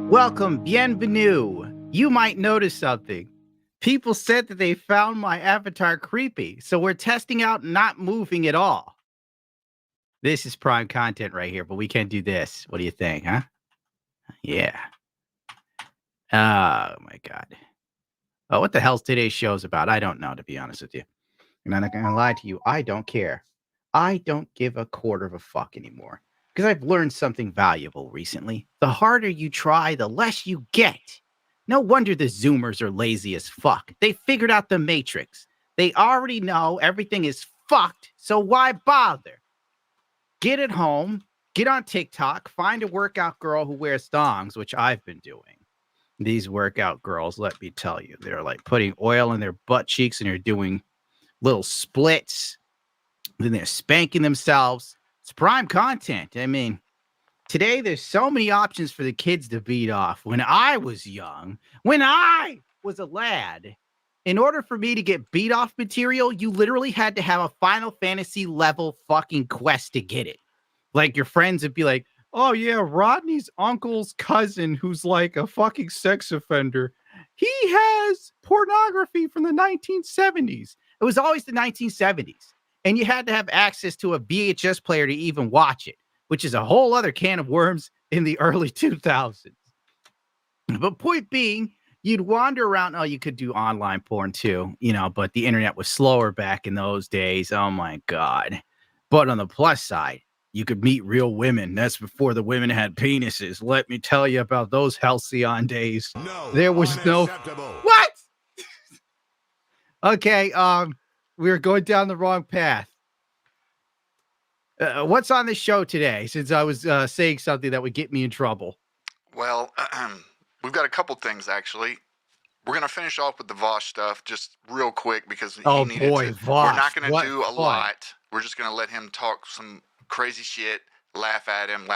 Welcome, bienvenue. You might notice something. People said that they found my avatar creepy, so we're testing out not moving at all. This is prime content right here, but we can't do this. What do you think, huh? Yeah. Oh, my God. Oh, what the hell's today's show's about? I don't know, to be honest with you. And I'm not going to lie to you. I don't care. I don't give a quarter of a fuck anymore. Because I've learned something valuable recently. The harder you try, the less you get. No wonder the Zoomers are lazy as fuck. They figured out the Matrix. They already know everything is fucked, so why bother? Get at home, get on TikTok, find a workout girl who wears thongs, which I've been doing. These workout girls, let me tell you, they're like putting oil in their butt cheeks and they're doing little splits. Then they're spanking themselves. It's prime content. I mean, today there's so many options for the kids to beat off. When I was young, when I was a lad, in order for me to get beat off material, you literally had to have a Final Fantasy level fucking quest to get it. Like your friends would be like, oh yeah, Rodney's uncle's cousin who's like a fucking sex offender. He has pornography from the 1970s. It was always the 1970s. And you had to have access to a VHS player to even watch it, which is a whole other can of worms in the early 2000s. But point being, you'd wander around. Oh, you could do online porn too, but the internet was slower back in those days. Oh my God. But on the plus side, you could meet real women. That's before the women had penises. Let me tell you about those halcyon days. No, there was unacceptable. No. What? Okay. We were going down the wrong path. What's on the show today? Since I was saying something that would get me in trouble. Well, we've got a couple things actually. We're gonna finish off with the Vaush stuff just real quick because he needed to. Vaush, we're not gonna do a fun. lot. We're just gonna let him talk some crazy shit, laugh at him,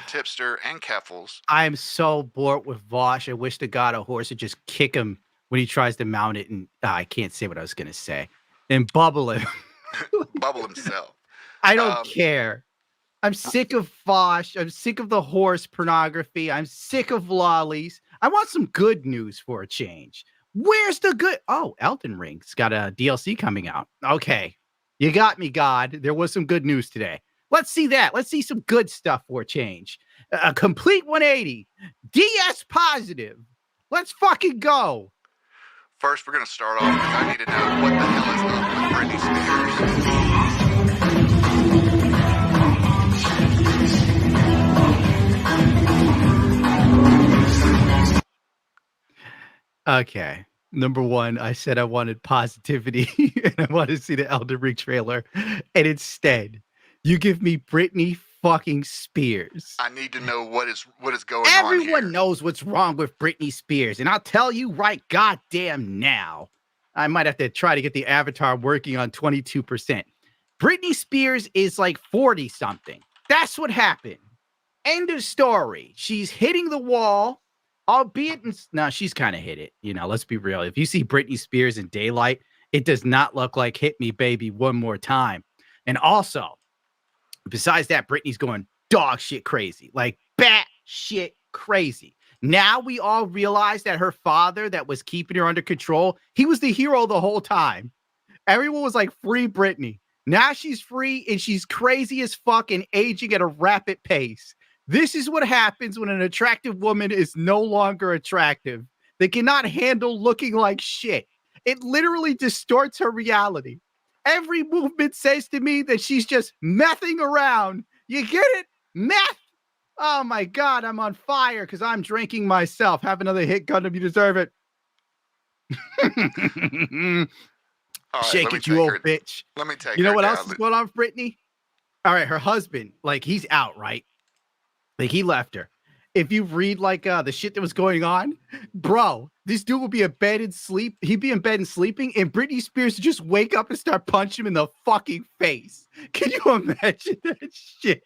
Tipster, and Keffals. I'm so bored with Vaush. I wish to God a horse would just kick him when he tries to mount it, and I can't say what I was gonna say. And bubble him. Bubble himself. I don't care. I'm sick of Vaush. I'm sick of the horse pornography. I'm sick of lollies. I want some good news for a change. Where's the good? Oh, Elden Ring's got a DLC coming out. Okay. You got me, God. There was some good news today. Let's see that. Let's see some good stuff for a change. A complete 180. DS positive. Let's fucking go. First, we're going to start off because I need to know what the hell is up with Britney Spears. Okay. Number one, I said I wanted positivity and I wanted to see the Elden Ring trailer. And instead, you give me Britney fucking Spears. I need to know what is going on here. Everyone knows what's wrong with Britney Spears, and I'll tell you right goddamn now. I might have to try to get the avatar working on 22%. Britney Spears is like 40-something. That's what happened. End of story. She's hitting the wall, albeit... No, she's kind of hit it. Let's be real. If you see Britney Spears in daylight, it does not look like Hit Me Baby One More Time. And also, besides that, Britney's going dog shit crazy. Like bat shit crazy. Now we all realize that her father that was keeping her under control, he was the hero the whole time. Everyone was like, free Britney. Now she's free and she's crazy as fuck and aging at a rapid pace. This is what happens when an attractive woman is no longer attractive. They cannot handle looking like shit. It literally distorts her reality. Every movement says to me that she's just messing around. You get it? Meth. Oh my God, I'm on fire because I'm drinking myself. Have another hit, Gundam. You deserve it. Right, shake it, you old bitch. Let me take You know what down. else is going on with Britney? All right, her husband, like he's out, right? Like he left her. If you read like the shit that was going on, bro, this dude would be in bed and sleep. He'd be in bed and sleeping, and Britney Spears would just wake up and start punching him in the fucking face. Can you imagine that shit?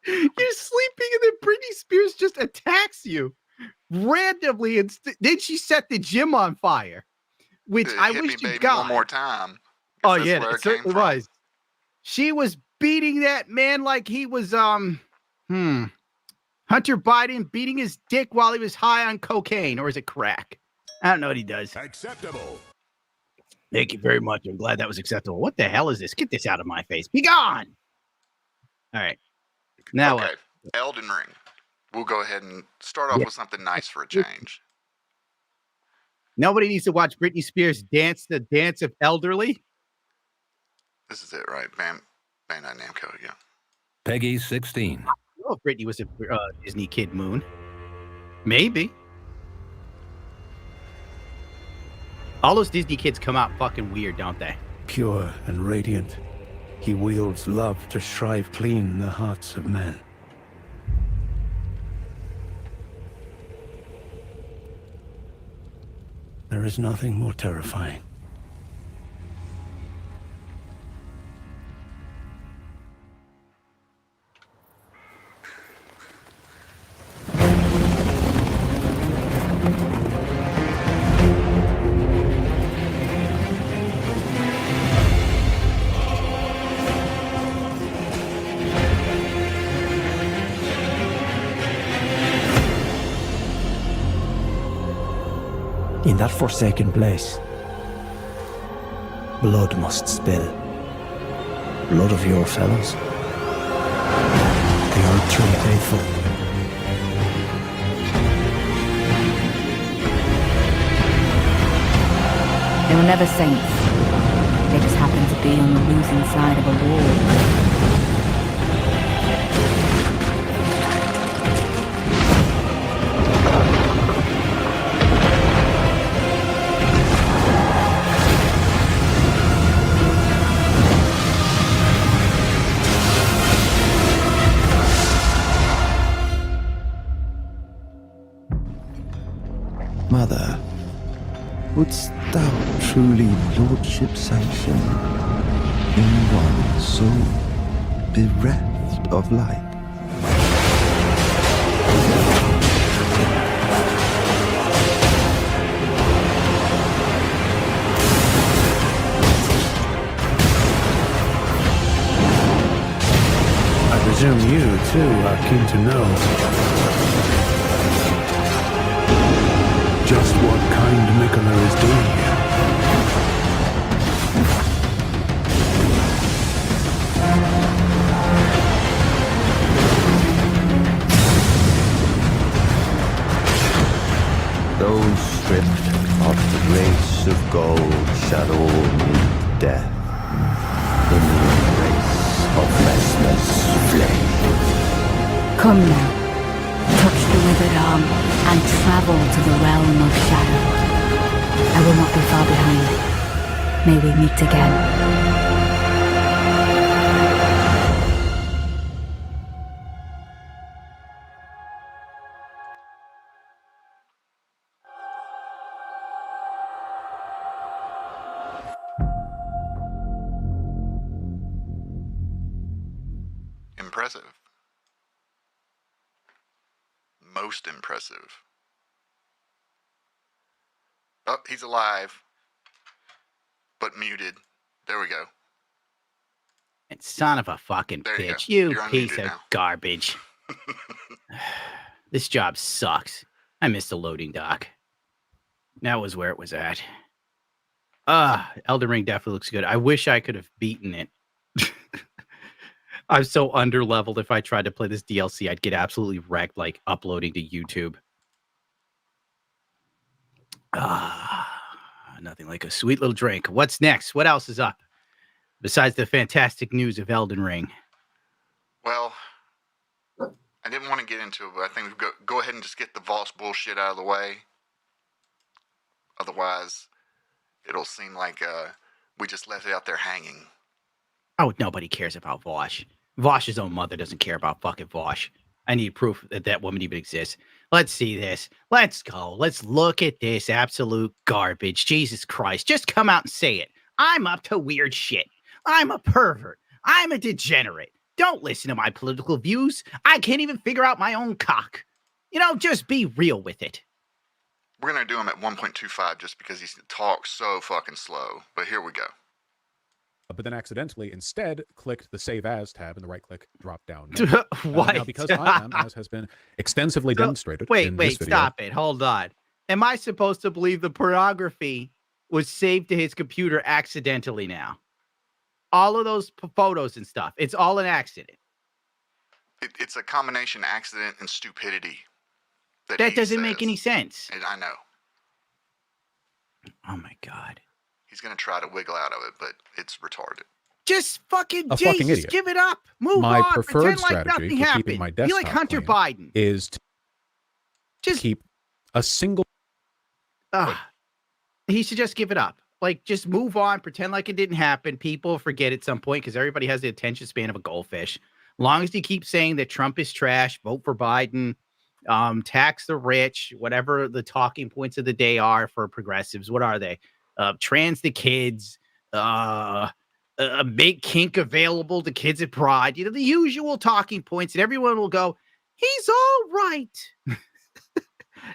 You're sleeping, and then Britney Spears just attacks you randomly, and then she set the gym on fire, which I wish you got one more time. Oh yeah, it certainly was. She was beating that man like he was Hunter Biden beating his dick while he was high on cocaine, or is it crack? I don't know what he does. Acceptable. Thank you very much. I'm glad that was acceptable. What the hell is this? Get this out of my face. Be gone. All right. Now okay, Elden Ring. We'll go ahead and start off with something nice for a change. Nobody needs to watch Britney Spears dance the dance of elderly. This is it, right? Bam, Bandai Namco, yeah. Peggy 16. Oh, if Britney was a Disney Kid Moon. Maybe. All those Disney kids come out fucking weird, don't they? Pure and radiant, he wields love to shrive clean the hearts of men. There is nothing more terrifying. In that forsaken place, blood must spill. Blood of your fellows. The Earth Tree faithful. They were never saints. They just happened to be on the losing side of a war. Mother, wouldst thou truly lordship sanction in one so bereft of light? I presume you, too, are keen to know just what kind Mikola is doing here. Those stripped of the grace of gold shall all meet death in the embrace of restless flame. Come now, touch the withered arm and travel to the realm of shadow. I will not be far behind. May we meet again. Impressive. Most impressive. Oh, he's alive, but muted. There we go. And son of a fucking There you bitch. go. You You're piece unmuted of now. garbage. This job sucks. I missed the loading dock. That was where it was at. Elden Ring definitely looks good. I wish I could have beaten it. I'm so underleveled. If I tried to play this DLC, I'd get absolutely wrecked, like uploading to YouTube. Nothing like a sweet little drink. What's next? What else is up? Besides the fantastic news of Elden Ring. Well, I didn't want to get into it, but I think we go ahead and just get the Vaush bullshit out of the way. Otherwise, it'll seem like we just left it out there hanging. Oh, nobody cares about Vaush. Vaush's own mother doesn't care about fucking Vaush. I need proof that that woman even exists. Let's see this. Let's go. Let's look at this absolute garbage. Jesus Christ. Just come out and say it. I'm up to weird shit. I'm a pervert. I'm a degenerate. Don't listen to my political views. I can't even figure out my own cock. You know, just be real with it. We're going to do him at 1.25 just because he talks so fucking slow. But here we go. but then accidentally instead clicked the Save As tab in the right-click drop-down. What? Now, because I am, as has been extensively demonstrated in this video. Stop it. Hold on. Am I supposed to believe the pornography was saved to his computer accidentally now? All of those photos and stuff, it's all an accident. It's a combination accident and stupidity. That doesn't make any sense. And I know. Oh my God. He's going to try to wiggle out of it, but it's retarded. Just fucking, fucking just idiot. give it up. Move My on. preferred Pretend like strategy nothing for happened. keeping my Be like desktop Hunter clean Biden. is to Just keep a single. He should just give it up. Like, just move on. Pretend like it didn't happen. People forget at some point because everybody has the attention span of a goldfish. Long as you keep saying that Trump is trash, vote for Biden, tax the rich, whatever the talking points of the day are for progressives. What are they? Trans the kids, make kink available to kids at Pride. You know, the usual talking points, and everyone will go, he's all right.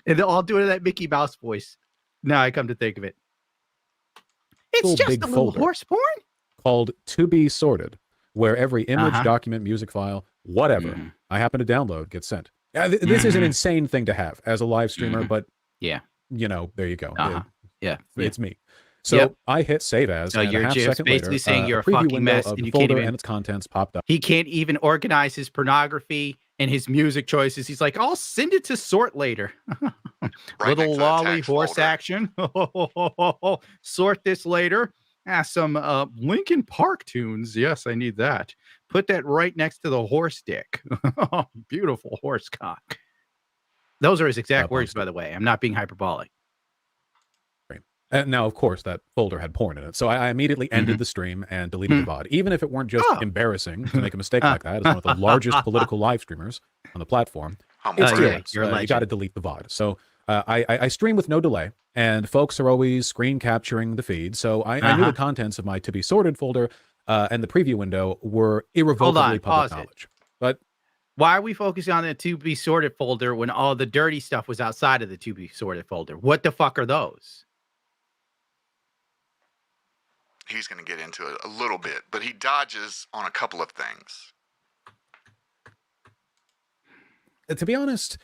And they'll all do it in that Mickey Mouse voice. Now I come to think of it. It's just a little horse porn called To Be Sorted, where every image, document, music file, whatever I happen to download gets sent. This is an insane thing to have as a live streamer, but yeah, you know, there you go. It's me. So I hit Save As, and you're a half just second basically later, saying you're a preview fucking window mess, of and the you can't folder even, and its contents popped up. He can't even organize his pornography and his music choices. He's like, I'll send it to sort later. Little lolly horse folder. Action. Sort this later. Some Linkin Park tunes. Yes, I need that. Put that right next to the horse dick. Beautiful horse cock. Those are his exact words, by the way. I'm not being hyperbolic. And now, of course, that folder had porn in it. So I immediately ended the stream and deleted the VOD. Even if it weren't just embarrassing to make a mistake like that as one of the largest political live streamers on the platform, it's steroids. You got to delete the VOD. So I stream with no delay, and folks are always screen capturing the feed. So I knew the contents of my To Be Sorted folder and the preview window were irrevocably public knowledge. But why are we focusing on the To Be Sorted folder when all the dirty stuff was outside of the To Be Sorted folder? What the fuck are those? He's going to get into it a little bit, but he dodges on a couple of things. To be honest,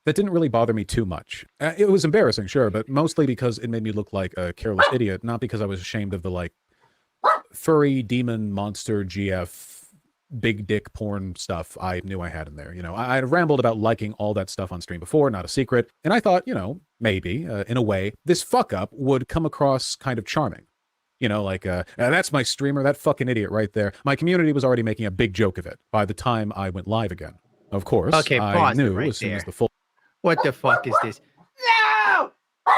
that didn't really bother me too much. It was embarrassing, sure, but mostly because it made me look like a careless idiot, not because I was ashamed of the, like, furry, demon, monster, GF, big dick porn stuff I knew I had in there. You know, I had rambled about liking all that stuff on stream before, not a secret, and I thought, you know, maybe, in a way, this fuck-up would come across kind of charming. You know, like, that's my streamer, that fucking idiot right there. My community was already making a big joke of it by the time I went live again. Of course, I knew as soon as the full... What the fuck is this? No! No,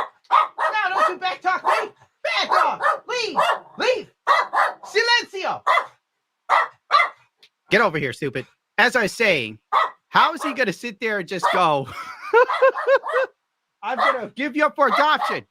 don't you back talk me! Back off! Leave! Leave! Silencio! Get over here, stupid. As I was saying, how is he going to sit there and just go, I'm going to give you up for adoption?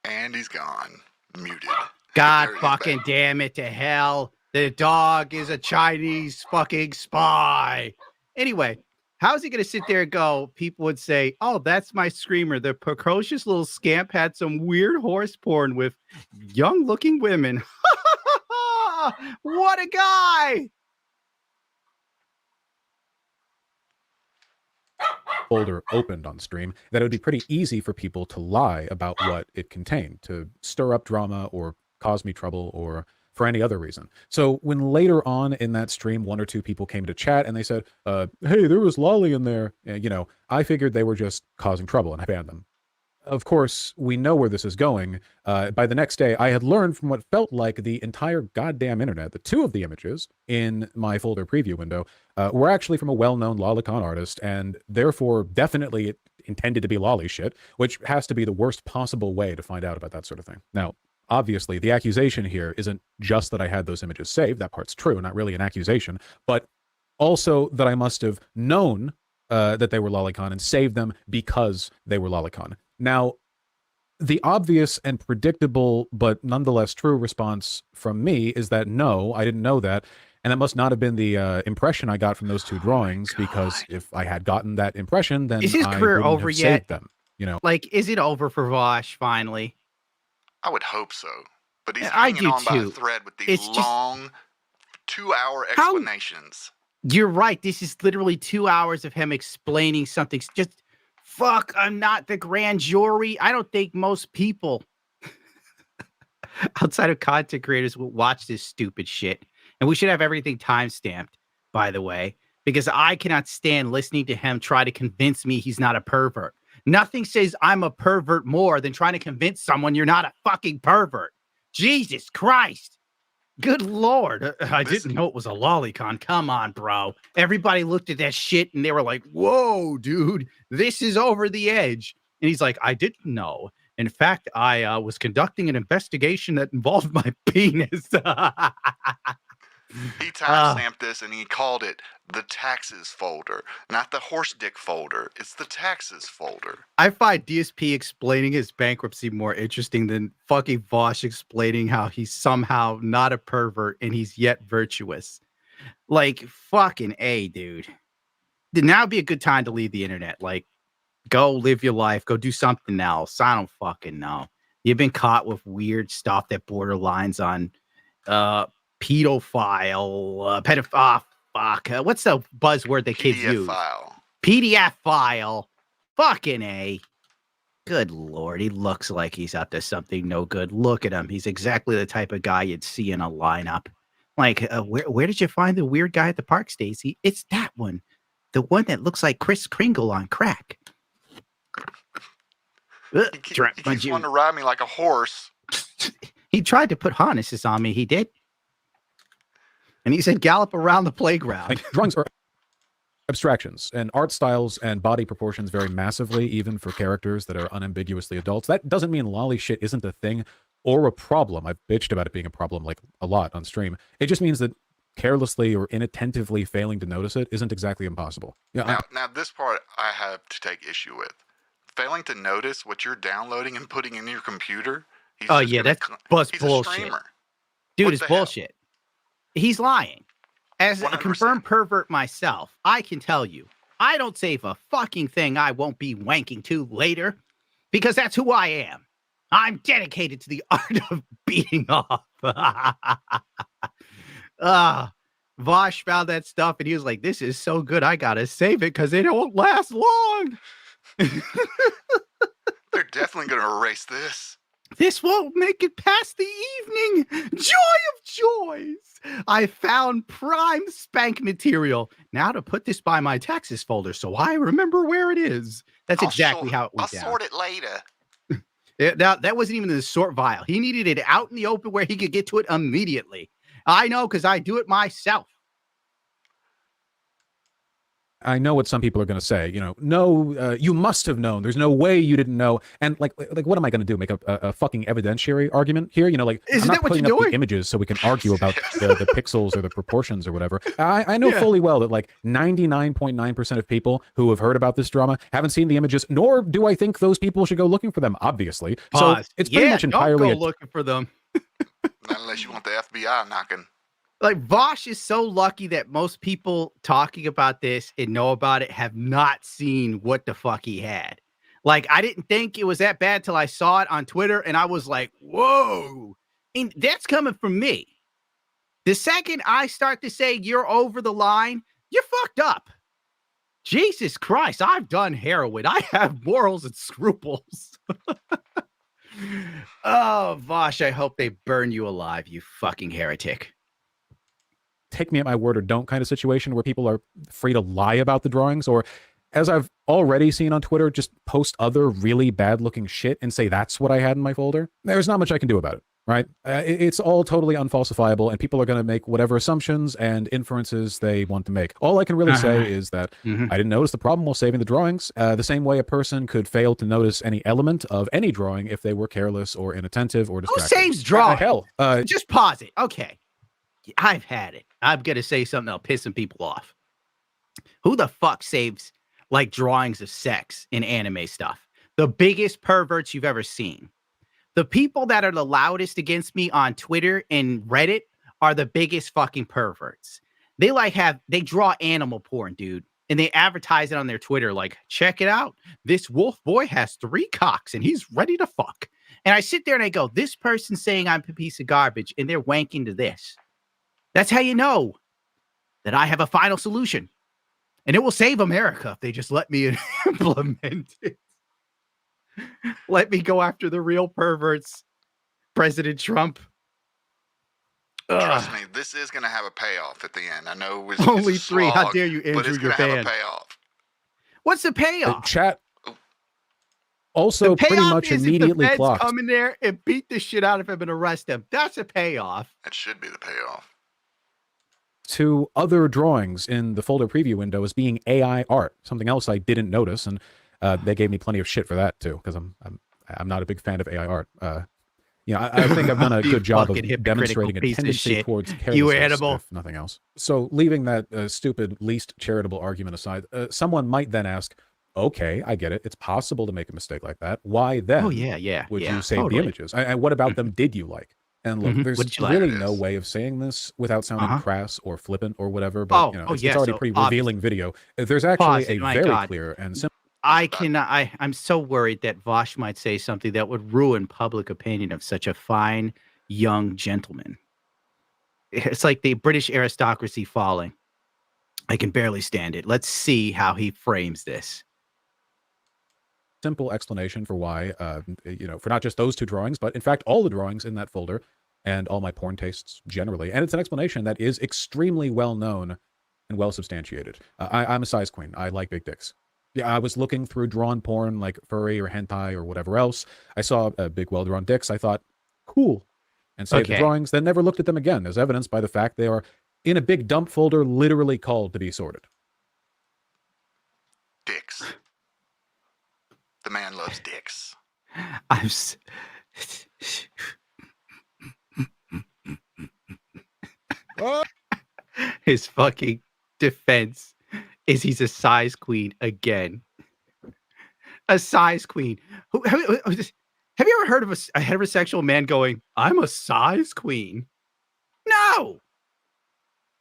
And he's gone. Muted. God fucking damn it to hell. The dog is a Chinese fucking spy. Anyway, how is he going to sit there and go, people would say, oh, that's my screamer. The precocious little scamp had some weird horse porn with young looking women. What a guy. Folder opened on stream, that it would be pretty easy for people to lie about what it contained, to stir up drama or cause me trouble or for any other reason. So when later on in that stream, one or two people came to chat and they said, hey, there was lolly in there. You know, I figured they were just causing trouble and I banned them. Of course, we know where this is going. By the next day, I had learned from what felt like the entire goddamn internet that two of the images in my folder preview window were actually from a well-known lolicon artist, and therefore definitely intended to be lolly shit, which has to be the worst possible way to find out about that sort of thing. Now, obviously, the accusation here isn't just that I had those images saved. That part's true, not really an accusation, but also that I must have known that they were lolicon and saved them because they were lolicon. Now, the obvious and predictable, but nonetheless true response from me is that no, I didn't know that. And that must not have been the impression I got from those two drawings, because if I had gotten that impression, then Is his I career wouldn't over have yet? saved them. You know, Like, is it over for Vaush finally? I would hope so. But he's I hanging do on by a too. thread with these It's just- long 2-hour How- explanations. You're right. This is literally 2 hours of him explaining something. Just, fuck, I'm not the grand jury. I don't think most people outside of content creators will watch this stupid shit. And we should have everything time-stamped, by the way, because I cannot stand listening to him try to convince me he's not a pervert. Nothing says I'm a pervert more than trying to convince someone you're not a fucking pervert. Jesus Christ. Good Lord. I didn't know it was a lolicon. Come on, bro. Everybody looked at that shit and they were like, whoa, dude, this is over the edge. And he's like, I didn't know. In fact, I was conducting an investigation that involved my penis. He timestamped this and he called it the taxes folder, not the horse dick folder. It's the taxes folder. I find DSP explaining his bankruptcy more interesting than fucking Vaush explaining how he's somehow not a pervert and he's yet virtuous. Like, fucking A, dude. Now would be a good time to leave the internet. Like, go live your life. Go do something else. I don't fucking know. You've been caught with weird stuff that borderlines on pedophile, pedophile. Fuck. What's the buzzword that kids PDF use? file. PDF file. Fucking A. Good Lord. He looks like he's up to something no good. Look at him. He's exactly the type of guy you'd see in a lineup. Like, where did you find the weird guy at the park, Stacy? It's that one. The one that looks like Chris Kringle on crack. He keeps wanting to ride me like a horse. He tried to put harnesses on me. He did. And he said, gallop around the playground. like, drawings are abstractions, and art styles and body proportions vary massively, even for characters that are unambiguously adults. That doesn't mean lolly shit isn't a thing or a problem. I've bitched about it being a problem like a lot on stream. It just means that carelessly or inattentively failing to notice it isn't exactly impossible. Yeah. Now this part I have to take issue with. Failing to notice what you're downloading and putting in your computer. Oh yeah, that's bullshit. A streamer. Dude, What it's the hell? bullshit. He's lying. As a 100%. confirmed pervert myself, I can tell you, I don't save a fucking thing I won't be wanking to later, because that's who I am. I'm dedicated to the art of beating off. Vaush found that stuff and he was like, this is so good, I gotta save it because it won't last long. They're definitely going to erase this. This won't make it past the evening. Joy of joys. I found prime spank material. Now to put this by my taxes folder so I remember where it is. That's exactly how it went down. I'll sort it later. Now, that wasn't even in the sort vial. He needed it out in the open where he could get to it immediately. I know because I do it myself. I know what some people are going to say. You know, no, you must have known. There's no way you didn't know. And like what am I going to do? Make a fucking evidentiary argument here? You know, like Isn't I'm that not what putting you're up the doing? images so we can argue about the pixels or the proportions or whatever. I know fully well that like 99.9% of people who have heard about this drama haven't seen the images, nor do I think those people should go looking for them. Obviously, Pause. So it's pretty much entirely. Don't go looking for them. Not unless you want the FBI knocking. Like, Vaush is so lucky that most people talking about this and know about it have not seen what the fuck he had. Like, I didn't think it was that bad till I saw it on Twitter, and I was like, whoa. And that's coming from me. The second I start to say you're over the line, you're fucked up. Jesus Christ, I've done heroin. I have morals and scruples. Oh, Vaush, I hope they burn you alive, you fucking heretic. Take me at my word or don't kind of situation where people are free to lie about the drawings, or as I've already seen on Twitter, just post other really bad looking shit and say that's what I had in my folder. There's not much I can do about it, right? It's all totally unfalsifiable, and people are going to make whatever assumptions and inferences they want to make. All I can really say is that I didn't notice the problem while saving the drawings, the same way a person could fail to notice any element of any drawing if they were careless or inattentive or distracted. Who saves drawings? Hell, just pause it. Okay. I've had it. I'm going to say something that'll piss some people off. Who the fuck saves like drawings of sex in anime stuff? The biggest perverts you've ever seen. The people that are the loudest against me on Twitter and Reddit are the biggest fucking perverts. They draw animal porn, dude. And they advertise it on their Twitter, like, check it out. This wolf boy has 3 cocks and he's ready to fuck. And I sit there and I go, this person's saying I'm a piece of garbage and they're wanking to this. That's how you know that I have a final solution. And it will save America if they just let me implement it. Let me go after the real perverts, President Trump. Trust me, this is going to have a payoff at the end. I know it's only it's a 3. How slog, dare you but injure it's your going to have band? a payoff. What's the payoff? Chat also The pretty payoff much is immediately if the feds clocked. come in there and beat the shit out of him and arrest him. That's a payoff. That should be the payoff. To other drawings in the folder preview window as being AI art, something else I didn't notice, and they gave me plenty of shit for that too, because I'm not a big fan of AI art. I think I've done a good job of demonstrating a tendency towards carelessness, animal. if nothing else. So leaving that stupid, least charitable argument aside, someone might then ask, okay, I get it. It's possible to make a mistake like that. Why then would you save the images? And what about them did you like? And look, there's really no way of saying this without sounding crass or flippant or whatever, but it's already a pretty revealing video. There's actually a very clear and simple... I'm so worried that Vaush might say something that would ruin public opinion of such a fine young gentleman. It's like the British aristocracy falling. I can barely stand it. Let's see how he frames this. Simple explanation for why, for not just those 2 drawings, but in fact, all the drawings in that folder and all my porn tastes generally. And it's an explanation that is extremely well known and well substantiated. I'm a size queen. I like big dicks. Yeah, I was looking through drawn porn like furry or hentai or whatever else. I saw big, well-drawn dicks. I thought, cool, and saved the drawings, then never looked at them again, as evidenced by the fact they are in a big dump folder literally called to be sorted. Dicks. The man loves dicks. His fucking defense is he's a size queen again. A size queen. Have you ever heard of a heterosexual man going, I'm a size queen? No.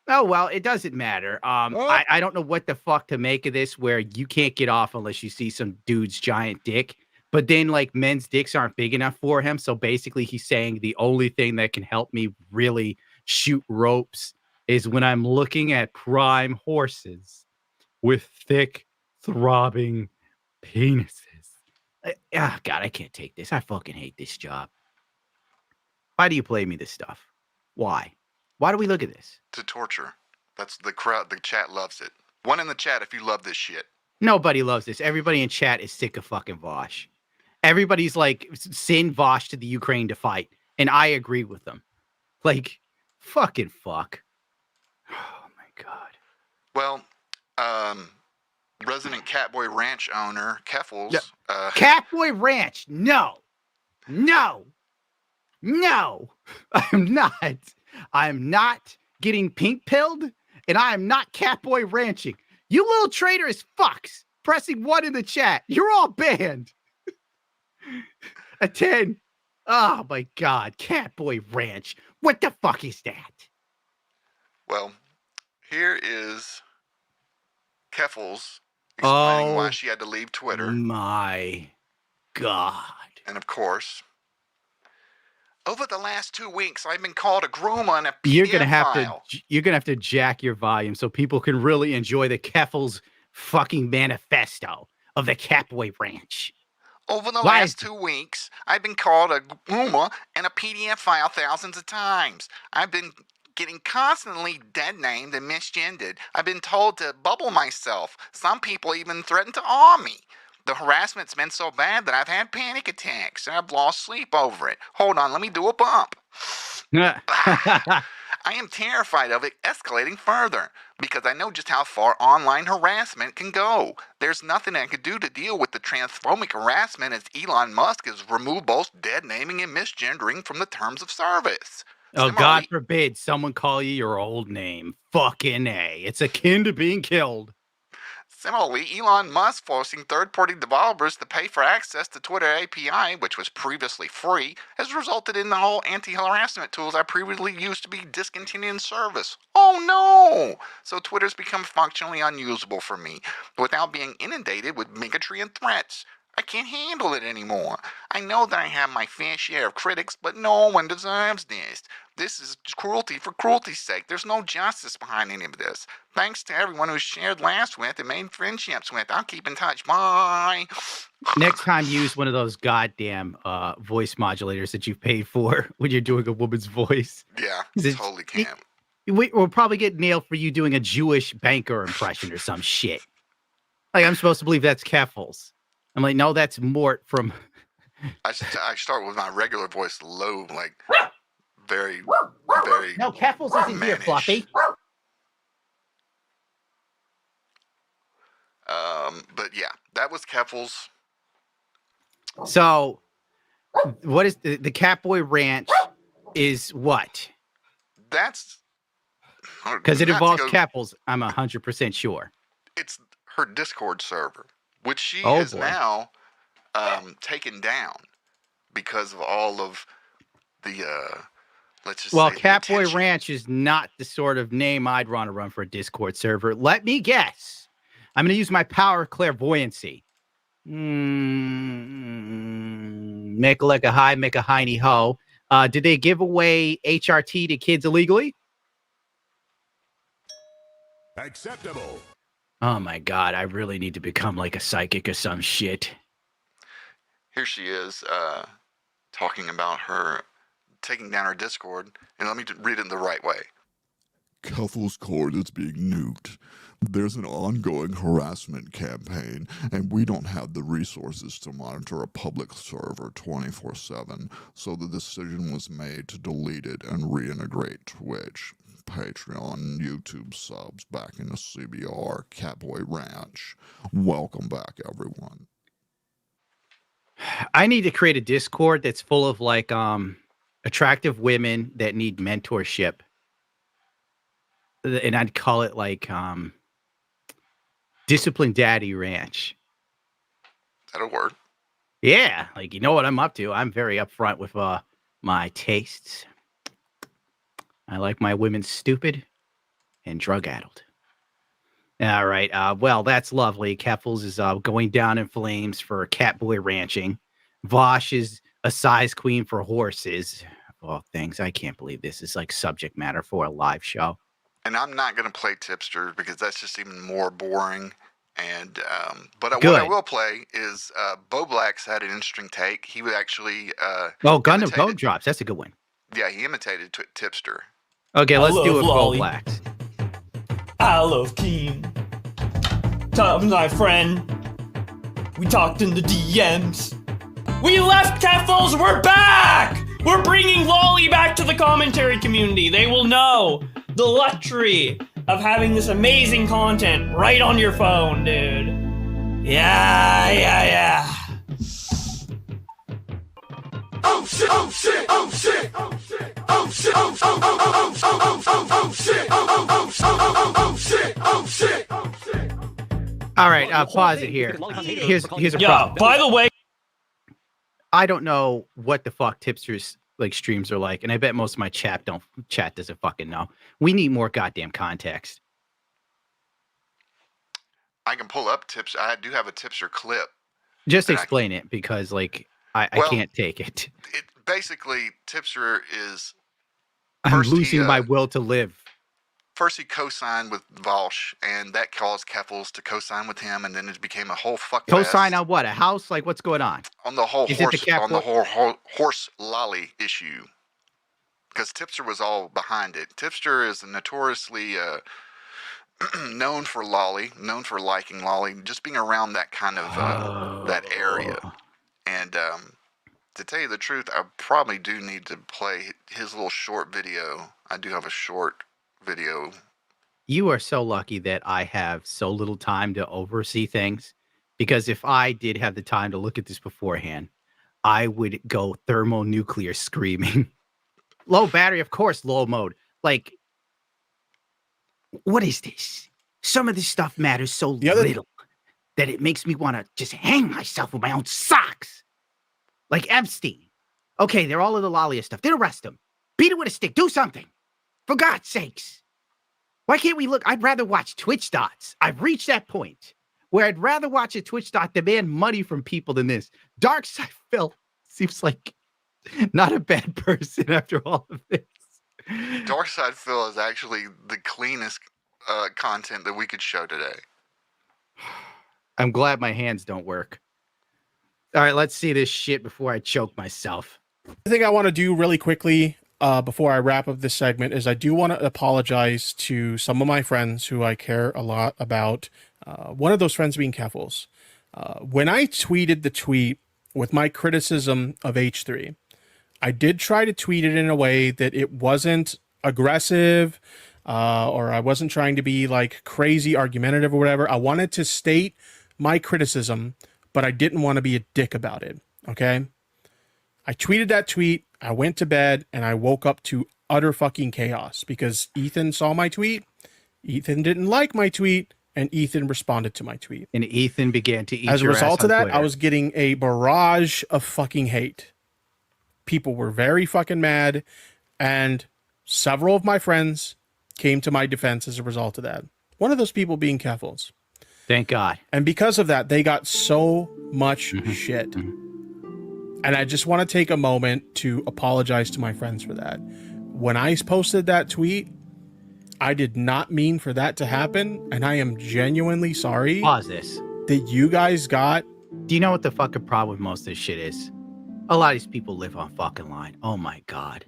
Oh, well, it doesn't matter. I don't know what the fuck to make of this, where you can't get off unless you see some dude's giant dick. But then, like, men's dicks aren't big enough for him. So basically, he's saying the only thing that can help me really shoot ropes is when I'm looking at prime horses with thick, throbbing penises. God, I can't take this. I fucking hate this job. Why do you play me this stuff? Why? Why do we look at this? To torture. That's the crowd. The chat loves it. One in the chat if you love this shit. Nobody loves this. Everybody in chat is sick of fucking Vaush. Everybody's like, send Vaush to the Ukraine to fight. And I agree with them. Like, fucking fuck. Oh, my God. Well, resident Catboy Ranch owner, Keffals. Catboy Ranch. No. I'm not getting pink pilled, and I am not Catboy ranching. You little traitorous fucks pressing 1 in the chat. You're all banned. A 10. Oh my God. Catboy Ranch. What the fuck is that? Well, here is Keffals explaining why she had to leave Twitter. My God. And of course, over the last 2 weeks, I've been called a groomer and a PDF file. You're gonna have to jack your volume so people can really enjoy the Keffals fucking manifesto of the Catboy Ranch. Over the last 2 weeks, I've been called a groomer and a PDF file thousands of times. I've been getting constantly dead named and misgendered. I've been told to bubble myself. Some people even threatened to arm me. The harassment's been so bad that I've had panic attacks and I've lost sleep over it. Hold on, let me do a bump. I am terrified of it escalating further because I know just how far online harassment can go. There's nothing I could do to deal with the transphobic harassment as Elon Musk has removed both dead naming and misgendering from the terms of service. Oh, God forbid someone call you your old name. Fucking A. It's akin to being killed. Similarly, Elon Musk forcing third-party developers to pay for access to Twitter API, which was previously free, has resulted in the whole anti-harassment tools I previously used to be discontinuing service. Oh no! So Twitter's become functionally unusable for me, without being inundated with bigotry and threats. I can't handle it anymore. I know that I have my fair share of critics, but no one deserves this. This is cruelty for cruelty's sake. There's no justice behind any of this. Thanks to everyone who shared laughs with and made friendships with. I'll keep in touch. Bye. Next time, use one of those goddamn voice modulators that you've paid for when you're doing a woman's voice. Yeah, totally can. We'll probably get nailed for you doing a Jewish banker impression or some shit. Like, I'm supposed to believe that's Keffals. I'm like, no, that's Mort from... I start with my regular voice low, like very, very... No, Keffals isn't here, Fluffy. But yeah, that was Keffals. So, what is the Catboy Ranch is what? That's... Because it involves Keffals, I'm 100% sure. It's her Discord server, which she has now taken down because of all of the, let's just say... Well, Catboy Ranch is not the sort of name I'd want to run for a Discord server. Let me guess. I'm going to use my power of clairvoyancy. Make like a high, make a hiney ho. Did they give away HRT to kids illegally? Acceptable. Oh my God, I really need to become like a psychic or some shit. Here she is talking about her taking down her Discord, and let me read it in the right way. Keffals Cord is being nuked. There's an ongoing harassment campaign, and we don't have the resources to monitor a public server 24/7, so the decision was made to delete it and reintegrate Twitch, Patreon, YouTube subs back into CBR, Catboy Ranch. Welcome back, everyone. I need to create a Discord that's full of like attractive women that need mentorship. And I'd call it like Disciplined Daddy Ranch. That'll work. Yeah, like, you know what I'm up to. I'm very upfront with my tastes. I like my women stupid and drug-addled. All right. Well, that's lovely. Keffals is going down in flames for Catboy ranching. Vaush is a size queen for horses. Of all things, I can't believe this is like subject matter for a live show. And I'm not going to play Tipster because that's just even more boring. And but what I will play is Bo Black's had an interesting take. He would actually Gundam Code Drops. That's a good one. Yeah, he imitated Tipster. Okay, let's do it. Bo Blacks. I love Keen. Tom's my friend. We talked in the DMs. We left Keffals. We're back. We're bringing Lolly back to the commentary community. They will know the luxury of having this amazing content right on your phone, dude. Yeah. Oh shit, oh shit, oh shit, oh shit, oh shit, oh shit, oh shit, oh shit, oh shit, oh shit. All right, pause it here. Here's a problem. By the way, I don't know what the fuck Tipster's like streams are like, and I bet most of my chat doesn't fucking know. We need more goddamn context. I can pull up Tipster. I do have a Tipster clip. Just explain it, because like I can't take it. It basically, Tipster is. I'm losing my will to live. First, he co-signed with Vaush, and that caused Keffals to co-sign with him, and then it became a whole fuck. Co-sign on what? A house? Like, what's going on? On the whole horse lolly issue, because Tipster was all behind it. Tipster is notoriously known for lolly, known for liking lolly, just being around that kind of that area. And to tell you the truth, I probably do need to play his little short video. I do have a short video. You are so lucky that I have so little time to oversee things, because if I did have the time to look at this beforehand, I would go thermonuclear screaming. Low battery, of course, low mode. Like, what is this? Some of this stuff matters so little. that it makes me want to just hang myself with my own socks. Like Epstein. Okay, they're all of the lolliest stuff. Then arrest him. Beat it with a stick. Do something. For God's sakes. Why can't we look? I'd rather watch Twitch dots. I've reached that point where I'd rather watch a Twitch dot demand money from people than this. Dark Side Phil seems like not a bad person after all of this. Dark Side Phil is actually the cleanest content that we could show today. I'm glad my hands don't work. All right, let's see this shit before I choke myself. The thing I want to do really quickly before I wrap up this segment is I do want to apologize to some of my friends who I care a lot about. One of those friends being Keffals. When I tweeted the tweet with my criticism of H3, I did try to tweet it in a way that it wasn't aggressive or I wasn't trying to be like crazy argumentative or whatever. I wanted to state my criticism, but I didn't want to be a dick about it. Okay. I tweeted that tweet. I went to bed and I woke up to utter fucking chaos because Ethan saw my tweet. Ethan didn't like my tweet and Ethan responded to my tweet. And Ethan began to eat As a your ass result on of that, Twitter. I was getting a barrage of fucking hate. People were very fucking mad and several of my friends came to my defense as a result of that. One of those people being Keffals. Thank God. And because of that, they got so much shit. And I just want to take a moment to apologize to my friends for that. When I posted that tweet, I did not mean for that to happen. And I am genuinely sorry Pause this. that you guys got. Do you know what the fucking problem with most of this shit is? A lot of these people live on fucking line. Oh my God.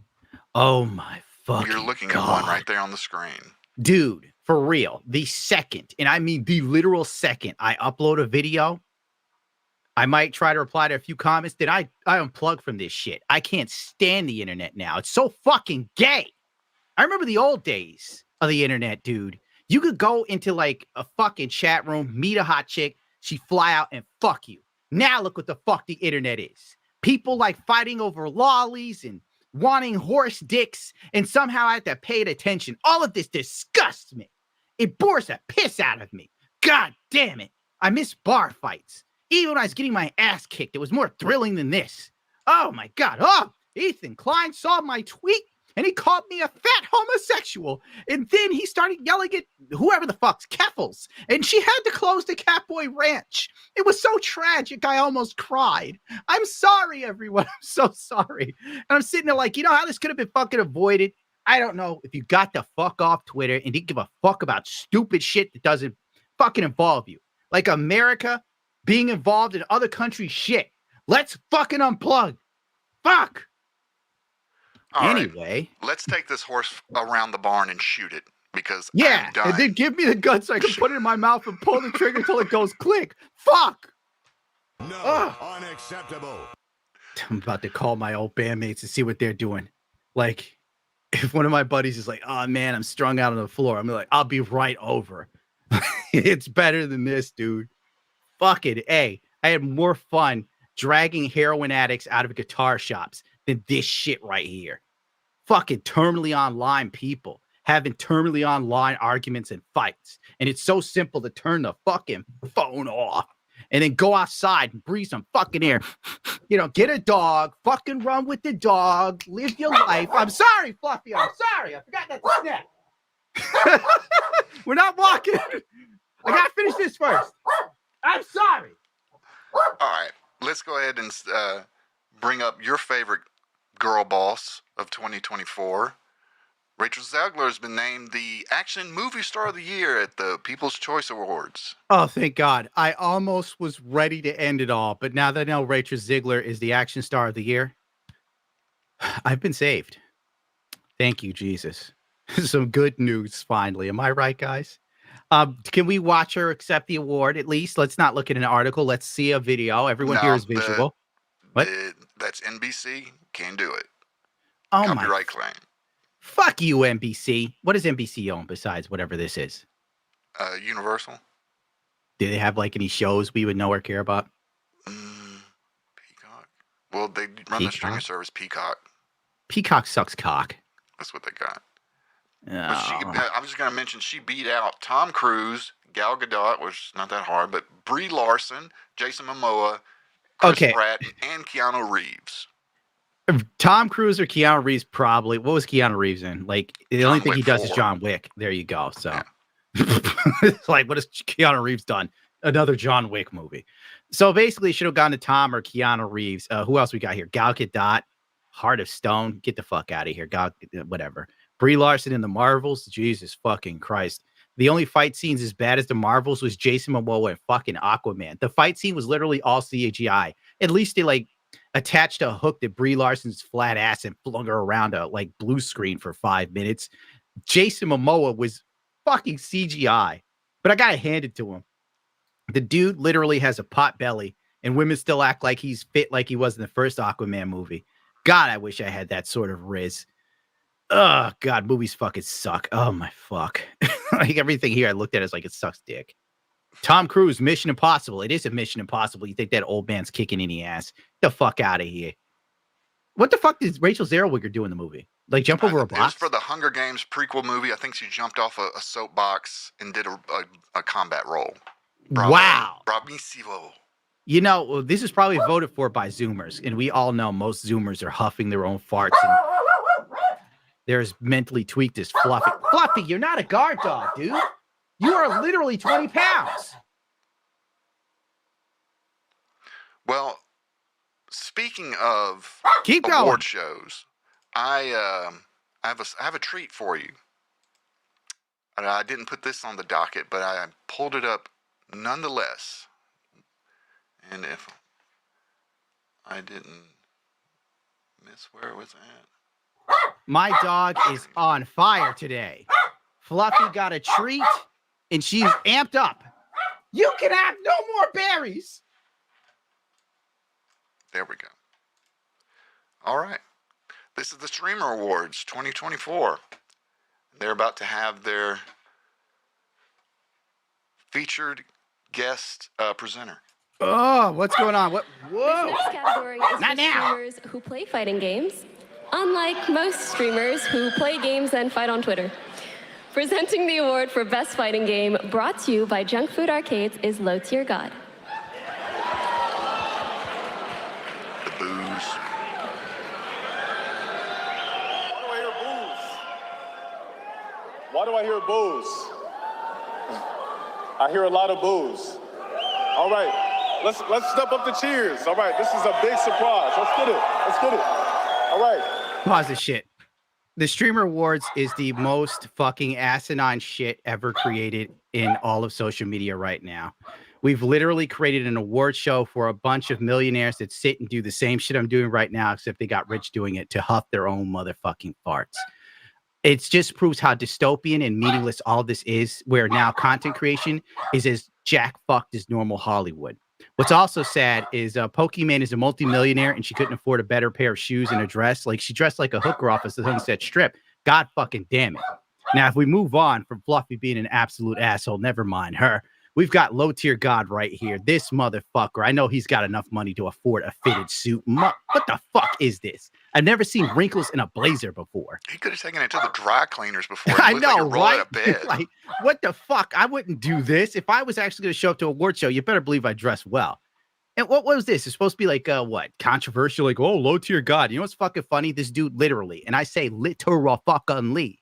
Oh my fucking You're looking God. at one right there on the screen. Dude, for real, the second, and I mean the literal second I upload a video, I might try to reply to a few comments, then I unplug from this shit. I can't stand the internet now. It's so fucking gay. I remember the old days of the internet, dude. You could go into like a fucking chat room, meet a hot chick, she fly out and fuck you. Now look what the fuck the internet is. People like fighting over lollies and wanting horse dicks, and somehow I have to pay it attention. All of this disgusts me. It bores the piss out of me. God damn it. I miss bar fights. Even when I was getting my ass kicked, it was more thrilling than this. Oh my God. Oh, Ethan Klein saw my tweet and he called me a fat homosexual. And then he started yelling at whoever the fuck's Keffals. And she had to close the Catboy Ranch. It was so tragic, I almost cried. I'm sorry, everyone. I'm so sorry. And I'm sitting there like, you know how this could have been fucking avoided? I don't know if you got the fuck off Twitter and didn't give a fuck about stupid shit that doesn't fucking involve you. Like America being involved in other countries' shit. Let's fucking unplug. Fuck. All anyway. right, let's take this horse around the barn and shoot it because Yeah, I'm done. and then give me the gun so I can put it in my mouth and pull the trigger until it goes click. Fuck. No, unacceptable. I'm about to call my old bandmates and see what they're doing. Like, if one of my buddies is like, oh man, I'm strung out on the floor, I'm like, I'll be right over. It's better than this, dude. Fuck it. Hey, I had more fun dragging heroin addicts out of guitar shops than this shit right here. Fucking terminally online people having terminally online arguments and fights. And it's so simple to turn the fucking phone off and then go outside and breathe some fucking air. You know, get a dog, fucking run with the dog, live your life. I'm sorry, Fluffy. I'm sorry. I forgot that snap. We're not walking. I gotta finish this first. I'm sorry. All right, let's go ahead and bring up your favorite girl boss of 2024. Rachel Zegler has been named the Action Movie Star of the Year at the People's Choice Awards. Oh, thank God. I almost was ready to end it all, but now that I know Rachel Zegler is the Action Star of the Year, I've been saved. Thank you, Jesus. Some good news, finally. Am I right, guys? Can we watch her accept the award at least? Let's not look at an article. Let's see a video. Everyone here is visual. What? That's NBC. Can't do it. Oh, Copyright claim. Fuck you, NBC. What does NBC own besides whatever this is? Universal. Do they have like any shows we would know or care about? Peacock. Well, they run the streaming service Peacock. Peacock sucks cock. That's what they got. But I was going to mention she beat out Tom Cruise, Gal Gadot, which is not that hard, but Brie Larson, Jason Momoa, Chris Pratt, and Keanu Reeves. Tom Cruise or Keanu Reeves probably. What was Keanu Reeves in? Like the only thing he does is John Wick. There you go. So, it's like, what has Keanu Reeves done? Another John Wick movie. So basically, should have gone to Tom or Keanu Reeves. Who else we got here? Gal Gadot, Heart of Stone. Get the fuck out of here. Whatever. Brie Larson in the Marvels. Jesus fucking Christ. The only fight scenes as bad as the Marvels was Jason Momoa and fucking Aquaman. The fight scene was literally all CGI. At least they like attached a hook to Brie Larson's flat ass and flung her around a like blue screen for 5 minutes. Jason Momoa was fucking CGI, but I gotta hand it to him. The dude literally has a pot belly, and women still act like he's fit like he was in the first Aquaman movie. God, I wish I had that sort of riz. Oh God, movies fucking suck. Oh my fuck. Like everything here I looked at is like it sucks dick. Tom Cruise, Mission Impossible. It is a Mission Impossible. You think that old man's kicking any ass? Get the fuck out of here. What the fuck did Rachel Zellweger do in the movie? Like jump over a box? It was for the Hunger Games prequel movie. I think she jumped off a soapbox and did a combat role. Bravo. Wow. Bravissimo. You know, this is probably voted for by Zoomers, and we all know most Zoomers are huffing their own farts. And they're as mentally tweaked as Fluffy. Fluffy, you're not a guard dog, dude. You are literally 20 pounds. Well, speaking of award shows, I have a treat for you. I didn't put this on the docket, but I pulled it up nonetheless. And if I didn't miss where it was at. My dog is on fire today. Fluffy got a treat, and she's amped up. You can have no more berries. There we go. All right. This is the Streamer Awards 2024. They're about to have their featured guest presenter. Oh, what's going on? What? Whoa! This next category is Not for now. streamers who play fighting games, unlike most streamers who play games and fight on Twitter. Presenting the award for Best Fighting Game, brought to you by Junk Food Arcades, is Low Tier God. The booze. Why do I hear booze? I hear a lot of booze. All right. Let's step up the cheers. All right, this is a big surprise. Let's get it. All right. Pause this shit. The Streamer Awards is the most fucking asinine shit ever created in all of social media right now. We've literally created an award show for a bunch of millionaires that sit and do the same shit I'm doing right now, except they got rich doing it to huff their own motherfucking farts. It just proves how dystopian and meaningless all this is, where now content creation is as jack fucked as normal Hollywood. What's also sad is Pokemon is a multimillionaire and she couldn't afford a better pair of shoes and a dress. Like she dressed like a hooker off of the Sunset Strip. God fucking damn it. Now, if we move on from Fluffy being an absolute asshole, never mind her. We've got Low Tier God right here. This motherfucker. I know he's got enough money to afford a fitted suit. What the fuck is this? I've never seen wrinkles in a blazer before. He could have taken it to the dry cleaners before. I know, like right? Bed. Like, what the fuck? I wouldn't do this. If I was actually going to show up to a award show, you better believe I dress well. And what was this? It's supposed to be like, what? Controversial? Like, oh, Low Tier God. You know what's fucking funny? This dude literally, and I say literal fucking Lee,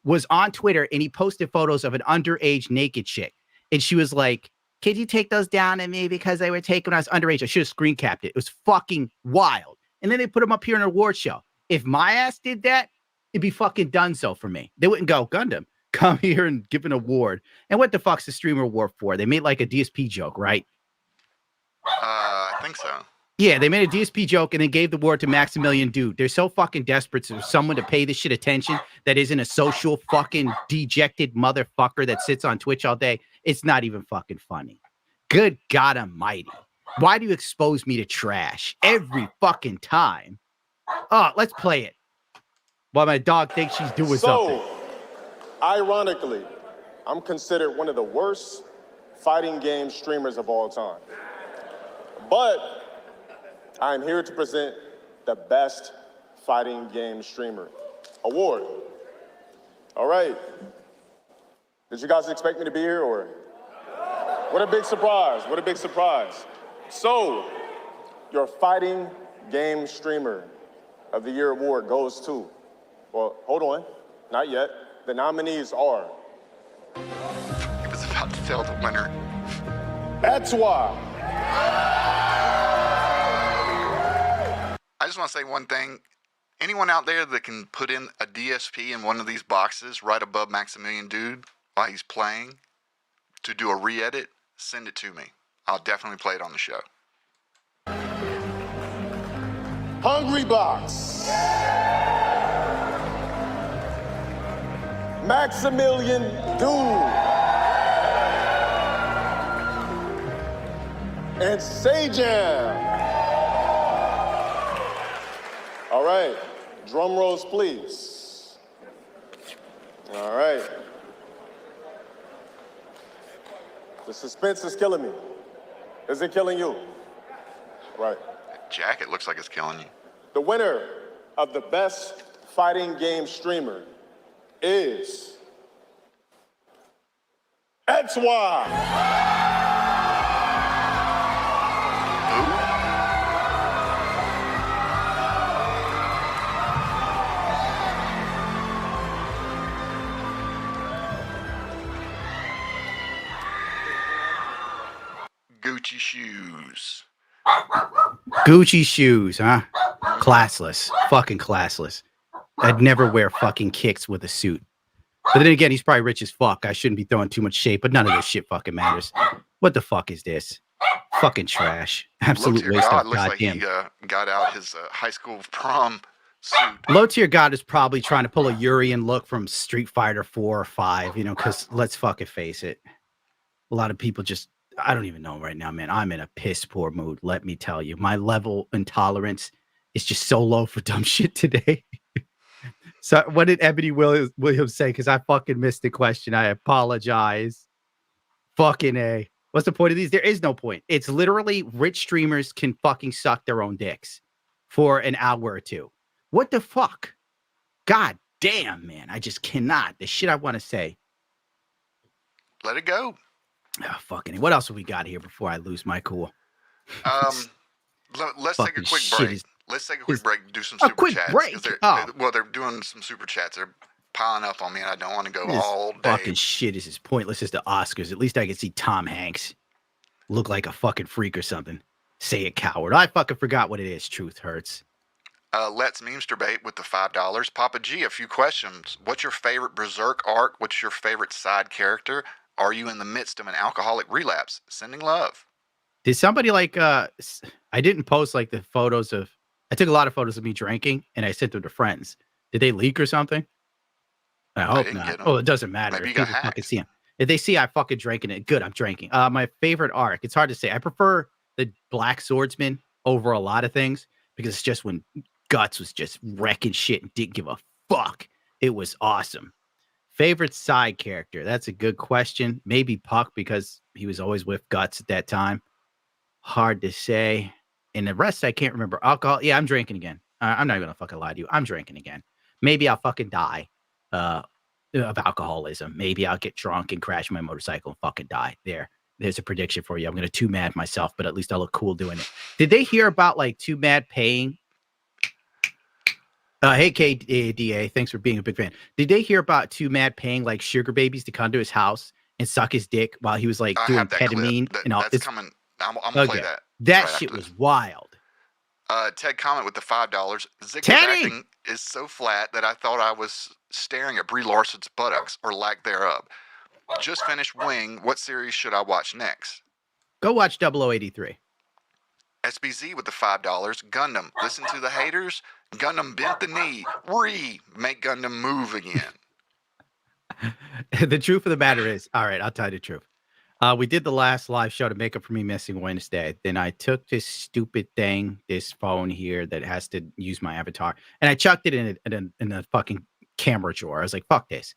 was on Twitter and he posted photos of an underage naked chick. And she was like, could you take those down at me because they were taken when I was underage? I should have screen capped it. It was fucking wild. And then they put them up here in an award show. If my ass did that, it'd be fucking done so for me. They wouldn't go, Gundam, come here and give an award. And what the fuck's the Streamer Award for? They made like a DSP joke, right? I think so. Yeah, they made a DSP joke and then gave the award to Maximilian Dude. They're so fucking desperate for someone to pay this shit attention that isn't a social fucking dejected motherfucker that sits on Twitch all day. It's not even fucking funny. Good God almighty. Why do you expose me to trash every fucking time? Oh, let's play it. While my dog thinks she's doing something. Ironically, I'm considered one of the worst fighting game streamers of all time. But I'm here to present the Best Fighting Game Streamer Award. All right. Did you guys expect me to be here or? What a big surprise. What a big surprise. So, your fighting game streamer of the year award goes to, well, hold on, not yet. The nominees are. He was about to tell the winner. That's why. I just want to say one thing. Anyone out there that can put in a DSP in one of these boxes right above Maximilian Dude while he's playing to do a re-edit, send it to me. I'll definitely play it on the show. Hungry Box. Maximilian Doom. And Sajam. All right, drum rolls, please. All right. The suspense is killing me. Is it killing you? Right. Jacket looks like it's killing you. The winner of the best fighting game streamer is XY. Gucci shoes. Gucci shoes, huh? Classless. Fucking classless. I'd never wear fucking kicks with a suit. But then again, he's probably rich as fuck. I shouldn't be throwing too much shade, but none of this shit fucking matters. What the fuck is this? Fucking trash. Absolute waste of Looks like goddamn. he got out his high school prom suit. Low tier God is probably trying to pull a Urian look from Street Fighter 4 or 5, you know, because let's fucking face it. A lot of people just, I don't even know right now, man. I'm in a piss poor mood. Let me tell you, my level intolerance is just so low for dumb shit today. So what did Ebony Williams say? Because I fucking missed the question. I apologize. Fucking A. What's the point of these? There is no point. It's literally rich streamers can fucking suck their own dicks for an hour or two. What the fuck? God damn, man. I just cannot. The shit I want to say. Let it go. Oh, fucking. What else have we got here before I lose my cool? Let's take a quick break. Let's take a quick break and do some a super quick chats. break? They're doing some super chats. They're piling up on me, and I don't want to go This all day. fucking shit is as pointless as the Oscars. At least I can see Tom Hanks look like a fucking freak or something. Say it, coward. I fucking forgot what it is. Truth hurts. Let's Memesterbait with the $5. Papa G, a few questions. What's your favorite Berserk arc? What's your favorite side character? Are you in the midst of an alcoholic relapse? Sending love. Did somebody like I didn't post like the photos of I took a lot of photos of me drinking and I sent them to friends. Did they leak or something? I hope not. Oh, it doesn't matter. Maybe If you got people fucking hacked. see them. If they see I fucking drinking it, good, I'm drinking. My favorite arc, it's hard to say. I prefer the Black Swordsman over a lot of things because it's just when Guts was just wrecking shit and didn't give a fuck. It was awesome. Favorite side character? That's a good question. Maybe Puck because he was always with Guts at that time. Hard to say. And the rest, I can't remember. Alcohol. Yeah, I'm drinking again. I'm not going to fucking lie to you. I'm drinking again. Maybe I'll fucking die of alcoholism. Maybe I'll get drunk and crash my motorcycle and fucking die. There's a prediction for you. I'm going to too mad myself, but at least I'll look cool doing it. Did they hear about like too mad paying? Hey, KDA, thanks for being a big fan. Did they hear about too mad paying like sugar babies to come to his house and suck his dick while he was like I doing have that ketamine clip. and all? That's coming. I'm gonna play that. That right shit after was this. wild. Ted comment with the $5. Zick's Teddy! acting is so flat that I thought I was staring at Brie Larson's buttocks or lack thereof. Just finished Wing. What series should I watch next? Go watch 0083. SBZ with the $5. Gundam. Listen to the haters. Gundam bent the knee. Make Gundam move again. The truth of the matter is, all right, I'll tell you the truth. We did the last live show to make up for me missing Wednesday. Then I took this stupid thing, this phone here that has to use my avatar, and I chucked it in a fucking camera drawer. I was like, fuck this.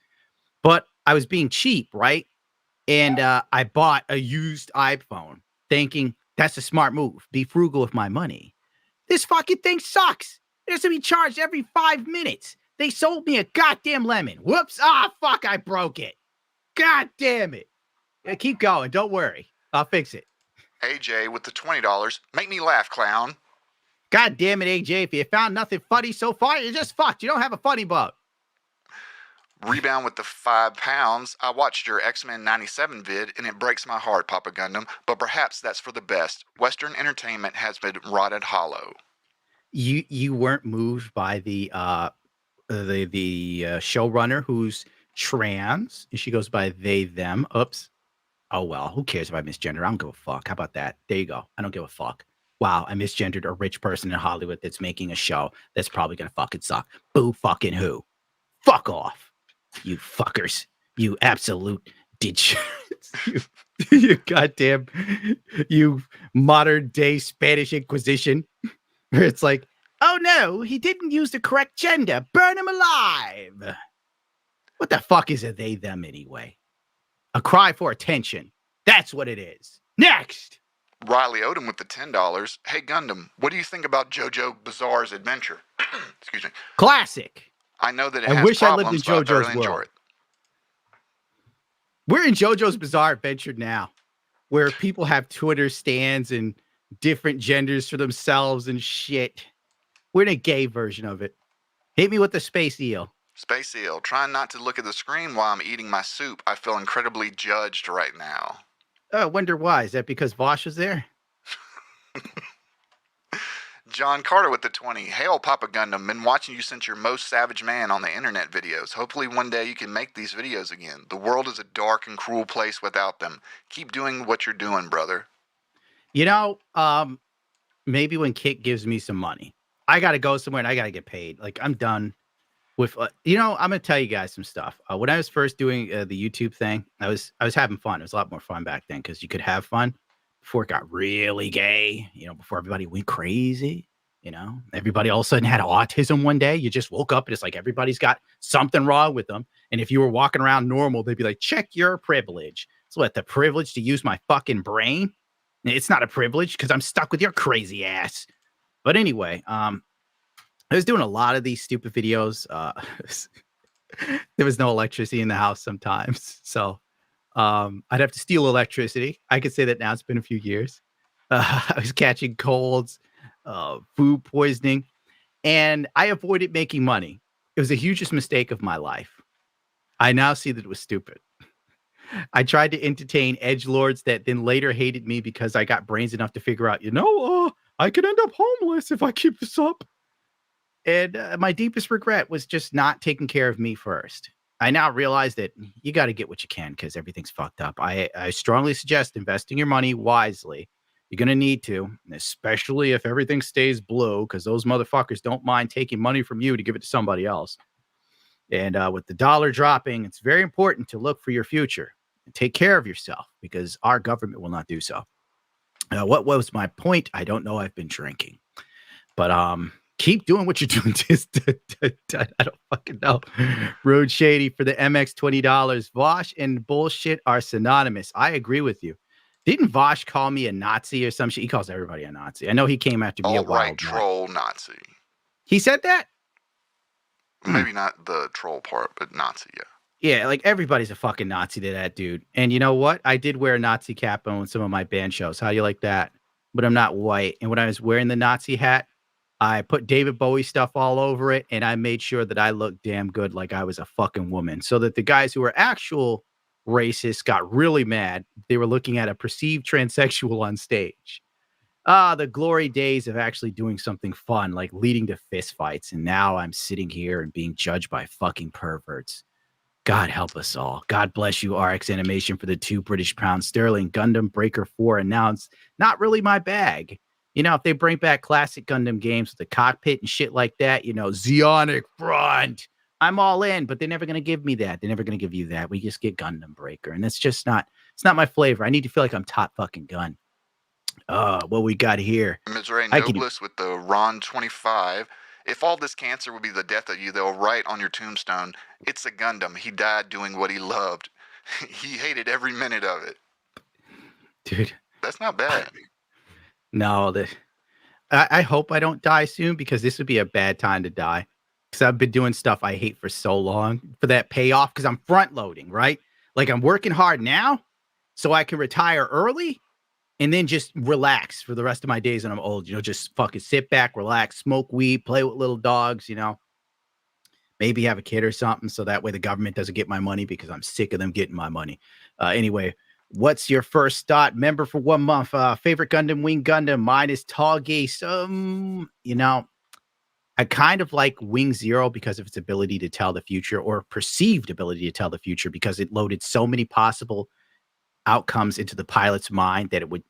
But I was being cheap, right? And I bought a used iPhone thinking that's a smart move. Be frugal with my money. This fucking thing sucks. It has to be charged every 5 minutes. They sold me a goddamn lemon. Whoops. Ah, fuck, I broke it. God damn it. Yeah, keep going. Don't worry. I'll fix it. AJ with the $20. Make me laugh, clown. God damn it, AJ. If you found nothing funny so far, you're just fucked. You don't have a funny bone. Rebound with the £5. I watched your X-Men 97 vid, and it breaks my heart, Papa Gundam, but perhaps that's for the best. Western entertainment has been rotted hollow. You weren't moved by the showrunner who's trans, and she goes by they, them. Oops. Oh, well, who cares if I misgender? I don't give a fuck. How about that? There you go. I don't give a fuck. Wow, I misgendered a rich person in Hollywood that's making a show that's probably going to fucking suck. Boo fucking who? Fuck off. You fuckers. You absolute degenerates. You goddamn, you modern day Spanish Inquisition. Where it's like, oh no, he didn't use the correct gender. Burn him alive. What the fuck is a they, them anyway? A cry for attention. That's what it is. Next. Riley Odom with the $10. Hey Gundam, what do you think about JoJo Bizarre's Adventure? Excuse me. Classic. I know that it I has wish problems, I lived in but I JoJo's thoroughly enjoy world. it. We're in JoJo's Bizarre Adventure now, where people have Twitter stands and different genders for themselves and shit. We're in a gay version of it. Hit me with the space eel. Space Eel, trying not to look at the screen while I'm eating my soup. I feel incredibly judged right now. Oh, I wonder why. Is that because Vaush was there? John Carter with the 20. Hail, Papa Gundam. Been watching you since your most savage man on the internet videos. Hopefully one day you can make these videos again. The world is a dark and cruel place without them. Keep doing what you're doing, brother. You know, maybe when Kit gives me some money, I got to go somewhere and I got to get paid. Like, I'm done with, I'm going to tell you guys some stuff. When I was first doing the YouTube thing, I was having fun. It was a lot more fun back then because you could have fun before it got really gay, before everybody went crazy, everybody all of a sudden had autism one day. You just woke up and it's like everybody's got something wrong with them. And if you were walking around normal, they'd be like, check your privilege. So what, the privilege to use my fucking brain? It's not a privilege because I'm stuck with your crazy ass. But anyway, I was doing a lot of these stupid videos. There was no electricity in the house sometimes. So I'd have to steal electricity. I could say that now. It's been a few years. I was catching colds, food poisoning, and I avoided making money. It was the hugest mistake of my life. I now see that it was stupid. I tried to entertain edgelords that then later hated me because I got brains enough to figure out, I could end up homeless if I keep this up. And my deepest regret was just not taking care of me first. I now realize that you got to get what you can because everything's fucked up. I strongly suggest investing your money wisely. You're going to need to, especially if everything stays blue, because those motherfuckers don't mind taking money from you to give it to somebody else. And with the dollar dropping, it's very important to look for your future and take care of yourself because our government will not do so. What was my point? I don't know. I've been drinking. But keep doing what you're doing. I don't fucking know. Road Shady for the MX $20. Vaush and bullshit are synonymous. I agree with you. Didn't Vaush call me a Nazi or some shit? He calls everybody a Nazi. I know he came after me a while back. Troll Nazi. He said that? Maybe not the troll part, but Nazi, yeah. Yeah, like everybody's a fucking Nazi to that dude. And you know what? I did wear a Nazi cap on some of my band shows. How do you like that? But I'm not white. And when I was wearing the Nazi hat, I put David Bowie stuff all over it, and I made sure that I looked damn good like I was a fucking woman. So that the guys who were actual racists got really mad. They were looking at a perceived transsexual on stage. The glory days of actually doing something fun, like leading to fist fights. And now I'm sitting here and being judged by fucking perverts. God help us all. God bless you, RX Animation, for the £2 Gundam Breaker 4 announced. Not really my bag. If they bring back classic Gundam games with the cockpit and shit like that, Zeonic Front, I'm all in, but they're never going to give me that. They're never going to give you that. We just get Gundam Breaker. And it's just not, it's not my flavor. I need to feel like I'm top fucking gun. What we got here? Missouri Noblest with the Ron 25. If all this cancer would be the death of you, they'll write on your tombstone, it's a Gundam. He died doing what he loved. He hated every minute of it. Dude. That's not bad. No, I hope I don't die soon because this would be a bad time to die. because I've been doing stuff I hate for so long for that payoff because I'm front loading, right? Like I'm working hard now so I can retire early and then just relax for the rest of my days when I'm old. Just fucking sit back, relax, smoke weed, play with little dogs, maybe have a kid or something. So that way the government doesn't get my money because I'm sick of them getting my money. Anyway, what's your first thought? Member for 1 month. Favorite Gundam, Wing Gundam. Mine is Tall Geese. I kind of like Wing Zero because of its ability to tell the future, or perceived ability to tell the future, because it loaded so many possible outcomes into the pilot's mind that it would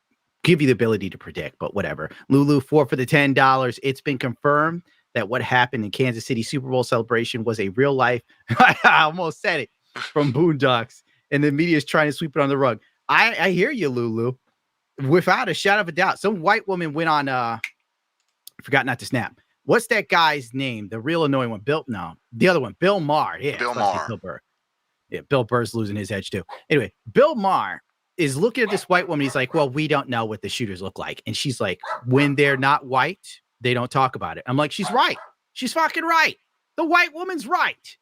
give you the ability to predict. But whatever. Lulu, 4 for the $10. It's been confirmed that what happened in Kansas City Super Bowl celebration was a real life. I almost said it from Boondocks, and the media is trying to sweep it on the rug. I hear you, Lulu, without a shadow of a doubt. Some white woman went on. Forgot not to snap. What's that guy's name? The real annoying one. The other one. Bill Maher. Yeah, Bill Maher. Bill Burr. Yeah, Bill Burr's losing his edge too. Anyway, Bill Maher is looking at this white woman. He's like, well, we don't know what the shooters look like. And she's like, when they're not white, they don't talk about it. I'm like, she's right. She's fucking right. The white woman's right.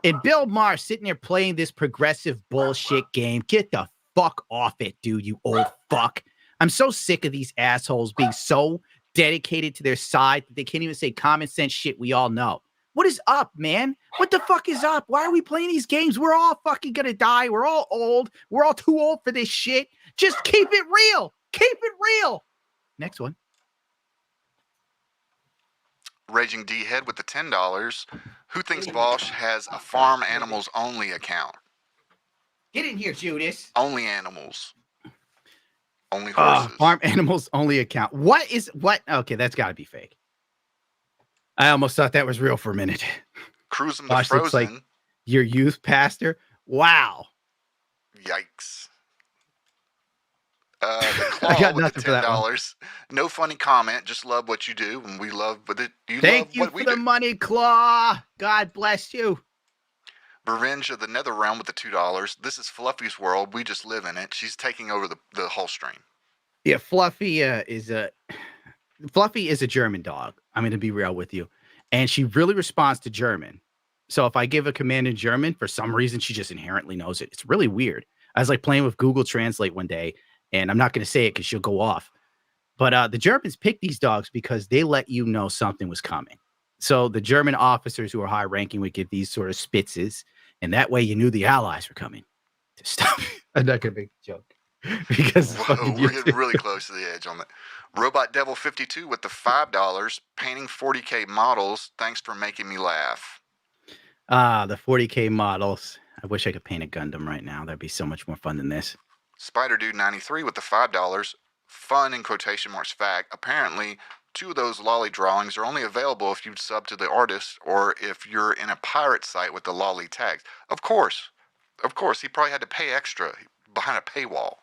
And Bill Maher sitting there playing this progressive bullshit game. Get the fuck off it, dude, you old fuck. I'm so sick of these assholes being so dedicated to their side that they can't even say common sense shit we all know. What is up, man? What the fuck is up? Why are we playing these games? We're all fucking gonna die. We're all old. We're all too old for this shit. Just keep it real. Keep it real. Next one. Raging D Head with the $10. Who thinks Vaush has a farm animals only account? Get in here, Judas. Only animals. Only horses. Farm animals only account. What? Okay, that's got to be fake. I almost thought that was real for a minute. Cruising the Looks Frozen. like your youth pastor. Wow. Yikes. The Claw I got with nothing the for that one. $10. No funny comment. Just love what you do, and we love what you Thank love you what for we the do. money, Claw. God bless you. Revenge of the Nether Realm with the $2. This is Fluffy's world. We just live in it. She's taking over the whole stream. Yeah, Fluffy is a German dog. I'm going to be real with you. And she really responds to German. So if I give a command in German, for some reason, she just inherently knows it. It's really weird. I was like playing with Google Translate one day, and I'm not going to say it because she'll go off. But the Germans picked these dogs because they let you know something was coming. So the German officers who are high ranking would get these sort of spitzes, and that way you knew the Allies were coming to stop you. I'm not going to make a joke. Because we're getting really close to the edge on that. Robot Devil 52 with the $5, painting 40K models. Thanks for making me laugh. The 40K models. I wish I could paint a Gundam right now. That'd be so much more fun than this. Spider Dude 93 with the $5. Fun in quotation marks fact. Apparently, 2 of those lolly drawings are only available if you sub to the artist or if you're in a pirate site with the lolly tags. Of course, he probably had to pay extra behind a paywall.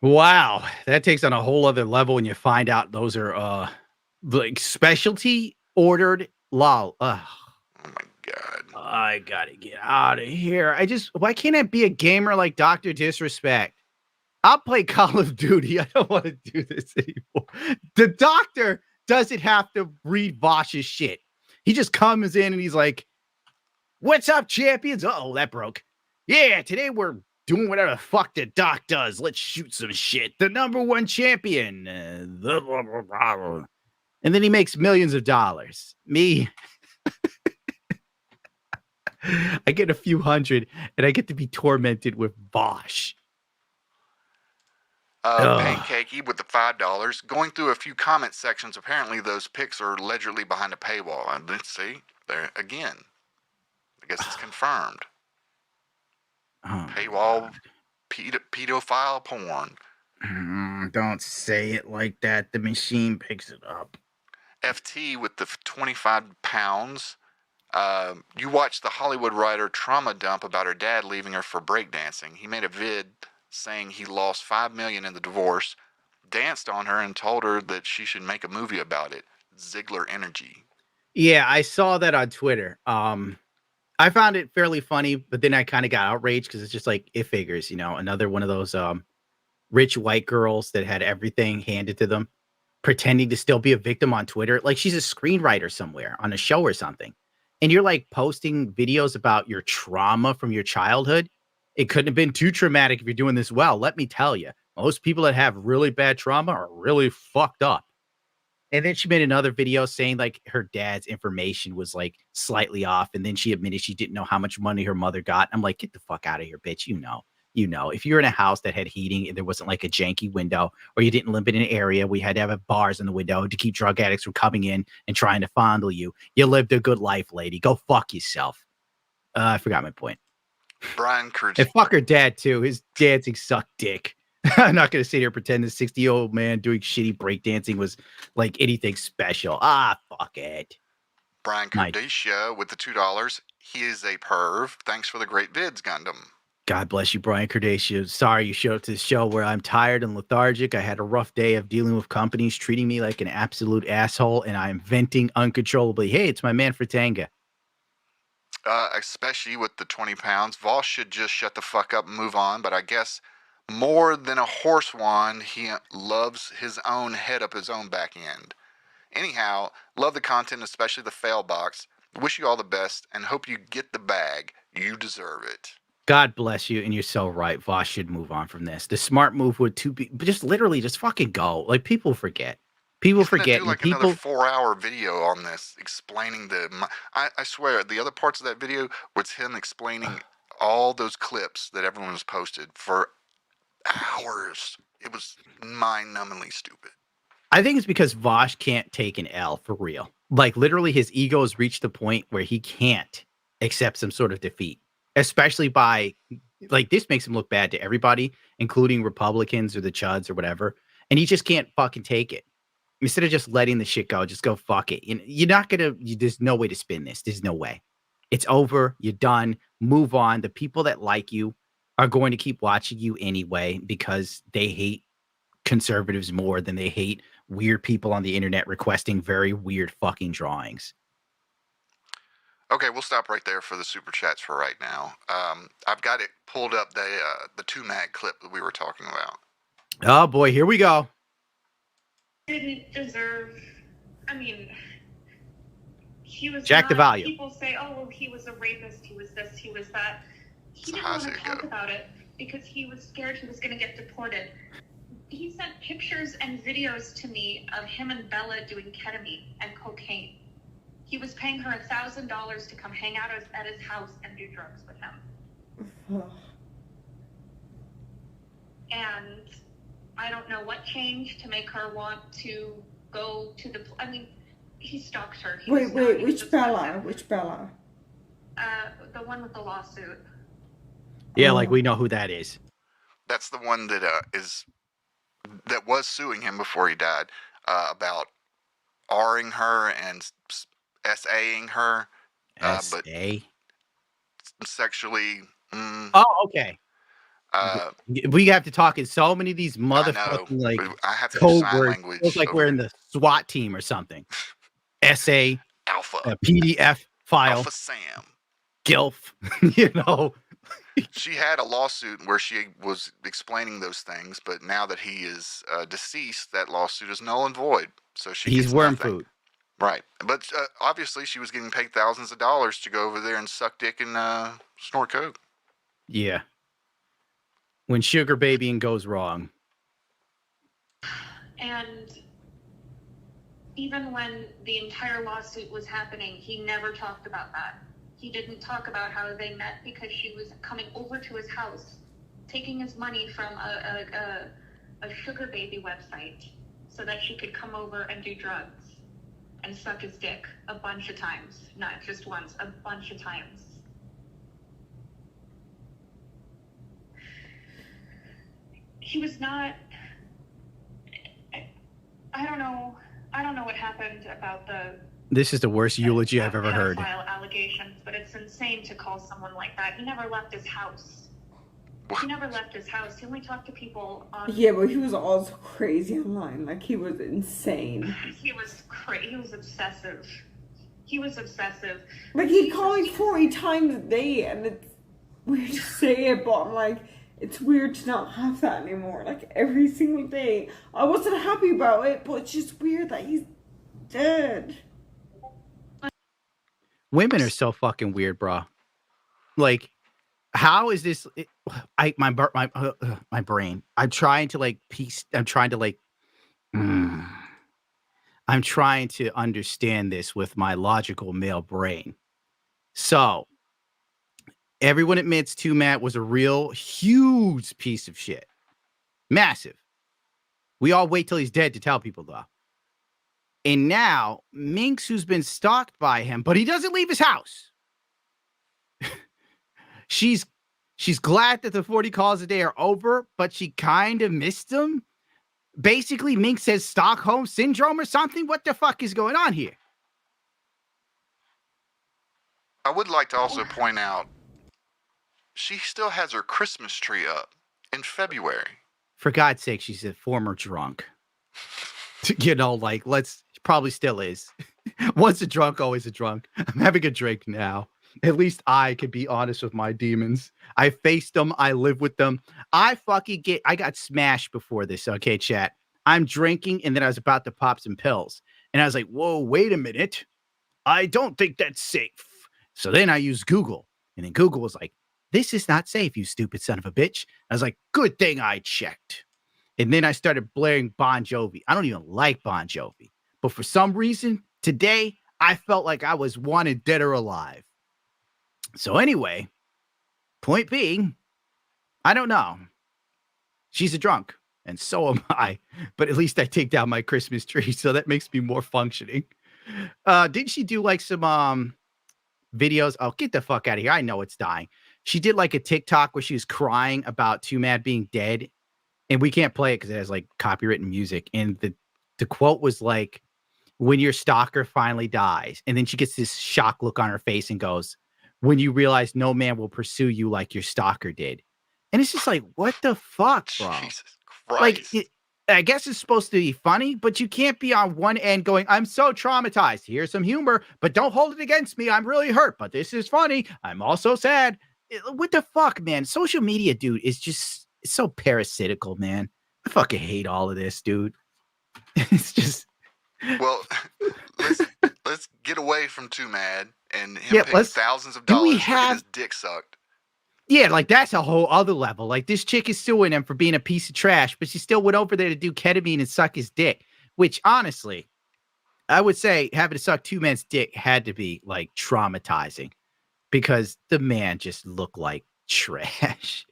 Wow, that takes on a whole other level when you find out those are like specialty ordered lol. Oh my god. I gotta get out of here. Why can't I be a gamer like Dr. Disrespect? I'll play Call of Duty. I don't want to do this anymore. The doctor doesn't have to read Vaush's shit. He just comes in and he's like, what's up, champions? Uh-oh, that broke. Yeah, today we're doing whatever the fuck the doc does. Let's shoot some shit. The #1 champion. And then he makes millions of dollars. Me, I get a few hundred, and I get to be tormented with Vaush. Pancakey with the $5. Going through a few comment sections, apparently those pics are allegedly behind a paywall. And let's see, there again. I guess it's confirmed. Oh, paywall, pedophile porn. Don't say it like that. The machine picks it up. FT with the 25 pounds. You watched the Hollywood writer trauma dump about her dad leaving her for breakdancing. He made a vid saying he lost $5 million in the divorce, danced on her, and told her that she should make a movie about it. Ziegler energy. Yeah, I saw that on Twitter. I found it fairly funny, but then I kind of got outraged because it's just like, it figures, another one of those rich white girls that had everything handed to them, pretending to still be a victim on Twitter. Like she's a screenwriter somewhere on a show or something. and you're like posting videos about your trauma from your childhood. It couldn't have been too traumatic if you're doing this well. Let me tell you, most people that have really bad trauma are really fucked up. And then she made another video saying like her dad's information was like slightly off. And then she admitted she didn't know how much money her mother got. I'm like, get the fuck out of here, bitch. You know, if you're in a house that had heating and there wasn't like a janky window, or you didn't live in an area where you had to have bars in the window to keep drug addicts from coming in and trying to fondle you, you lived a good life, lady. Go fuck yourself. I forgot my point. Brian Kurtz. And fuck her dad too. His dancing sucked dick. I'm not gonna sit here and pretend this 60-year-old man doing shitty breakdancing was like anything special. Fuck it. Brian Kardashian with the $2. He is a perv. Thanks for the great vids, Gundam. God bless you, Brian Kardashian. Sorry you showed up to the show where I'm tired and lethargic. I had a rough day of dealing with companies treating me like an absolute asshole, and I'm venting uncontrollably. Hey, it's my man Fratanga. Especially with the 20 pounds. Vaush should just shut the fuck up and move on, but I guess more than a horse wand, he loves his own head up his own back end. Anyhow, love the content, especially the fail box. Wish you all the best and hope you get the bag. You deserve it. God bless you, and you're so right. Vaush should move on from this. The smart move would be just literally just fucking go. Like, people forget. People forget. Do like people... another 4-hour video on this, explaining I swear, the other parts of that video was him explaining all those clips that everyone has posted for hours. It was mind-numbingly stupid. I think it's because Vaush can't take an L for real. Like, literally, his ego has reached the point where he can't accept some sort of defeat. Especially by, like, this makes him look bad to everybody, including Republicans or the Chuds or whatever. And he just can't fucking take it. Instead of just letting the shit go, just go fuck it. You're not going to, there's no way to spin this. There's no way. It's over. You're done. Move on. The people that like you are going to keep watching you anyway because they hate conservatives more than they hate weird people on the internet requesting very weird fucking drawings. Okay, we'll stop right there for the super chats for right now. I've got it pulled up, the 2-mag clip that we were talking about. Oh boy, here we go. Didn't deserve. I mean, he was. Jack the Value. People say, "Oh, well, he was a rapist. He was this. He was that." He didn't want to talk about it because he was scared he was going to get deported. He sent pictures and videos to me of him and Bella doing ketamine and cocaine. He was paying her $1,000 to come hang out at his house and do drugs with him. And I don't know what changed to make her want to go to the... I mean, he stalked her. Wait, which Bella? Which Bella? The one with the lawsuit. Yeah, like we know who that is. That's the one that that was suing him before he died about R-ing her and S-A-ing her. But sexually... Oh, okay. We have to talk in so many of these motherfucking like code words. It feels like we're in the SWAT team or something. Essay, Alpha, PDF file, Alpha Sam, GILF. You know, she had a lawsuit where she was explaining those things, but now that he is deceased, that lawsuit is null and void. So he's worm food, right? But obviously, she was getting paid thousands of dollars to go over there and suck dick and snort coke. Yeah. When sugar babying goes wrong. And even when the entire lawsuit was happening, he never talked about that. He didn't talk about how they met because she was coming over to his house, taking his money from a sugar baby website so that she could come over and do drugs and suck his dick a bunch of times. Not just once, a bunch of times. He was not. I don't know what happened about the. This is the worst eulogy I've ever heard. Allegations, but it's insane to call someone like that. He never left his house. He never left his house. He only talked to people on. Yeah, but he was also crazy online. Like, he was insane. He was He was obsessive. He was obsessive. Like, he'd call me 40 times a day, and it's weird to say it, but I'm like. It's weird to not have that anymore, like every single day. I wasn't happy about it, but it's just weird that he's dead. Women are so fucking weird, bro. Like, how is this? My brain. I'm trying to like piece. I'm trying to understand this with my logical male brain. So, everyone admits Matt was a real huge piece of shit. Massive. We all wait till he's dead to tell people, though. And now, Minx, who's been stalked by him, but he doesn't leave his house. She's glad that the 40 calls a day are over, but she kind of missed them. Basically, Minx says Stockholm Syndrome or something. What the fuck is going on here? I would like to also point out, she still has her Christmas tree up in February. For God's sake, she's a former drunk. Probably still is. Once a drunk, always a drunk. I'm having a drink now. At least I can be honest with my demons. I faced them. I live with them. I got smashed before this. Okay, chat. I'm drinking, and then I was about to pop some pills. And I was like, whoa, wait a minute. I don't think that's safe. So then I used Google. And then Google was like, this is not safe, you stupid son of a bitch. I was like, good thing I checked. And then I started blaring Bon Jovi. I don't even like Bon Jovi. But for some reason, today, I felt like I was wanted dead or alive. So anyway, point being, I don't know. She's a drunk, and so am I. But at least I take down my Christmas tree, so that makes me more functioning. Didn't she do like some videos? Oh, get the fuck out of here. I know it's dying. She did like a TikTok where she was crying about Too Mad being dead. And we can't play it because it has like copywritten music. And the quote was like, when your stalker finally dies. And then she gets this shock look on her face and goes, when you realize no man will pursue you like your stalker did. And it's just like, what the fuck, bro? Jesus Christ. Like, I guess it's supposed to be funny, but you can't be on one end going, I'm so traumatized. Here's some humor, but don't hold it against me. I'm really hurt, but this is funny. I'm also sad. What the fuck, man? Social media, dude, is just so parasitical, man. I fucking hate all of this, dude. It's just... Well, let's get away from Too Mad and him paying thousands of dollars to get his dick sucked. Yeah, like that's a whole other level. Like this chick is suing him for being a piece of trash, but she still went over there to do ketamine and suck his dick, which honestly, I would say having to suck Too Mad's dick had to be like traumatizing because the man just looked like trash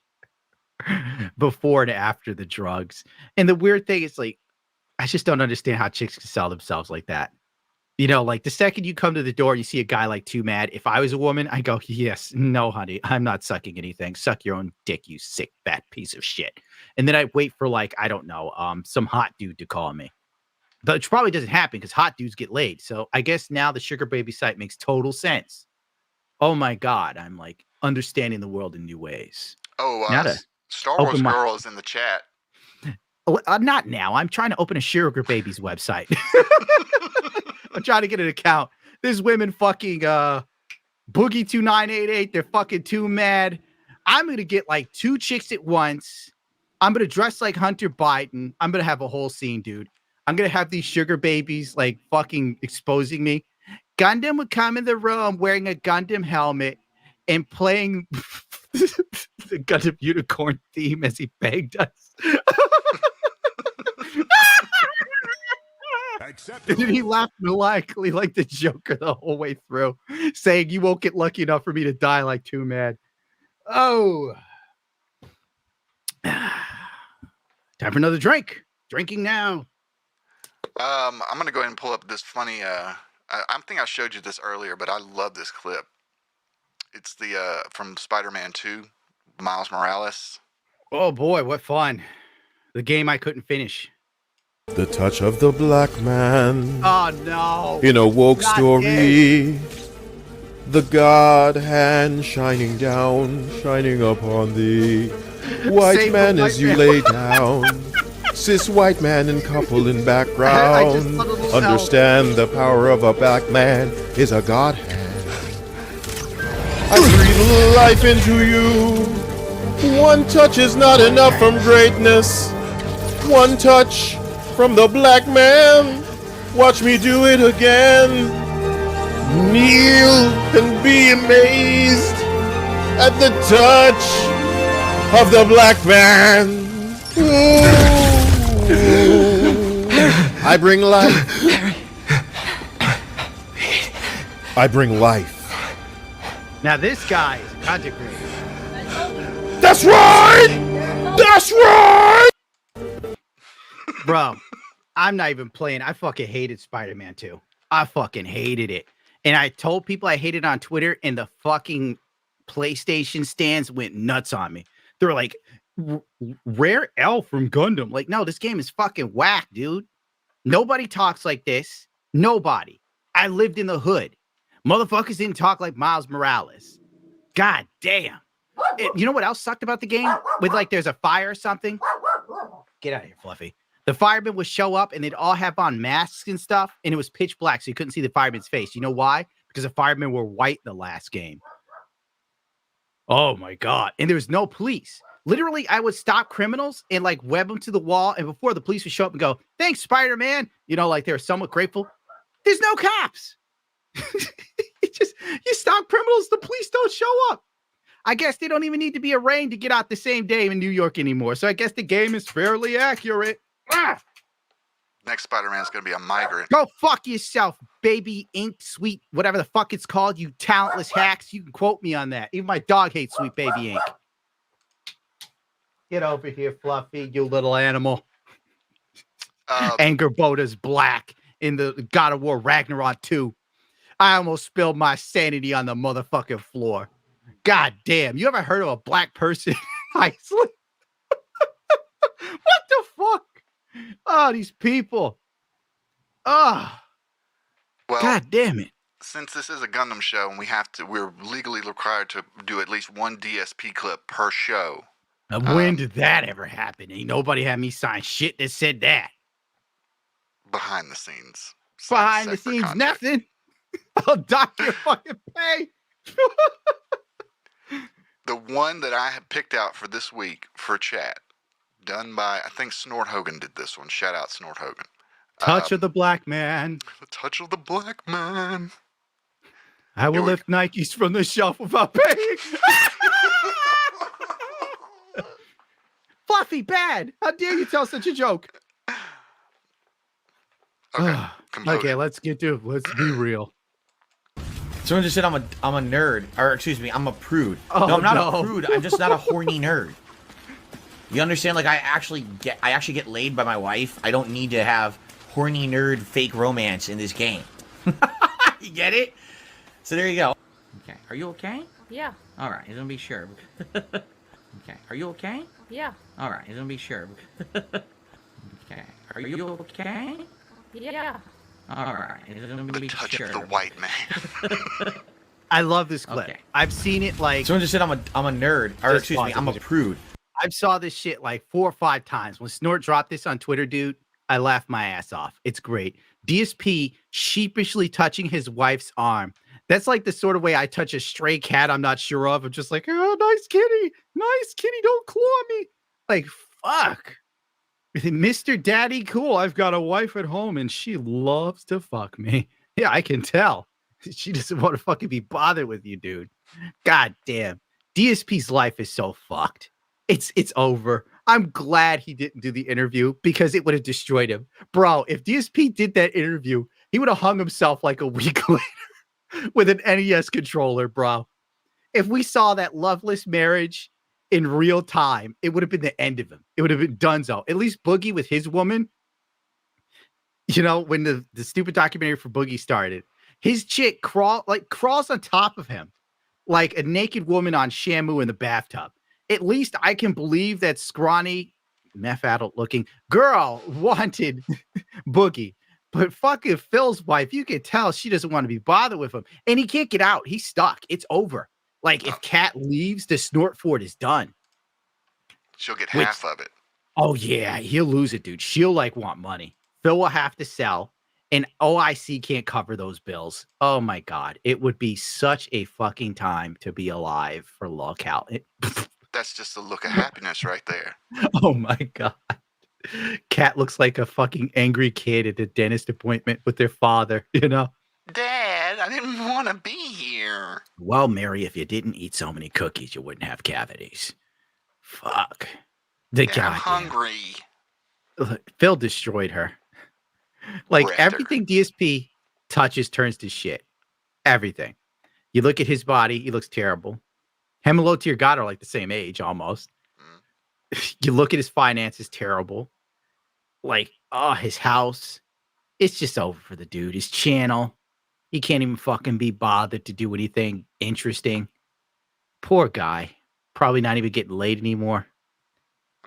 before and after the drugs. And the weird thing is like, I just don't understand how chicks can sell themselves like that. You know, like the second you come to the door, you see a guy like Too Mad. If I was a woman, I go, yes, no, honey, I'm not sucking anything. Suck your own dick, you sick, fat piece of shit. And then I wait for like, I don't know, some hot dude to call me. But it probably doesn't happen because hot dudes get laid. So I guess now the sugar baby site makes total sense. Oh my God. I'm like understanding the world in new ways. Oh, Star Wars Girl is in the chat. Not now. I'm trying to open a Sugar Babies website. I'm trying to get an account. There's women fucking Boogie2988. They're fucking Too Mad. I'm going to get like 2 chicks at once. I'm going to dress like Hunter Biden. I'm going to have a whole scene, dude. I'm going to have these sugar babies like fucking exposing me. Gundam would come in the room wearing a Gundam helmet and playing the Gundam unicorn theme as he begged us. And then he laughed maniacally like the Joker the whole way through, saying, you won't get lucky enough for me to die like Too Mad. Oh. Time for another drink. Drinking now. I'm going to go ahead and pull up this funny, I think I showed you this earlier, but I love this clip. It's the from Spider-Man 2, Miles Morales. Oh boy, what fun. The game I couldn't finish. The touch of the black man. Oh no. In a woke Not story. The God hand shining down, shining upon thee. White Save man the as white you man. lay down. Cis white man and couple in background. Understand the power of a black man is a God hand. I breathe life into you. One touch is not enough from greatness. One touch from the black man. Watch me do it again. Kneel and be amazed at the touch of the black man. I bring life. I bring life. Now this guy is a content creator. That's right! That's right! Bro, I'm not even playing. I fucking hated Spider-Man 2. I fucking hated it. And I told people I hated it on Twitter, and the fucking PlayStation stands went nuts on me. They were like, Rare L from Gundam. Like, no, this game is fucking whack, dude. Nobody talks like this. Nobody. I lived in the hood. Motherfuckers didn't talk like Miles Morales. God damn. You know what else sucked about the game? With like, there's a fire or something. Get out of here, Fluffy. The firemen would show up and they'd all have on masks and stuff, and it was pitch black, so you couldn't see the fireman's face. You know why? Because the firemen were white in the last game. Oh my God. And there was no police. Literally, I would stop criminals and like web them to the wall, and before the police would show up and go, thanks, Spider-Man. You know, like they were somewhat grateful. There's no cops. You stop criminals, the police don't show up. I guess they don't even need to be arraigned to get out the same day in New York anymore. So I guess the game is fairly accurate. Ah! Next Spider-Man is going to be a migrant. Go fuck yourself, baby ink, sweet, whatever the fuck it's called, you talentless hacks. You can quote me on that. Even my dog hates sweet baby ink. Get over here, Fluffy, you little animal. Anger Boda's black in the God of War Ragnarok 2. I almost spilled my sanity on the motherfucking floor. God damn. You ever heard of a black person in Iceland? What the fuck? Oh, these people. Oh. Well, God damn it. Since this is a Gundam show and we're legally required to do at least one DSP clip per show. When did that ever happen? Ain't nobody had me sign shit that said that. Behind the scenes. Behind the scenes, nothing. I'll dock your fucking pay. The one that I have picked out for this week for chat, done by, I think Snort Hogan did this one. Shout out Snort Hogan. Touch of the black man. The touch of the black man. I will lift Nikes from the shelf without paying. Fluffy, bad. How dare you tell such a joke? Okay. Okay, let's be real. Someone just said I'm a nerd, or excuse me, I'm a prude. Oh, no, I'm not no. a prude. I'm just not a horny nerd. You understand? Like I actually get laid by my wife. I don't need to have horny nerd fake romance in this game. You get it? So there you go. Okay, are you okay? Yeah. All right, I'm gonna be sure. Okay, are you okay? Yeah. All right, I'm gonna be sure. Okay, are you okay? Yeah. All right, I'm gonna be Touch sure. of the white man. I love this clip. Okay. I've seen it like. Someone just said I'm a nerd, or excuse me, I'm a prude. I've saw this shit like 4 or 5 times. When Snort dropped this on Twitter, dude, I laughed my ass off. It's great. DSP sheepishly touching his wife's arm. That's like the sort of way I touch a stray cat I'm not sure of. I'm just like, oh, nice kitty. Nice kitty. Don't claw me. Like, fuck. Mr. Daddy Cool. I've got a wife at home and she loves to fuck me. Yeah, I can tell. She doesn't want to fucking be bothered with you, dude. God damn. DSP's life is so fucked. It's over. I'm glad he didn't do the interview because it would have destroyed him. Bro, if DSP did that interview, he would have hung himself like a week later with an NES controller, bro. If we saw that loveless marriage in real time, it would have been the end of him. It would have been donezo. At least Boogie with his woman, you know, when the stupid documentary for Boogie started, his chick crawls on top of him like a naked woman on Shamu in the bathtub. At least I can believe that scrawny, meth-addled looking girl wanted Boogie. But fucking Phil's wife, you can tell she doesn't want to be bothered with him. And he can't get out. He's stuck. It's over. Like, if Kat leaves, the snort fort is done. She'll get half of it. Oh, yeah. He'll lose it, dude. She'll, like, want money. Phil will have to sell. And OIC can't cover those bills. Oh, my God. It would be such a fucking time to be alive for locale. That's just a look of happiness right there. Oh, my God. Kat looks like a fucking angry kid at a dentist appointment with their father, you know? Dad, I didn't want to be here. Well, Mary, if you didn't eat so many cookies, you wouldn't have cavities. Fuck. The I'm goddamn. hungry. Phil destroyed her. Like, Wrecked her. everything DSP touches turns to shit. Everything. You look at his body, he looks terrible. Him and Low Tier God are like the same age almost. You look at his finances, terrible. Like, oh, his house. It's just over for the dude. His channel. He can't even fucking be bothered to do anything interesting. Poor guy. Probably not even getting laid anymore.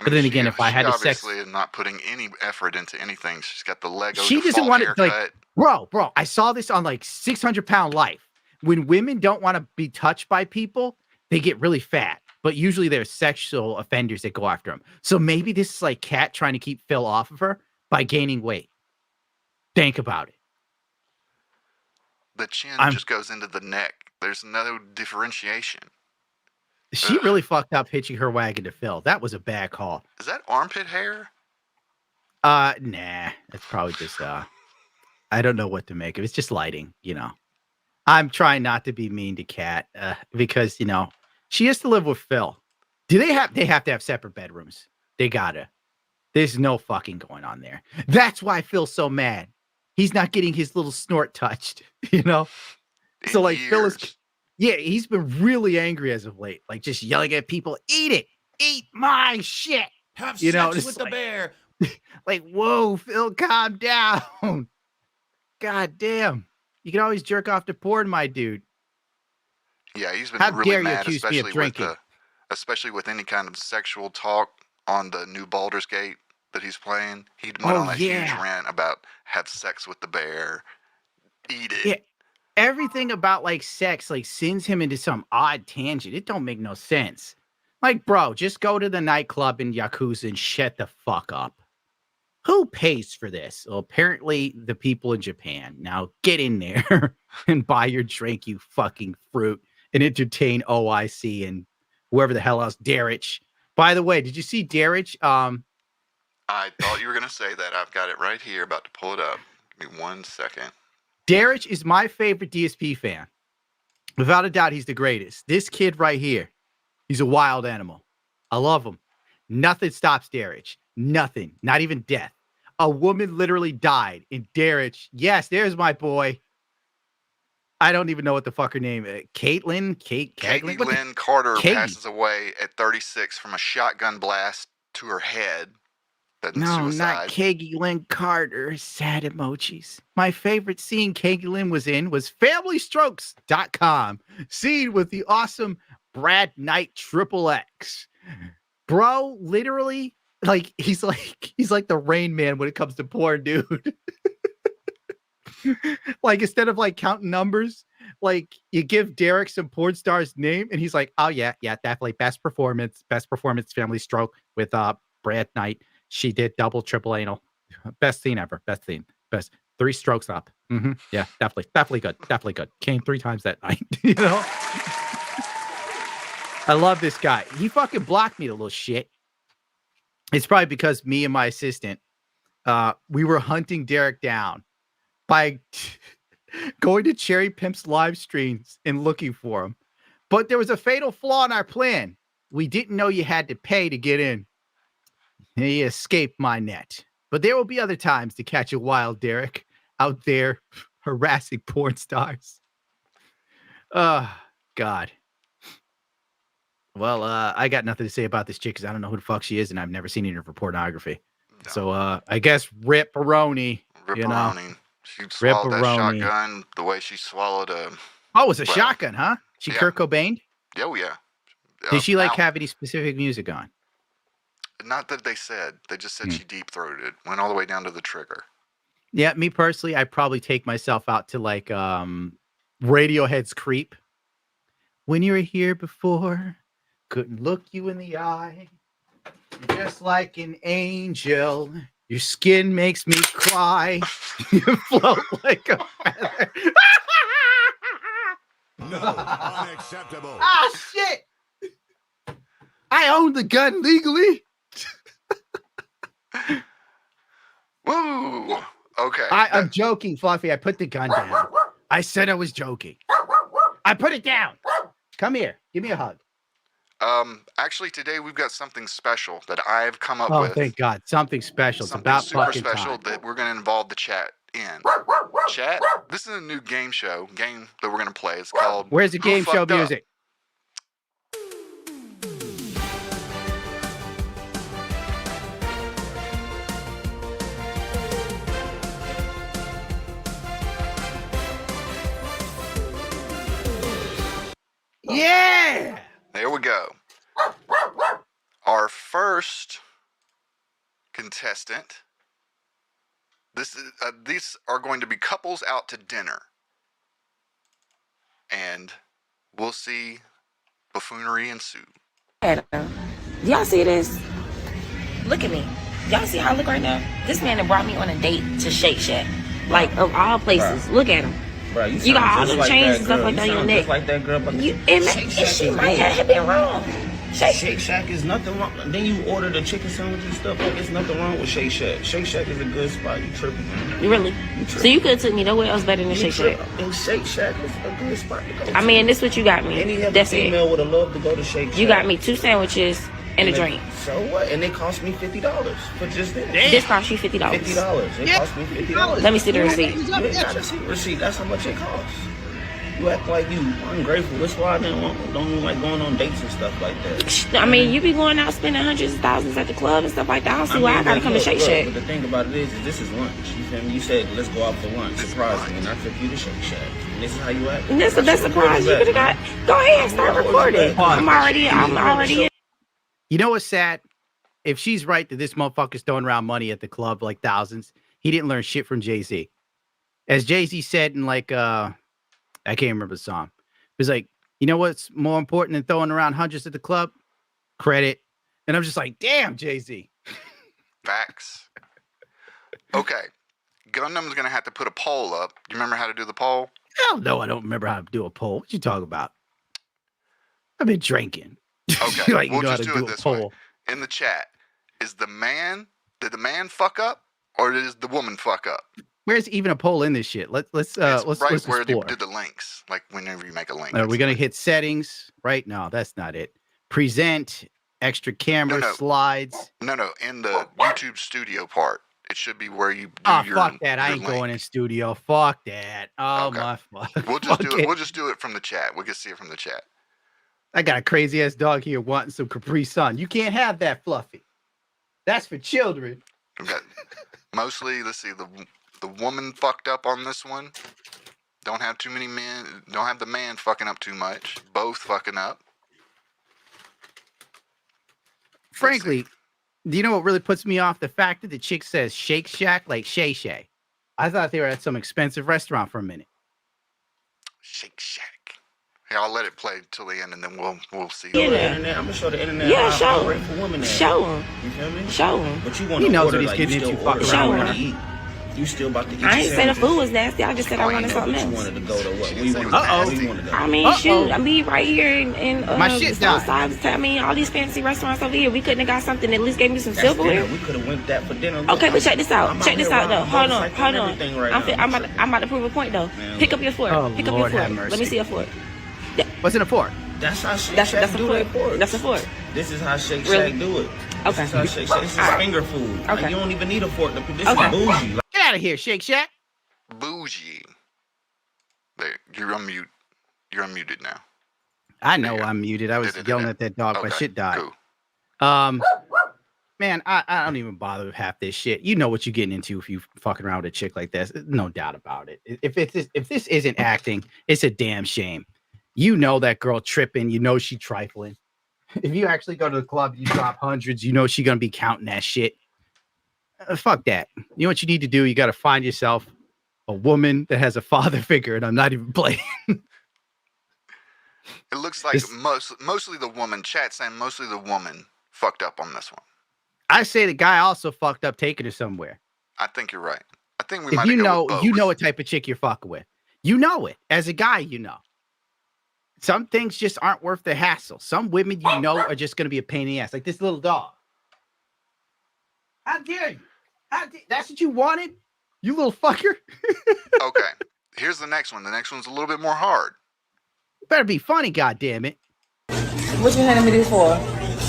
But then again, if I had to sex, obviously is not putting any effort into anything. She's got the Lego. she doesn't default want to haircut. like, bro. I saw this on like 600-Pound Life. When women don't want to be touched by people, they get really fat. But usually there's sexual offenders that go after them. So maybe this is like Kat trying to keep Phil off of her by gaining weight. Think about it. The chin just goes into the neck. There's no differentiation. She really fucked up hitching her wagon to Phil. That was a bad call. Is that armpit hair? Nah. That's probably just I don't know what to make of it. It's just lighting, you know. I'm trying not to be mean to Kat because, you know, she has to live with Phil. They have to have separate bedrooms. They gotta. There's no fucking going on there. That's why Phil's so mad. He's not getting his little snort touched, you know? So like Phil is, yeah, he's been really angry as of late. Like just yelling at people, eat it, eat my shit. Have you know, sex with the like, bear. Like, whoa, Phil, calm down. God damn. You can always jerk off to porn, my dude. Yeah, he's been How really dare you mad, accuse me of drinking? Especially with any kind of sexual talk on the new Baldur's Gate that he's playing. He went on a huge rant about have sex with the bear, eat it. Yeah, everything about like sex like sends him into some odd tangent. It don't make no sense. Like, bro, just go to the nightclub in Yakuza and shut the fuck up. Who pays for this? Well, apparently the people in Japan. Now get in there and buy your drink, you fucking fruit, and entertain OIC and whoever the hell else, Darich. By the way, did you see Darich? I thought you were going to say that. I've got it right here, about to pull it up. Give me 1 second. Darich is my favorite DSP fan. Without a doubt, he's the greatest. This kid right here, he's a wild animal. I love him. Nothing stops Darich. Nothing. Not even death. A woman literally died in Darich. Yes, there's my boy. I don't even know what the fuck her name is. Caitlin? Katie Lynn Carter passes away at 36 from a shotgun blast to her head. No, suicide. not Katie Lynn Carter. Sad emojis. My favorite scene Katie Lynn was in was FamilyStrokes.com. Scene with the awesome Brad Knight XXX. Bro, literally, like he's like the Rain Man when it comes to porn, dude. Like instead of like counting numbers, like you give Derek some porn star's name, and he's like, oh yeah, definitely best performance, Family Stroke with Brad Knight. She did double, triple anal. Best scene ever. Best scene. Best 3 strokes up. Mm-hmm. Yeah, definitely good. Definitely good. Came 3 times that night. You know? I love this guy. He fucking blocked me, the little shit. It's probably because me and my assistant, we were hunting Derek down by going to Cherry Pimp's live streams and looking for him. But there was a fatal flaw in our plan. We didn't know you had to pay to get in. He escaped my net. But there will be other times to catch a wild Derek out there harassing porn stars. Oh, God. Well, I got nothing to say about this chick because I don't know who the fuck she is, and I've never seen any of her pornography. No. So I guess Rip-a-roni. You know? She swallowed that shotgun the way she swallowed a... Oh, it was a shotgun, huh? She Kurt Cobain'd? Oh, yeah. Did she have any specific music on? Not that they said. They just said she deep-throated it. Went all the way down to the trigger. Yeah, me personally, I'd probably take myself out to like Radiohead's Creep. When you were here before, couldn't look you in the eye. You're just like an angel. Your skin makes me cry. You float like a feather. No, unacceptable. Ah, shit. I own the gun legally. Woo! Okay. I'm joking, Fluffy. I put the gun down. I said I was joking. I put it down. Come here. Give me a hug. Actually, today we've got something special that I've come up Oh, with. thank God. Something special. Something it's about super fucking special time. that we're going to involve the chat in. Chat, this is a new game that we're going to play. It's called Where's the Who game show Fucked Up? music? Yeah! There we go. Our first contestant. These are going to be couples out to dinner. And we'll see buffoonery ensue. Y'all see this? Look at me. Y'all see how I look right now? This man that brought me on a date to Shake Shack. Like, of all places. Look at him. Bro, you got all the chains and stuff like that on your neck. Just like that girl, but She might have been wrong. Shake Shack is nothing wrong. Then you order the chicken sandwich and stuff. Like, there's nothing wrong with Shake Shack. Shake Shack is a good spot. You tripping, man. Really? So you could have took me nowhere else better than Shake Shack. And Shake Shack is a good spot to go to. I mean, this is what you got me. Any other That's female it. would have loved to go to Shake Shack. You got me 2 sandwiches and a drink. So what? And it cost me $50 for just this. This cost you $50. $50. It cost me $50. Let me see the receipt. You ain't got to see the receipt. That's how much it costs. You act like you ungrateful. That's why I don't like going on dates and stuff like that. I mean, you be going out spending hundreds of thousands at the club and stuff like that. I don't see why I gotta come to Shake Shack. But the thing about it is this is lunch. You feel me? You said, let's go out for lunch. Surprise me. And I took you to Shake Shack. And this is how you act. And that's the best surprise you could have got. Go ahead, start recording. I'm already in. You know what's sad? If she's right that this motherfucker's throwing around money at the club like thousands, he didn't learn shit from Jay-Z. As Jay-Z said in like I can't remember the song. It was like, you know what's more important than throwing around hundreds at the club? Credit. And I'm just like, damn, Jay-Z. Facts. Okay. Gundam's going to have to put a poll up. Do you remember how to do the poll? Hell no, I don't remember how to do a poll. What you talking about? I've been drinking. Okay. Like, we'll you know how just to do do it a this way. poll. In the chat, did the man fuck up or did the woman fuck up? Where's even a poll in this shit? Let's Right let's where you explore. did the links, like whenever you make a link. Are we gonna hit settings? Right? No, that's not it. Present, extra camera, No. slides. No, in the YouTube studio part, it should be where you do Oh, your fuck that. I your ain't link. going in studio. Fuck that. Oh, Okay. my fuck. We'll just Fuck do it. it. We'll just do it from the chat. We can see it from the chat. I got a crazy ass dog here wanting some Capri Sun. You can't have that, Fluffy. That's for children. We've got mostly, let's see, the woman fucked up on this one. Don't have too many men. Don't have the man fucking up too much. Both fucking up. Frankly, do you know what really puts me off? The fact that the chick says Shake Shack like Shay Shay. I thought they were at some expensive restaurant for a minute. Shake Shack. Here, I'll let it play till the end, and then we'll see. Show the internet. I'm gonna show the internet. Yeah, how show great for women. Show him. You feel me? Show him. But you want He to knows order what he's like getting you into, still fucking order around what with you want to eat. You still about to eat. I ain't your say the sandwiches. food was nasty. I just said I wanted something You else. wanted to go to what? Where you wanted to Uh-oh. go? Where you wanted to go? I mean, shoot. I mean, right here in My shit died. Southside. I mean, all these fancy restaurants over here. We couldn't have got something that at least gave me some That's silverware. dinner. We could have went that for dinner. Okay, but check this out. I'm Check this here out, though. riding Hold my on, motorcycle hold and on. everything right now. I'm about to prove a point, though. Man, Pick up your fork. Oh, Pick up Lord your have fork. mercy. Let me see a fork. What's in a fork? That's how Shake That's Shack a do their fork. pork. That's a fork. This is how Shake Really? Shack do it. Okay. This is how Shake Shack. This is All right. finger food. Like, Okay. you don't even need a fork. This Okay. is bougie. Like, Get out of here, Shake Shack. Bougie. There, you're unmute. You're unmuted now. I know I'm muted. I was Did it, yelling did it. at that dog. My Okay, shit died. cool. Man, I don't even bother with half this shit. You know what you're getting into if you fucking around with a chick like this. No doubt about it. If this isn't acting, it's a damn shame. You know that girl tripping. You know she trifling. If you actually go to the club, you drop hundreds. You know she gonna be counting that shit. Fuck that. You know what you need to do? You got to find yourself a woman that has a father figure, and I'm not even playing. It looks like mostly the woman. Chat saying mostly the woman fucked up on this one. I say the guy also fucked up taking her somewhere. I think you're right. I think we If might you go know, with both. you know what type of chick you're fucking with. You know it. As a guy, you know. Some things just aren't worth the hassle. Some women you know are just going to be a pain in the ass. Like this little dog. How dare you? That's what you wanted? You little fucker? Okay. Here's the next one. The next one's a little bit more hard. Better be funny, goddammit. What you handing me this for?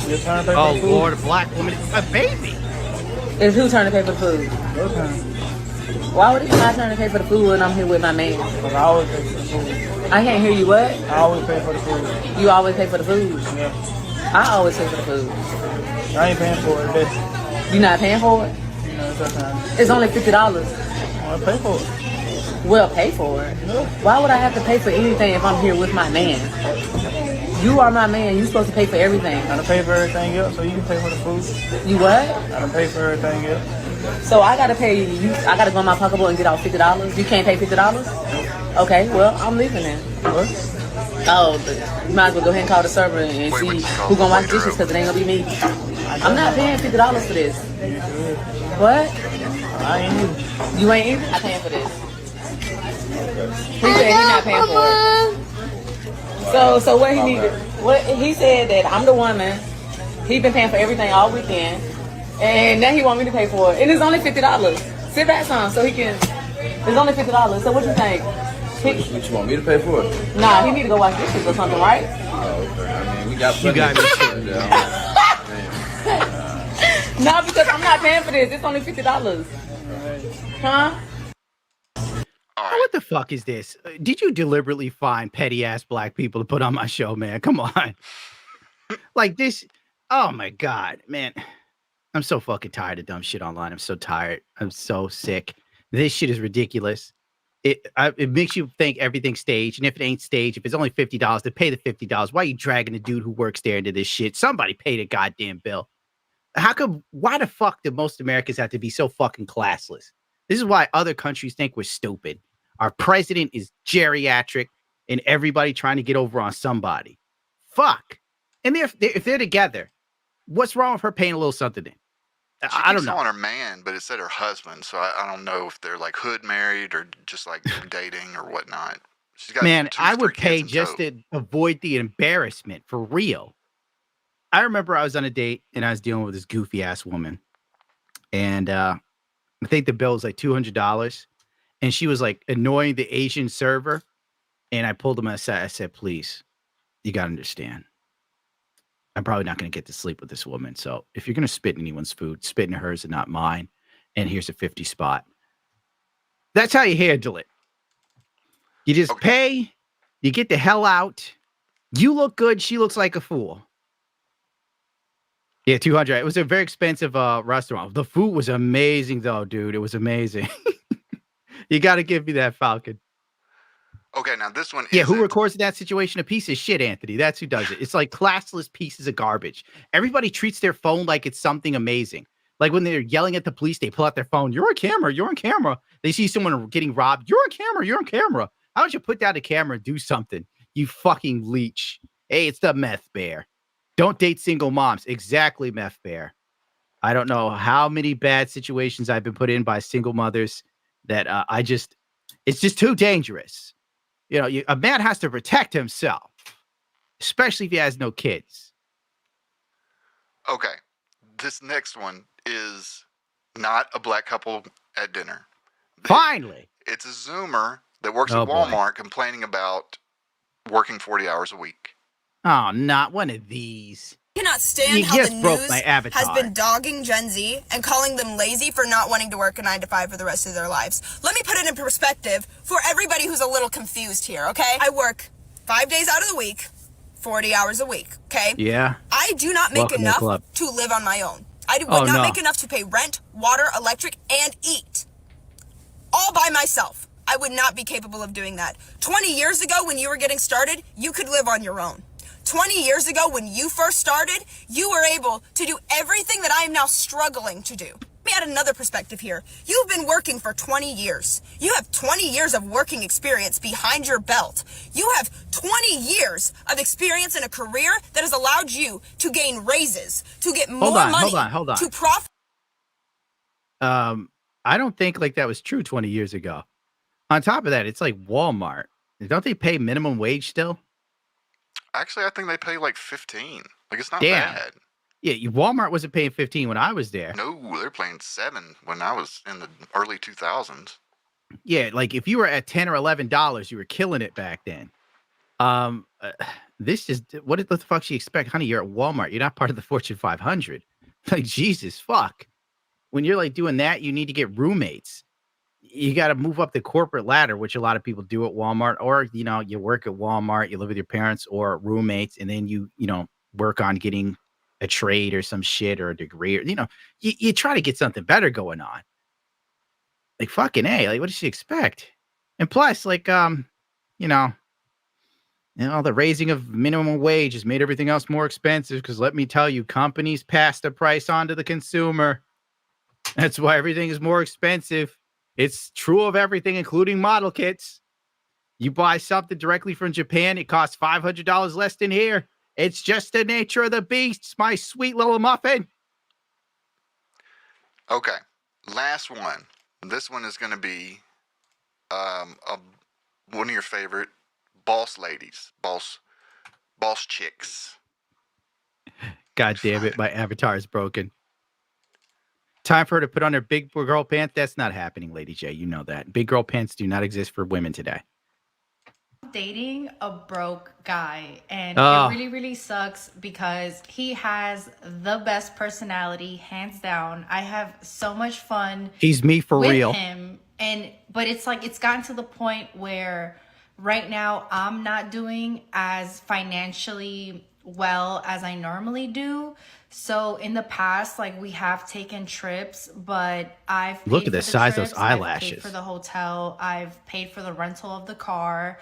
Your turn to pay Oh, for the food? Lord, a black woman. A baby. It's who turn to pay for the food? Your turn. Why would it be my turn to pay for the food when I'm here with my man? Because I always pay for the food. I can't hear you. What? I always pay for the food. You always pay for the food? Yeah. I always pay for the food. I ain't paying for it today. You not paying for it? No, it's your time. It's only $50. Well, pay for it. Well, pay for it. Yeah. Why would I have to pay for anything if I'm here with my man? You are my man. You're supposed to pay for everything. I done pay for everything else, so you can pay for the food. You what? I done pay for everything else. So I gotta pay you. I gotta go in my pocketbook and get out $50. You can't pay $50. Okay, well I'm leaving then. What? Oh, but you might as well go ahead and call the server and see who gonna wash dishes because it ain't gonna be me. I'm not paying $50 for this. What? I ain't either. You ain't either? I'm paying for this. He said he's not paying for it. So what he needed? What he said that I'm the woman. He been paying for everything all weekend, and now he want me to pay for it. And it's only $50. Sit back, son, so he can. It's only $50. So what you think? What you want me to pay for it? Nah, he need to go wash dishes or something, right? Oh, okay. I mean, we got You plenty got of me. No, because I'm not paying for this. It's only $50. Huh? What the fuck is this? Did you deliberately find petty ass black people to put on my show, man? Come on. Like this. Oh my God, man. I'm so fucking tired of dumb shit online. I'm so tired. I'm so sick. This shit is ridiculous. It makes you think everything's staged. And if it ain't staged, if it's only $50, then pay the $50. Why are you dragging the dude who works there into this shit? Somebody pay the goddamn bill. Why the fuck do most Americans have to be so fucking classless? This is why other countries think we're stupid. Our president is geriatric and everybody trying to get over on somebody. Fuck. And if they're together, what's wrong with her paying a little something then? I don't know. Calling her man, but it said her husband, so I don't know if they're like hood married or just like dating or whatnot. She's got Man, I would pay just to avoid the embarrassment for real. I remember I was on a date and I was dealing with this goofy ass woman, and I think the bill was like $200, and she was like annoying the Asian server, and I pulled him aside. I said, "Please, you gotta understand. I'm probably not going to get to sleep with this woman. So if you're going to spit in anyone's food, spit in hers and not mine. And here's a 50 spot." That's how you handle it. You just pay. You get the hell out. You look good. She looks like a fool. Yeah, $200. It was a very expensive restaurant. The food was amazing, though, dude. It was amazing. You got to give me that, Falcon. Okay, now this one. Yeah, who records in that situation? A piece of shit, Anthony. That's who does it. It's like classless pieces of garbage. Everybody treats their phone like it's something amazing. Like when they're yelling at the police, they pull out their phone. You're on camera. You're on camera. They see someone getting robbed. You're on camera. You're on camera. How don't you put down the camera and do something? You fucking leech. Hey, it's the meth bear. Don't date single moms. Exactly, meth bear. I don't know how many bad situations I've been put in by single mothers that it's just too dangerous. You know, a man has to protect himself, especially if he has no kids. Okay, this next one is not a black couple at dinner. Finally. It's a Zoomer that works Oh, at Walmart complaining about working 40 hours a week. Oh, not one of these. Cannot stand You how just the broke news my avatar. has been dogging Gen Z and calling them lazy for not wanting to work a 9-to-5 for the rest of their lives. Let me put it in perspective for everybody who's a little confused here, okay? I work 5 days out of the week, 40 hours a week, okay? Yeah. I do not make Welcome to the enough club. to live on my own. I would Oh, not no. make enough to pay rent, water, electric, and eat. All by myself. I would not be capable of doing that. 20 years ago when you were getting started, you could live on your own. 20 years ago when you first started, you were able to do everything that I am now struggling to do. Let me add another perspective here. You've been working for 20 years. You have 20 years of working experience behind your belt. You have 20 years of experience in a career that has allowed you to gain raises, to get more money, hold on. to profit. I don't think like that was true 20 years ago. On top of that, it's like Walmart. Don't they pay minimum wage still? Actually, I think they pay like 15. Like, it's not Damn. bad. Yeah, Walmart wasn't paying 15 when I was there. No, they're paying 7 when I was in the early 2000s. Yeah, like if you were at $10 or $11, you were killing it back then. This is what the fuck she expect, honey? You're at Walmart. You're not part of the Fortune 500. Like Jesus, fuck. When you're like doing that, you need to get roommates. You got to move up the corporate ladder, which a lot of people do at Walmart, or you work at Walmart, you live with your parents or roommates, and then you work on getting a trade or some shit or a degree, or you try to get something better going on. Like fucking A, like what does she expect? And plus, like the raising of minimum wage has made everything else more expensive because let me tell you, companies pass the price on to the consumer. That's why everything is more expensive. It's true of everything, including model kits. You buy something directly from Japan, it costs $500 less than here. It's just the nature of the beast, my sweet little muffin. Okay, last one. This one is going to be one of your favorite boss ladies, boss chicks. God damn it, my avatar is broken. Time for her to put on her big girl pants. That's not happening, Lady J. You know that. Big girl pants do not exist for women today. Dating a broke guy, and Oh. it really, really sucks because he has the best personality, hands down. I have so much fun. He's me for with real. him, but it's like it's gotten to the point where right now I'm not doing as financially well as I normally do. So in the past, like we have taken trips, but I've paid Look at for the the size of those trips, I've paid eyelashes. for the hotel, I've paid for the rental of the car.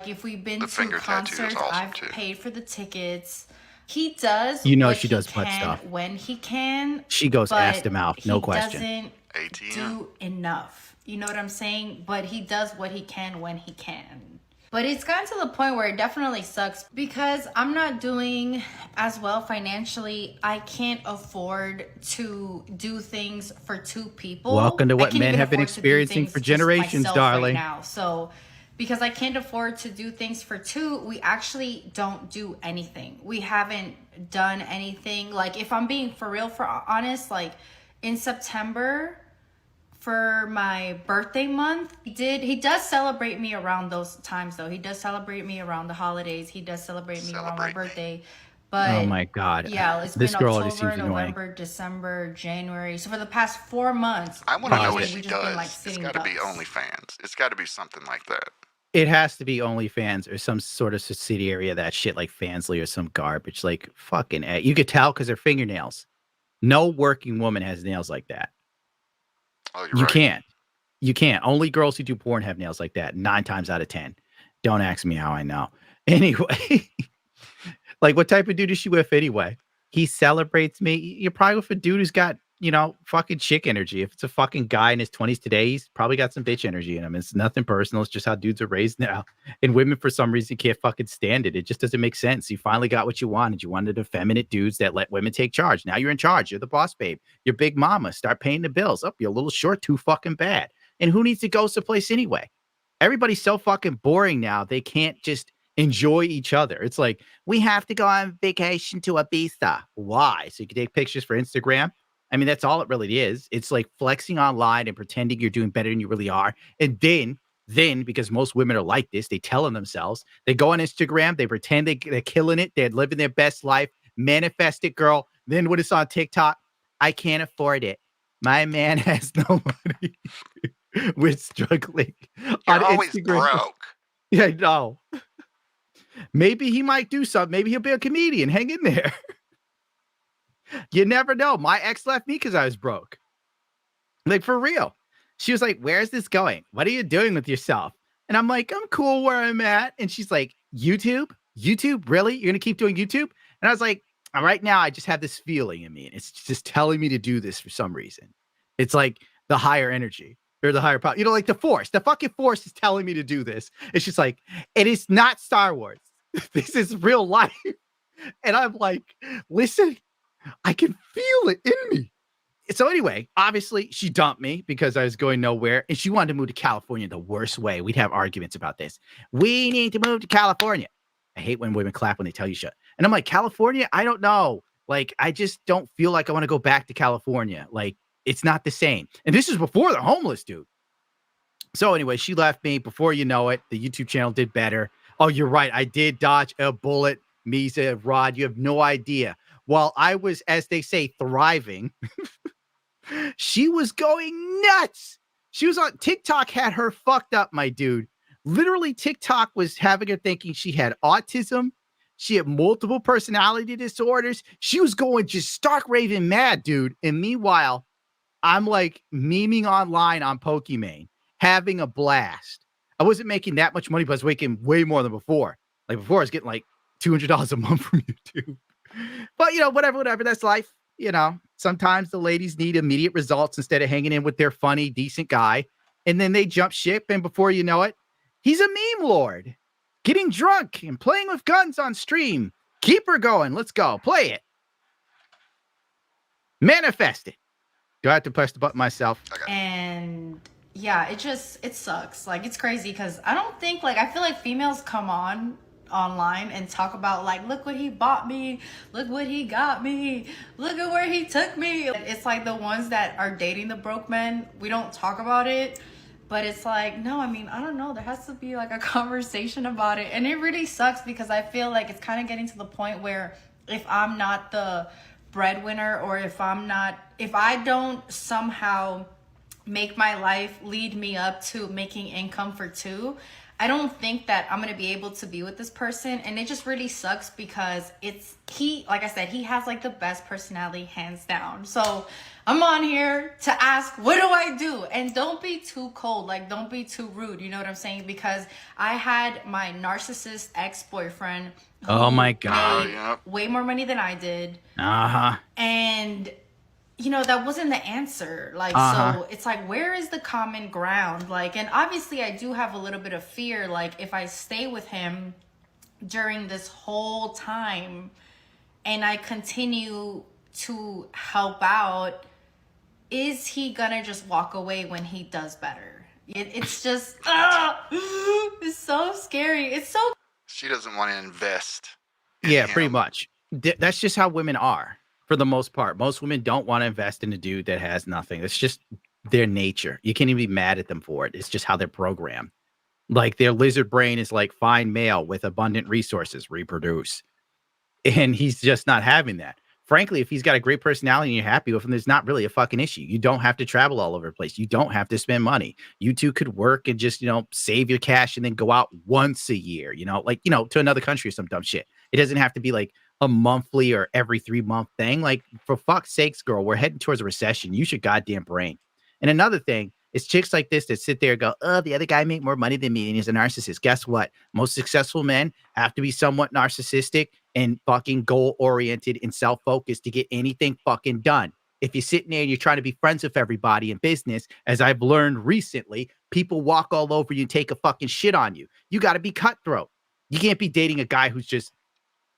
If we've been The to finger tattoo is concerts, awesome, I've too. paid for the tickets. He does You know what she he does butt can stuff. when he can. She goes ass but to mouth, no he question. doesn't do enough. You know what I'm saying? But he does what he can when he can. But it's gotten to the point where it definitely sucks because I'm not doing as well financially. I can't afford to do things for two people. Welcome to I what can't men even have been afford to do experiencing things for just generations, myself darling. Right now. So because I can't afford to do things for two, we actually don't do anything. We haven't done anything. Like if I'm being for real, for honest, like in September, for my birthday month, he does celebrate me around those times though. He does celebrate me around the holidays. He does celebrate me around my birthday. But Oh my God. yeah, it's This been girl already October, seems annoying. November, December, January. So for the past 4 months, I want to know Pause what it. she we've just been does. like It's sitting got to be ducks. OnlyFans. It's got to be something like that. It has to be OnlyFans or some sort of subsidiary of that shit like Fansly or some garbage. Like fucking A. You could tell because her fingernails. No working woman has nails like that. Oh, You can't. You can't. Only girls who do porn have nails like that. 9 times out of 10. Don't ask me how I know. Anyway, like what type of dude is she with anyway? He celebrates me. You're probably with a dude who's got, fucking chick energy. If it's a fucking guy in his 20s today, he's probably got some bitch energy in him. It's nothing personal. It's just how dudes are raised now. And women, for some reason, can't fucking stand it. It just doesn't make sense. You finally got what you wanted. You wanted effeminate dudes that let women take charge. Now you're in charge. You're the boss, babe. You're big mama. Start paying the bills. You're a little short, too fucking bad. And who needs to go someplace anyway? Everybody's so fucking boring now. They can't just enjoy each other. It's like, we have to go on vacation to Ibiza. Why? So you can take pictures for Instagram. I mean, that's all it really is. It's like flexing online and pretending you're doing better than you really are. And then because most women are like this, they tell on themselves. They go on Instagram. They pretend they're killing it. They're living their best life. Manifest it, girl. Then when it's on TikTok, I can't afford it. My man has no money. We're struggling. You're on always Instagram. broke. Yeah, I know. Maybe he might do something. Maybe he'll be a comedian. Hang in there. You never know. My ex left me because I was broke. Like, for real. She was like, where's this going? What are you doing with yourself? And I'm like, I'm cool where I'm at. And she's like, YouTube? YouTube? Really? You're going to keep doing YouTube? And I was like, right now, I just have this feeling in me. And it's just telling me to do this for some reason. It's like the higher energy or the higher power. Like the force. The fucking force is telling me to do this. It's just like, it is not Star Wars. This is real life. And I'm like, listen, I can feel it in me. So anyway, obviously she dumped me because I was going nowhere and she wanted to move to California the worst way. We'd have arguments about this. We need to move to California. I hate when women clap when they tell you shit. And I'm like, California? I don't know. Like, I just don't feel like I want to go back to California. Like, it's not the same. And this is before the homeless dude. So anyway, she left me. Before you know it, the YouTube channel did better. Oh, you're right. I did dodge a bullet, Misa, Rod. You have no idea. While I was, as they say, thriving, she was going nuts. She was on TikTok, had her fucked up, my dude. Literally, TikTok was having her thinking she had autism. She had multiple personality disorders. She was going just stark raving mad, dude. And meanwhile, I'm like memeing online on Pokimane, having a blast. I wasn't making that much money, but I was making way more than before. Like before, I was getting like $200 a month from YouTube. But, whatever. That's life. Sometimes the ladies need immediate results instead of hanging in with their funny, decent guy. And then they jump ship. And before you know it, he's a meme lord, getting drunk and playing with guns on stream. Keep her going. Let's go. Play it. Manifest it. Do I have to press the button myself? And yeah, it sucks. Like, it's crazy because I don't think, I feel like females come online and talk about, look what he bought me, look what he got me, look at where he took me. It's like the ones that are dating the broke men, we don't talk about it. But it's like, no, I mean, I don't know. There has to be a conversation about it. And it really sucks because I feel like it's kind of getting to the point where if I'm not the breadwinner, or if I don't somehow make my life lead me up to making income for two, I don't think that I'm gonna be able to be with this person. And it just really sucks because like I said, he has the best personality hands down. So I'm on here to ask, what do I do? And don't be too cold, don't be too rude, you know what I'm saying? Because I had my narcissist ex-boyfriend Oh my God. made way more money than I did. Uh-huh. And that wasn't the answer. So it's where is the common ground? And obviously I do have a little bit of fear. If I stay with him during this whole time and I continue to help out, is he gonna just walk away when he does better? It's just, it's so scary. It's so. She doesn't want to invest. Yeah, pretty much. That's just how women are. For the most part, most women don't want to invest in a dude that has nothing. It's just their nature. You can't even be mad at them for it. It's just how they're programmed. Their lizard brain is find male with abundant resources, reproduce. And he's just not having that. Frankly, if he's got a great personality and you're happy with him, there's not really a fucking issue. You don't have to travel all over the place. You don't have to spend money. You two could work and just, save your cash and then go out once a year, to another country or some dumb shit. It doesn't have to be a monthly or every 3-month thing. For fuck's sakes, girl, we're heading towards a recession. Use your goddamn brain. And another thing is chicks like this that sit there and go, oh, the other guy made more money than me and he's a narcissist. Guess what? Most successful men have to be somewhat narcissistic and fucking goal-oriented and self-focused to get anything fucking done. If you're sitting there and you're trying to be friends with everybody in business, as I've learned recently, people walk all over you and take a fucking shit on you. You got to be cutthroat. You can't be dating a guy who's just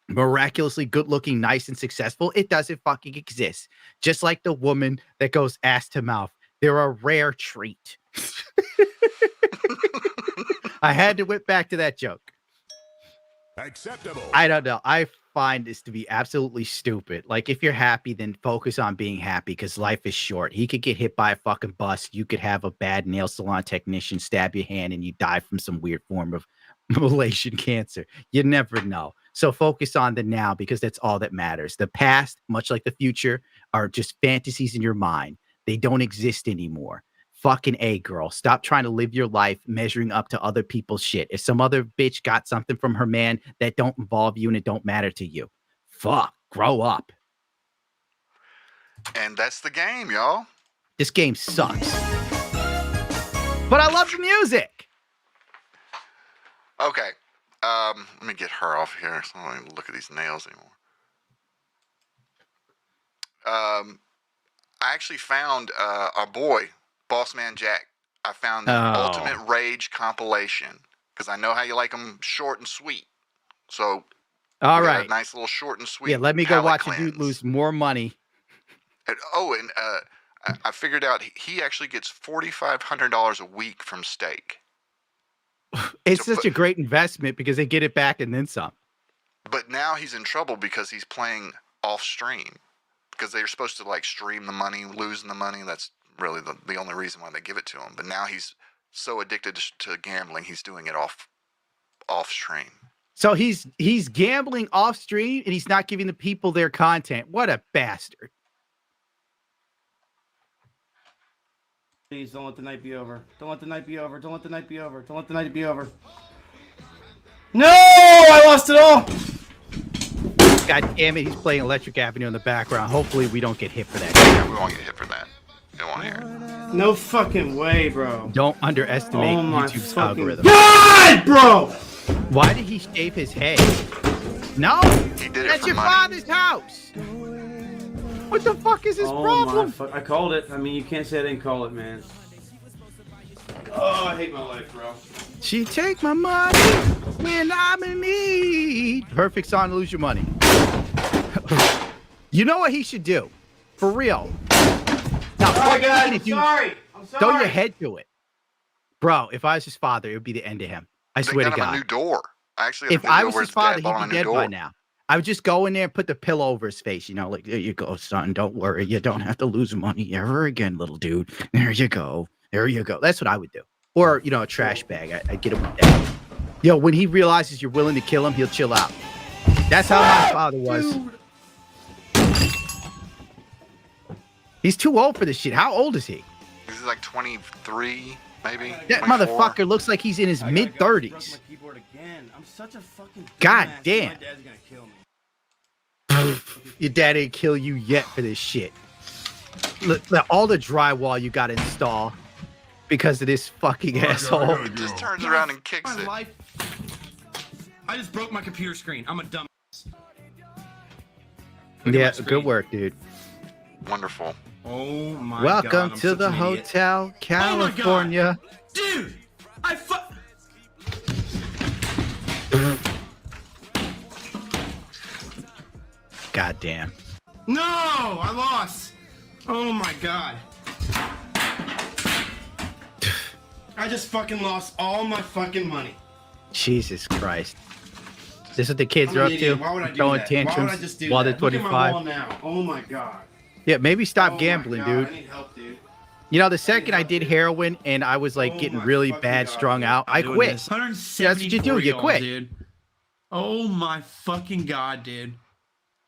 miraculously good looking, nice and successful. It doesn't fucking exist. Just like the woman that goes ass to mouth. They're a rare treat. I had to whip back to that joke. Acceptable. I don't know. I find this to be absolutely stupid. If you're happy, then focus on being happy because life is short. He could get hit by a fucking bus. You could have a bad nail salon technician stab your hand and you die from some weird form of Malaysian cancer. You never know. So focus on the now because that's all that matters. The past, much like the future, are just fantasies in your mind. They don't exist anymore. Fucking A, girl. Stop trying to live your life measuring up to other people's shit. If some other bitch got something from her man that don't involve you and it don't matter to you, fuck, grow up. And that's the game, y'all. This game sucks. But I love the music. Okay. Let me get her off here so I don't even look at these nails anymore. I actually found our boy, Bossman Jack. I found the Ultimate Rage compilation because I know how you like them short and sweet. So, all right, a nice little short and sweet. Yeah, let me go watch a dude lose more money. And, I figured out he actually gets $4,500 a week from Stake. It's such a great investment because they get it back and then some. But now he's in trouble because he's playing off stream because they're supposed to stream the money, losing the money. That's really the only reason why they give it to him. But now he's so addicted to gambling, he's doing it off off stream. So he's gambling off stream and he's not giving the people their content. What a bastard. Please don't let the night be over. Don't let the night be over. Don't let the night be over. Don't let the night be over. No! I lost it all! God damn it, he's playing Electric Avenue in the background. Hopefully we don't get hit for that. Yeah, we won't get hit for that. They won't hear it. No fucking way, bro. Don't underestimate Oh my YouTube's fucking algorithm. God, bro! Why did he shave his head? No! He did it That's for your money. father's house! What the fuck is his problem? I called it. I mean, you can't say I didn't call it, man. Oh, I hate my life, bro. She take my money when I'm in need. Perfect song to lose your money. You know what he should do? For real. Now, Oh, God, I'm sorry. I'm sorry. throw your head to it. Bro, if I was his father, it would be the end of him. I They swear to got him God. a new door. I actually If I was his father, he'd be dead by now. I would just go in there and put the pillow over his face. You know, like, there you go, son. Don't worry. You don't have to lose money ever again, little dude. There you go. There you go. That's what I would do. Or, you know, a trash bag. I'd get him with that. Yo, when he realizes you're willing to kill him, he'll chill out. That's how my father was. He's too old for this shit. How old is he? He's like 23, maybe. That 24. motherfucker looks like he's in his mid-30s. I'm such a fucking God dumbass. damn. My dad's gonna kill me. Your dad didn't kill you yet for this shit. Look, all the drywall you got to install because of this fucking asshole. He just turns around and kicks it. I just broke my computer screen. I'm a dumb. Yeah, good work, dude. Wonderful. Oh my God. Welcome I'm to such the an idiot. Hotel California. Dude, I God damn. No, I lost. Oh my God. I just fucking lost all my fucking money. Jesus Christ. This is what the kids I'm are an up idiot. to. Why would I do Throwing that? Why would I tantrums just do while that? they're Look at my 25. wall now. Oh my God. Yeah, maybe stop Oh my gambling, God, dude. I need help, dude. You know, the second I did heroin and I was like getting really bad, strung out, I quit. That's what you do. You quit. Dude. Oh my fucking God, dude.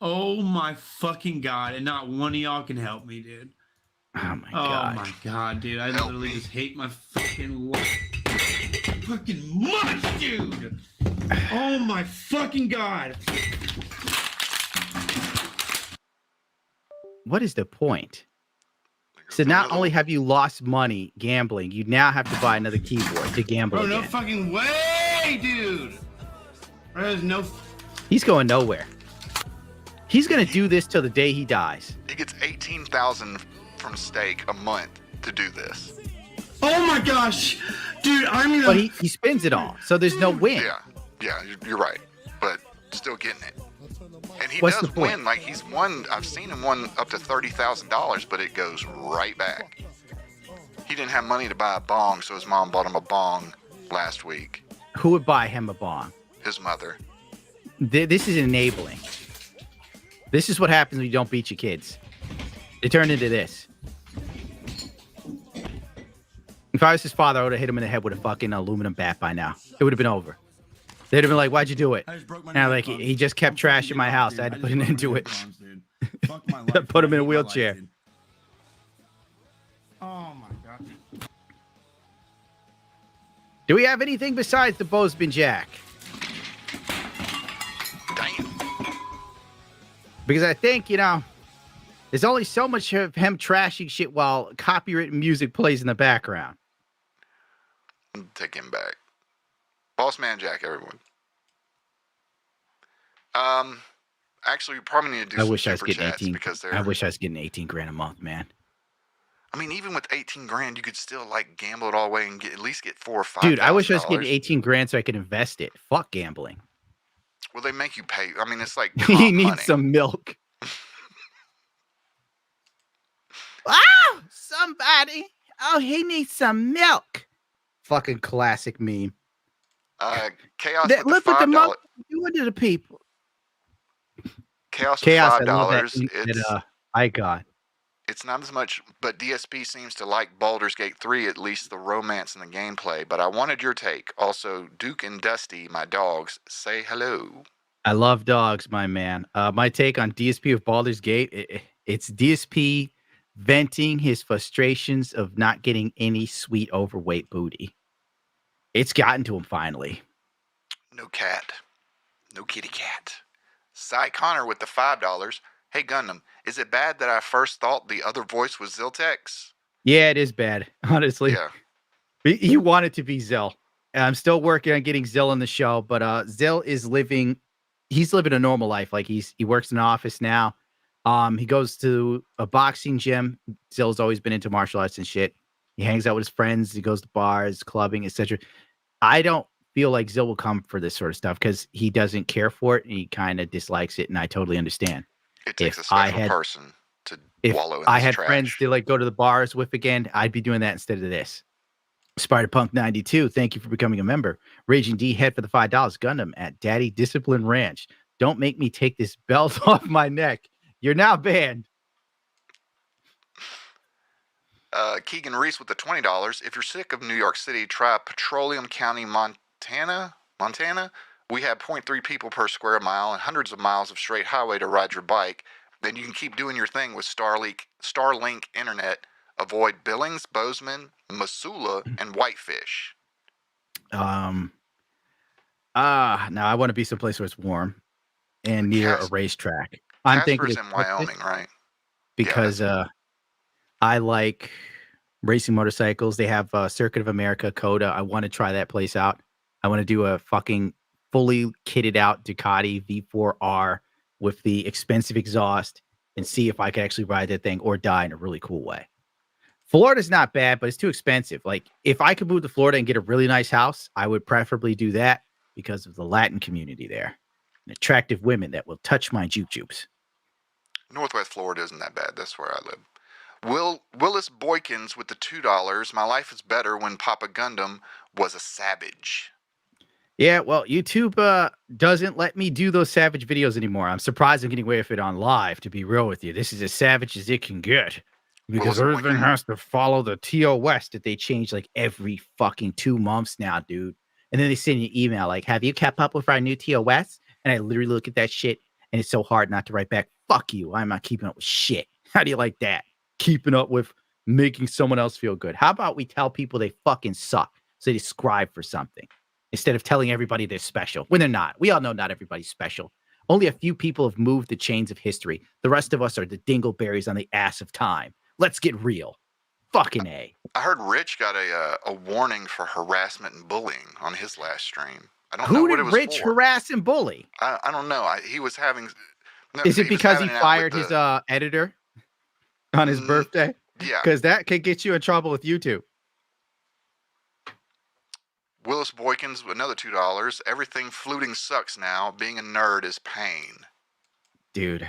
Oh my fucking God. And not one of y'all can help me, dude. Oh my God. Oh my God, dude. I literally just hate my fucking life. Fucking much, dude. Oh my fucking God. What is the point? So not only have you lost money gambling, you now have to buy another keyboard to gamble Bro, no again. fucking way, dude. There's no. He's going nowhere. He's gonna do this till the day he dies. He gets $18,000 from stake a month to do this. Oh my gosh, dude! I'm gonna. But he spends it all, so there's no win. Yeah, you're right. But still getting it. And he What's does the point? win. Like he's won. I've seen him win up to $30,000, but it goes right back. He didn't have money to buy a bong, so his mom bought him a bong last week. Who would buy him a bong? His mother. This is enabling. This is what happens when you don't beat your kids. They turn into this. If I was his father, I would have hit him in the head with a fucking aluminum bat by now. It would have been over. They'd have been like, "Why'd you do it?" And I'm like, he just kept trashing my house. I had to put an end to it. Put him in a wheelchair. Oh my God. Do we have anything besides the Bozeman Jack? Because I think, there's only so much of him trashing shit while copyrighted music plays in the background. Take him back. Boss Man Jack, everyone. Actually, we probably need to do I some wish I was super getting chats 18. because they're. I wish I was getting 18 grand a month, man. I mean, even with 18 grand, you could still like gamble it all away and at least get $4,000 or $5,000. Dude, I wish I was getting 18 grand so I could invest it. Fuck gambling. Well, they make you pay. I mean, it's like He needs some milk. Oh, somebody. Oh, he needs some milk. Fucking classic meme. Chaos. Look with what the $5. monk doing to the people. Chaos with Chaos, I love $5. that, I got. It's It's not as much, but DSP seems to like Baldur's Gate 3, at least the romance and the gameplay. But I wanted your take. Also, Duke and Dusty, my dogs, say hello. I love dogs, my man. My take on DSP of Baldur's Gate, it's DSP venting his frustrations of not getting any sweet overweight booty. It's gotten to him finally. No cat. No kitty cat. Cy Connor with the $5. Hey, Gundam, is it bad that I first thought the other voice was Ziltex? Yeah, it is bad, honestly. Yeah. You want it to be Zill. I'm still working on getting Zill on the show, but Zill is he's living a normal life. Like he works in an office now. He goes to a boxing gym. Zill's always been into martial arts and shit. He hangs out with his friends. He goes to bars, clubbing, etc. I don't feel like Zill will come for this sort of stuff because he doesn't care for it and he kind of dislikes it, and I totally understand. It takes a special person to wallow in this I had trash. friends to like go to the bars with again, I'd be doing that instead of this. Spider-Punk 92, thank you for becoming a member. Raging D, head for the $5. Gundam at Daddy Discipline Ranch. Don't make me take this belt off my neck. You're now banned. Keegan Reese with the $20. If you're sick of New York City, try Petroleum County, Montana. We have 0.3 people per square mile and hundreds of miles of straight highway to ride your bike. Then you can keep doing your thing with Starlink internet. Avoid Billings, Bozeman, Missoula, and Whitefish. No, I want to be someplace where it's warm and near a racetrack. I'm thinking Casper's in Wyoming, right? Because I like racing motorcycles. They have Circuit of America, Coda. I want to try that place out. I want to do a fucking fully kitted out Ducati V4R with the expensive exhaust and see if I could actually ride that thing or die in a really cool way. Florida's not bad, but it's too expensive. Like, if I could move to Florida and get a really nice house, I would preferably do that because of the Latin community there and attractive women that will touch my jujubes. Northwest Florida isn't that bad. That's where I live. Willis Boykins with the $2. My life is better when Papa Gundam was a savage. Yeah, well, YouTube doesn't let me do those savage videos anymore. I'm surprised I'm getting away with it on live, to be real with you. This is as savage as it can get. Because everything has to follow the TOS that they change like every fucking 2 months now, dude. And then they send you an email like, have you kept up with our new TOS? And I literally look at that shit and it's so hard not to write back, fuck you. I'm not keeping up with shit. How do you like that? Keeping up with making someone else feel good. How about we tell people they fucking suck so they subscribe for something instead of telling everybody they're special when they're not. We all know not everybody's special. Only a few people have moved the chains of history. The rest of us are the dingleberries on the ass of time. Let's get real. Fucking A. I heard Rich got a warning for harassment and bullying on his last stream. I don't know Who what did it was Rich for. harass and bully? I don't know. He was having... No, Is it was because he having it out fired with his editor on his birthday? Yeah. Because that could get you in trouble with YouTube. Willis Boykins, another $2. Everything fluting sucks now. Being a nerd is pain. Dude.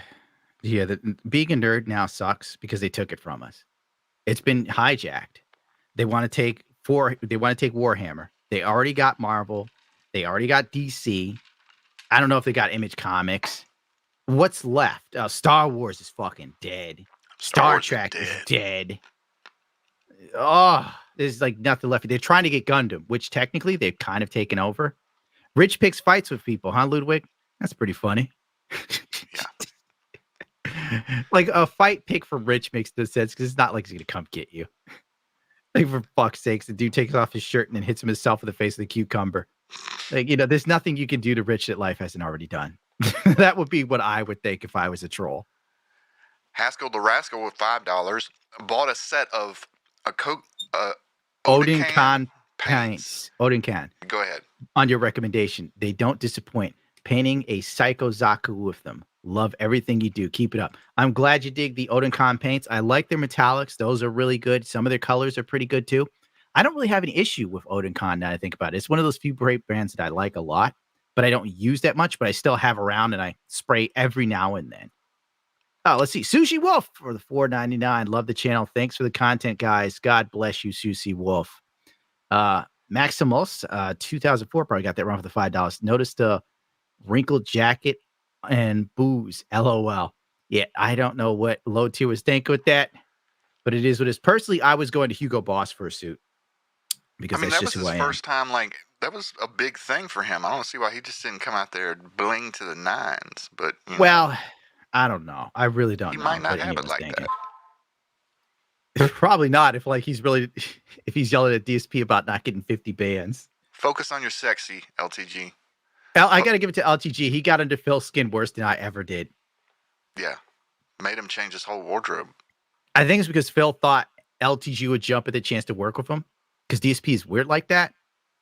Yeah, being a nerd now sucks because they took it from us. It's been hijacked. They want to take Warhammer. They already got Marvel. They already got DC. I don't know if they got Image Comics. What's left? Star Wars is fucking dead. Star Trek is dead. Oh, there's like nothing left. They're trying to get Gundam, which technically they've kind of taken over. Rich picks fights with people, huh, Ludwig? That's pretty funny. Like a fight pick for Rich makes no sense because it's not like he's gonna come get you. Like, for fuck's sakes, the dude takes off his shirt and then hits himself in the face with a cucumber. Like, there's nothing you can do to Rich that life hasn't already done. That would be what I would think if I was a troll. Haskell the Rascal with $5 bought a set of Odin Khan paints. Odin Khan. Go ahead. On your recommendation, they don't disappoint. Painting a Psycho Zaku with them. Love everything you do. Keep it up. I'm glad you dig the Odin Khan paints. I like their metallics. Those are really good. Some of their colors are pretty good too. I don't really have an issue with Odin Khan now I think about it. It's one of those few great brands that I like a lot, but I don't use that much, but I still have around and I spray every now and then. Oh, let's see. Sushi Wolf for the $4.99. Love the channel. Thanks for the content, guys. God bless you, Sushi Wolf. Maximus, 2004, probably got that wrong for the $5. Notice the wrinkled jacket and booze. LOL. Yeah, I don't know what low tier was thinking with that. But it is what it is. Personally, I was going to Hugo Boss for a suit because I mean, that's that was just who his I am. first time. Like, that was a big thing for him. I don't see why he just didn't come out there and bling to the nines. But you know, Well, I don't know. I really don't he know might not what have it anyone's like thinking. that. Probably not if like he's really if he's yelling at DSP about not getting 50 bands. Focus on your sexy, LTG. I got to give it to LTG. He got under Phil's skin worse than I ever did. Yeah, made him change his whole wardrobe. I think it's because Phil thought LTG would jump at the chance to work with him because DSP is weird like that.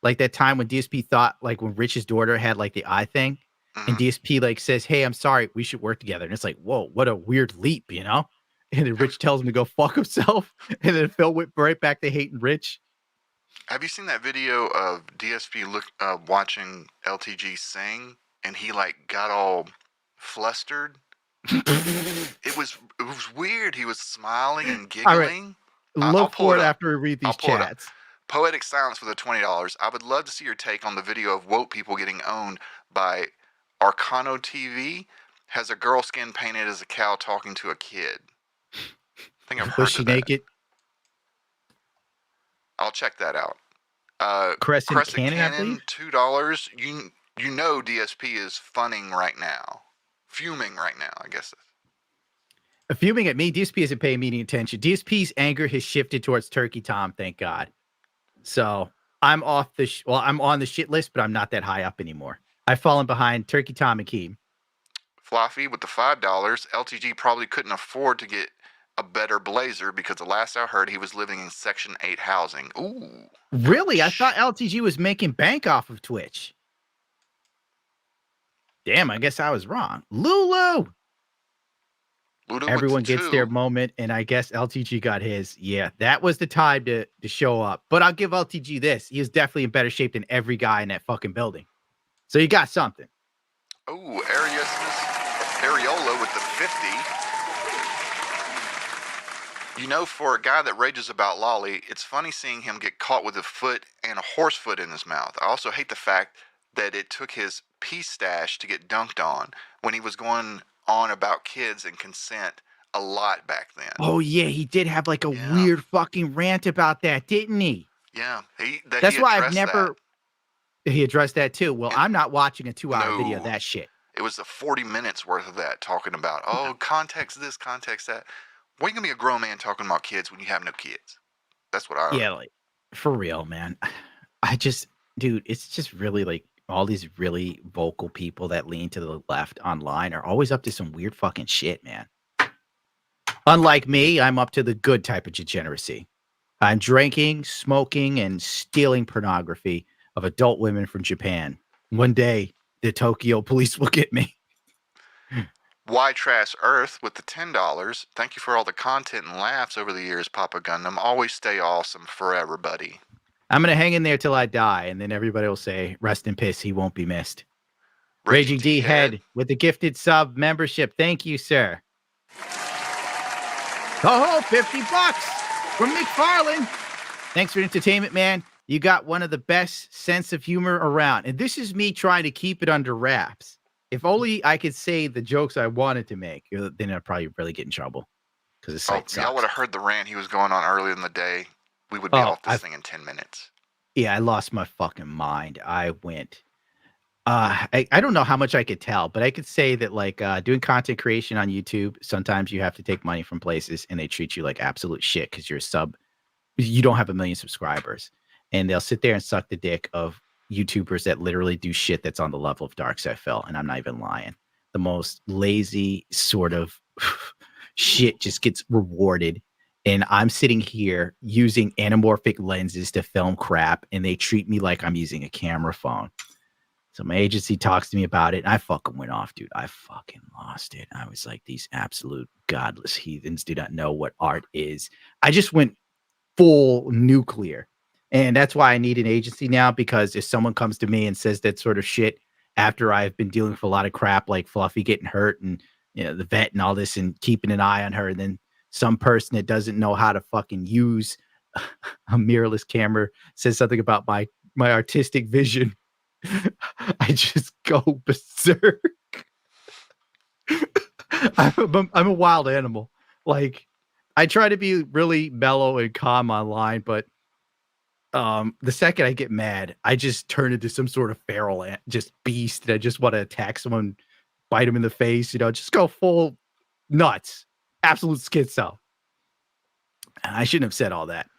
Like that time when DSP thought like when Rich's daughter had like the eye thing and DSP like says, "Hey, I'm sorry, we should work together." And it's like, whoa, what a weird leap, you know? And then Rich tells him to go fuck himself. And then Phil went right back to hating Rich. Have you seen that video of DSP watching LTG sing and he like got all flustered? It was weird. He was smiling and All right. giggling. Look for it after we read these chats. Poetic Silence for the $20. I would love to see your take on the video of woke people getting owned by Arcano TV. Has a girl skin painted as a cow talking to a kid. I think I've heard Was she of that. naked? I'll check that out. Crescent Cannon, I believe? $2. You know DSP is fuming right now, I guess. Fuming at me. DSP isn't paying me any attention. DSP's anger has shifted towards Turkey Tom, thank God. So I'm off I'm on the shit list, but I'm not that high up anymore. I've fallen behind Turkey Tom and Keem. Fluffy with the $5. LTG probably couldn't afford to get a better blazer because the last I heard he was living in Section 8 housing. Ooh. Really? I thought LTG was making bank off of Twitch. Damn, I guess I was wrong. Lulu! Everyone gets their moment, and I guess LTG got his. Yeah, that was the time to show up. But I'll give LTG this. He is definitely in better shape than every guy in that fucking building. So you got something. Ooh, Ariola with the 50. You know, for a guy that rages about Lolly, it's funny seeing him get caught with a foot and a horse foot in his mouth. I also hate the fact that it took his pee stash to get dunked on when he was going on about kids and consent a lot back then. Oh, yeah, he did have like a weird fucking rant about that, didn't he? Yeah. That's why I've never... He addressed that too. Well, I'm not watching a 2-hour video of that shit. It was the 40 minutes worth of that talking about, context this, context that. Why are you going to be a grown man talking about kids when you have no kids? That's what I... Yeah, like, for real, man. Dude, it's just really like all these really vocal people that lean to the left online are always up to some weird fucking shit, man. Unlike me, I'm up to the good type of degeneracy. I'm drinking, smoking, and stealing pornography of adult women from Japan. One day, the Tokyo police will get me. Why Trash Earth with the $10. Thank you for all the content and laughs over the years, Papa Gundam. Always stay awesome forever, buddy. I'm going to hang in there till I die, and then everybody will say, rest in peace, he won't be missed. Raging D Head with the gifted sub membership. Thank you, sir. Oh, $50 from McFarlane. Thanks for entertainment, man. You got one of the best sense of humor around. And this is me trying to keep it under wraps. If only I could say the jokes I wanted to make, then I'd probably really get in trouble. Because the site sucks. Y'all would have heard the rant he was going on earlier in the day. We would be off this thing in 10 minutes. Yeah, I lost my fucking mind. I went... I don't know how much I could tell, but I could say that like doing content creation on YouTube, sometimes you have to take money from places and they treat you like absolute shit because you're a sub. You don't have 1 million subscribers. And they'll sit there and suck the dick of YouTubers that literally do shit that's on the level of Darkside Phil, and I'm not even lying. The most lazy sort of shit just gets rewarded, and I'm sitting here using anamorphic lenses to film crap, and they treat me like I'm using a camera phone. So my agency talks to me about it, and I fucking went off, dude. I fucking lost it. I was like, these absolute godless heathens do not know what art is. I just went full nuclear. And that's why I need an agency now, because if someone comes to me and says that sort of shit after I've been dealing with a lot of crap like Fluffy getting hurt and the vet and all this and keeping an eye on her, and then some person that doesn't know how to fucking use a mirrorless camera says something about my artistic vision, I just go berserk. I'm a wild animal. Like, I try to be really mellow and calm online, but the second I get mad, I just turn into some sort of feral just beast, and I just want to attack someone, bite him in the face, just go full nuts, absolute schizo. I shouldn't have said all that,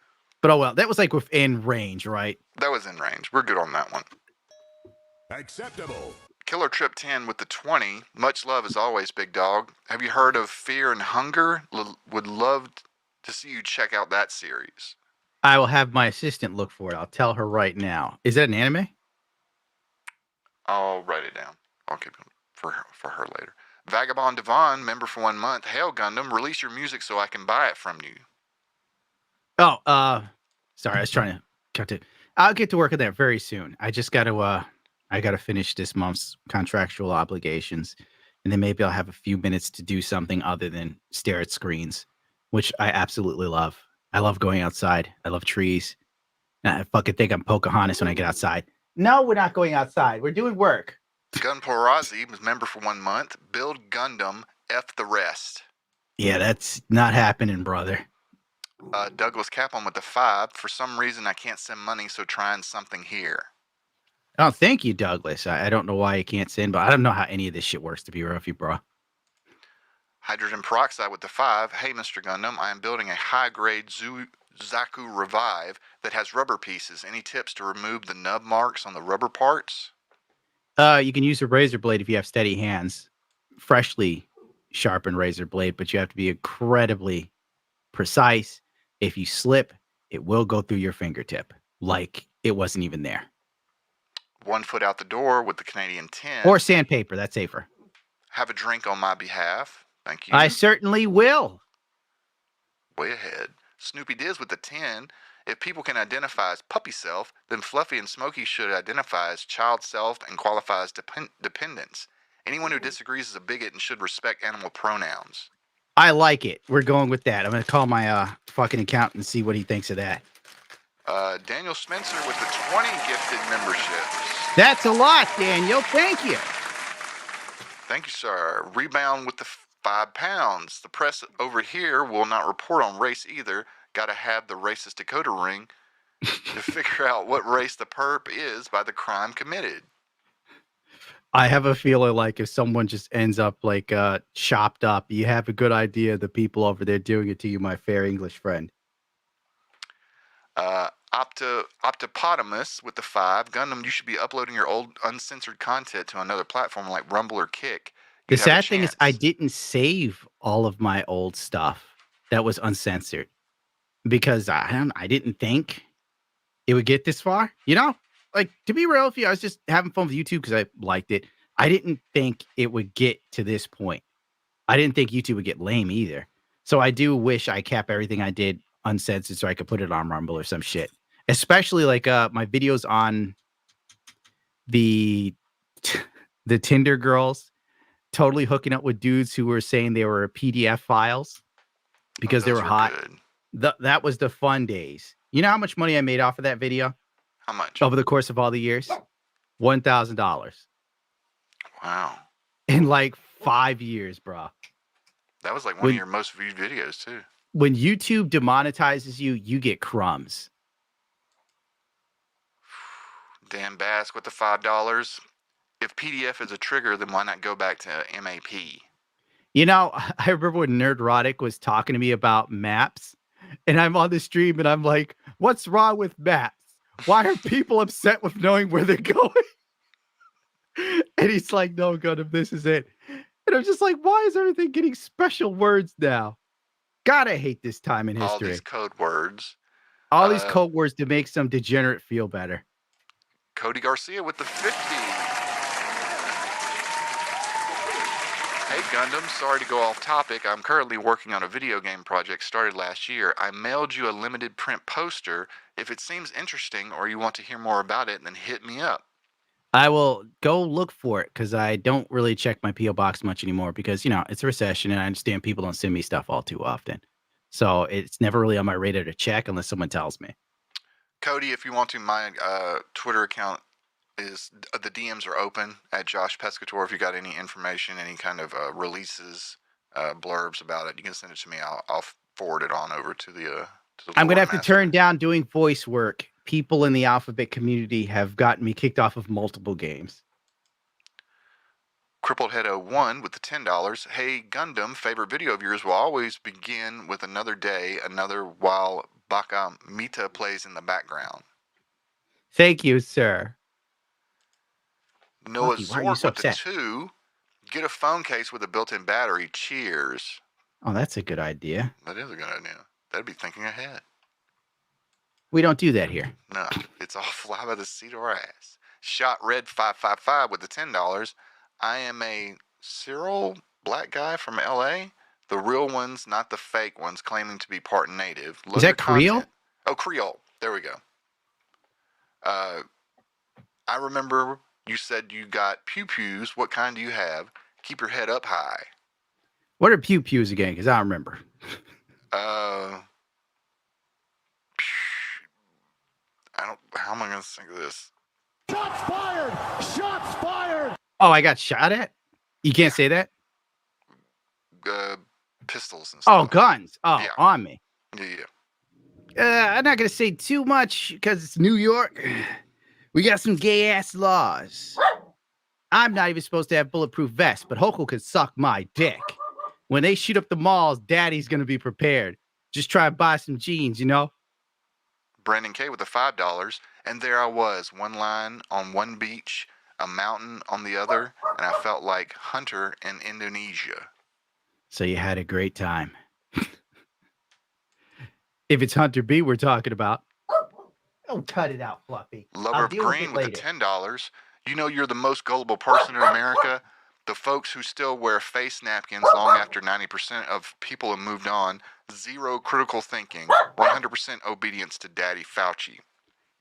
but oh well. That was like within range, right? That was in range. We're good on that one. Acceptable. Killer Trip 10 with the 20. Much love as always, big dog. Have you heard of Fear and Hunger? Would love to see you check out that series. I will have my assistant look for it. I'll tell her right now. Is that an anime? I'll write it down. I'll keep it for her later. Vagabond Devon, member for 1 month. Hail Gundam, release your music so I can buy it from you. Oh, sorry. I was trying to cut it. I'll get to work on that very soon. I just got to, I got to finish this month's contractual obligations, and then maybe I'll have a few minutes to do something other than stare at screens, which I absolutely love. I love going outside. I love trees. I fucking think I'm Pocahontas when I get outside. No, we're not going outside. We're doing work. Gunporazi was member for 1 month. Build Gundam, F the rest. Yeah, that's not happening, brother. Douglas Capon with the 5. For some reason, I can't send money, so trying something here. Oh, thank you, Douglas. I don't know why you can't send, but I don't know how any of this shit works, to be real with you, bro. Hydrogen Peroxide with the 5. Hey, Mr. Gundam, I am building a high-grade Zaku Revive that has rubber pieces. Any tips to remove the nub marks on the rubber parts? You can use a razor blade if you have steady hands. Freshly sharpened razor blade, but you have to be incredibly precise. If you slip, it will go through your fingertip like it wasn't even there. 1 foot out the door with the Canadian 10. Or sandpaper, that's safer. Have a drink on my behalf. Thank you. I certainly will. Way ahead. Snoopy Diz with the 10. If people can identify as puppy self, then Fluffy and Smokey should identify as child self and qualify as dependents. Anyone who disagrees is a bigot and should respect animal pronouns. I like it. We're going with that. I'm going to call my fucking accountant and see what he thinks of that. Daniel Spencer with the 20 gifted memberships. That's a lot, Daniel. Thank you. Thank you, sir. Rebound with the 5 pounds. The press over here will not report on race either. Gotta have the racist Dakota ring to figure out what race the perp is by the crime committed. I have a feeling like if someone just ends up like chopped up, you have a good idea of the people over there doing it to you, my fair English friend. Optopotamus with the 5. Gundam, you should be uploading your old uncensored content to another platform like Rumble or Kick. The sad thing is I didn't save all of my old stuff that was uncensored because I didn't think it would get this far. Like, to be real with you, I was just having fun with YouTube because I liked it. I didn't think it would get to this point. I didn't think YouTube would get lame either. So I do wish I kept everything I did uncensored so I could put it on Rumble or some shit. Especially like my videos on the Tinder girls totally hooking up with dudes who were saying they were PDF files because they were hot. That was the fun days. You know how much money I made off of that video? How much? Over the course of all the years? $1,000. Wow. In like 5 years, bro. That was like one of your most viewed videos, too. When YouTube demonetizes you, you get crumbs. Dan Bask with the $5. If PDF is a trigger, then why not go back to MAP? I remember when Nerdrotic was talking to me about maps, and I'm on the stream, and I'm like, what's wrong with maps? Why are people upset with knowing where they're going? And he's like, no, Gundam, this is it. And I'm just like, why is everything getting special words now? God, I hate this time in history. All these code words. All these code words to make some degenerate feel better. Cody Garcia with the 50. Hey Gundam, sorry to go off topic. I'm currently working on a video game project started last year. I mailed you a limited print poster. If it seems interesting or you want to hear more about it, then hit me up. I will go look for it because I don't really check my P.O. box much anymore because, it's a recession and I understand people don't send me stuff all too often. So it's never really on my radar to check unless someone tells me. Cody, if you want to, my Twitter account is the DMs are open at Josh Pescator. If you got any information, any kind of releases, blurbs about it, you can send it to me. I'll forward it on over to the. I'm gonna have to turn down doing voice work. People in the alphabet community have gotten me kicked off of multiple games. Crippled Head 01 with the $10. Hey, Gundam, favorite video of yours will always begin with another day, another while Baka Mita plays in the background. Thank you, sir. Noah Bucky, why are you Zork so with the upset? 2. Get a phone case with a built-in battery. Cheers. Oh, that's a good idea. That is a good idea. That'd be thinking ahead. We don't do that here. No, it's all fly by the seat of our ass. Shot Red 555 with the $10. I am a Cyril black guy from LA. The real ones, not the fake ones claiming to be part native. Is that Creole? Oh, Creole. There we go. I remember you said you got pew-pews. What kind do you have? Keep your head up high. What are pew-pews again? Because I don't remember. How am I going to think of this? Shots fired! Shots fired! Oh, I got shot at? You can't say that? Pistols and stuff. Oh, guns. Oh, Yeah. on me. Yeah. I'm not going to say too much because it's New York. We got some gay-ass laws. I'm not even supposed to have bulletproof vests, but Hokel could suck my dick. When they shoot up the malls, daddy's going to be prepared. Just try to buy some jeans, you know? Brandon K with the $5. And there I was, one line on one beach, a mountain on the other, and I felt like Hunter in Indonesia. So you had a great time. If it's Hunter B we're talking about. Oh, cut it out, Fluffy. Lover of Green with the $10. You know you're the most gullible person in America. The folks who still wear face napkins long after 90% of people have moved on. Zero critical thinking. 100% obedience to Daddy Fauci.